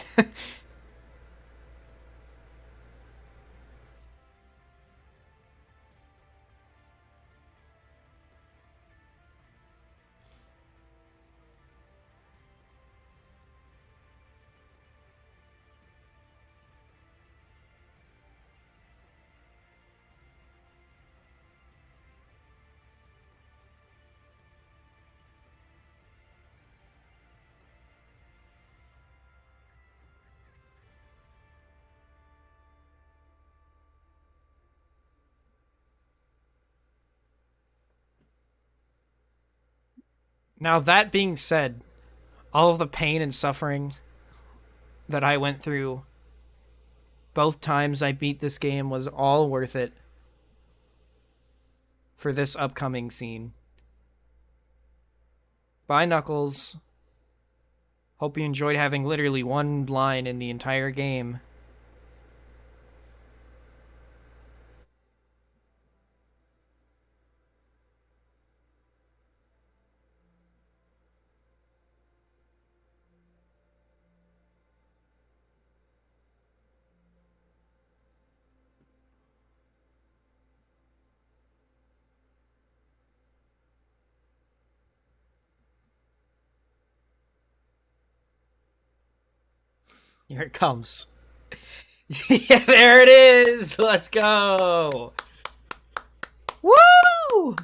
Now, that being said, all of the pain and suffering that I went through both times I beat this game was all worth it for this upcoming scene. Bye, Knuckles. Hope you enjoyed having literally one line in the entire game. Here it comes. Yeah, there it is! Let's go! Woo!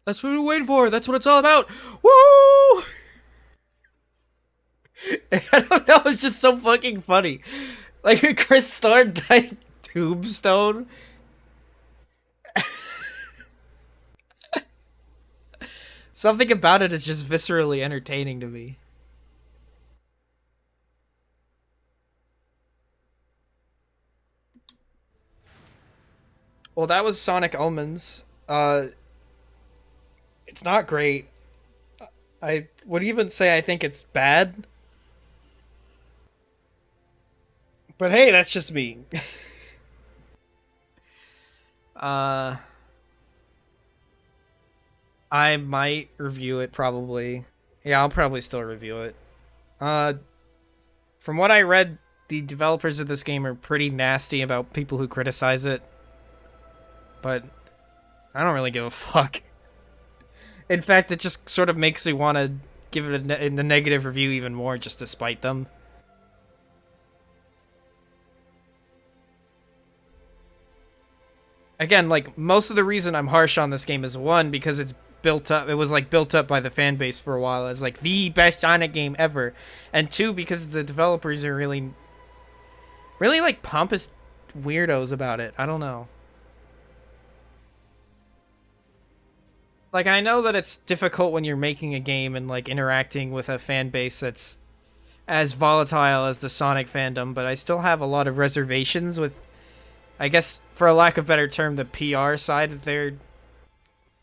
That's what we're waiting for. That's what it's all about. Woo! I don't know. It's just so fucking funny. Like Chris Thorndike tombstone. Something about it is just viscerally entertaining to me. Well, that was Sonic Omens. It's not great. I would even say I think it's bad. But hey, that's just me. I might review it probably. Yeah, I'll probably still review it. From what I read, the developers of this game are pretty nasty about people who criticize it. But I don't really give a fuck. In fact, it just sort of makes me want to give it a negative review even more just to spite them. Again, like, most of the reason I'm harsh on this game is one, because it's built up, it was like built up by the fan base for a while as like the best Sonic game ever. And two, because the developers are really like pompous weirdos about it. I don't know. Like, I know that it's difficult when you're making a game and, like, interacting with a fan base that's as volatile as the Sonic fandom, but I still have a lot of reservations with, I guess, for a lack of a better term, the PR side of their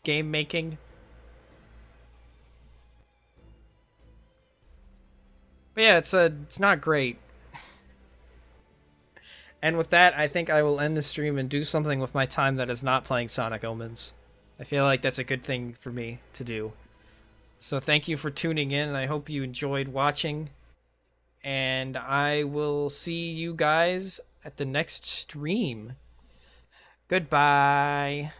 game making. But yeah, it's not great. And with that, I think I will end the stream and do something with my time that is not playing Sonic Omens. I feel like that's a good thing for me to do. So thank you for tuning in, and I hope you enjoyed watching. And I will see you guys at the next stream. Goodbye.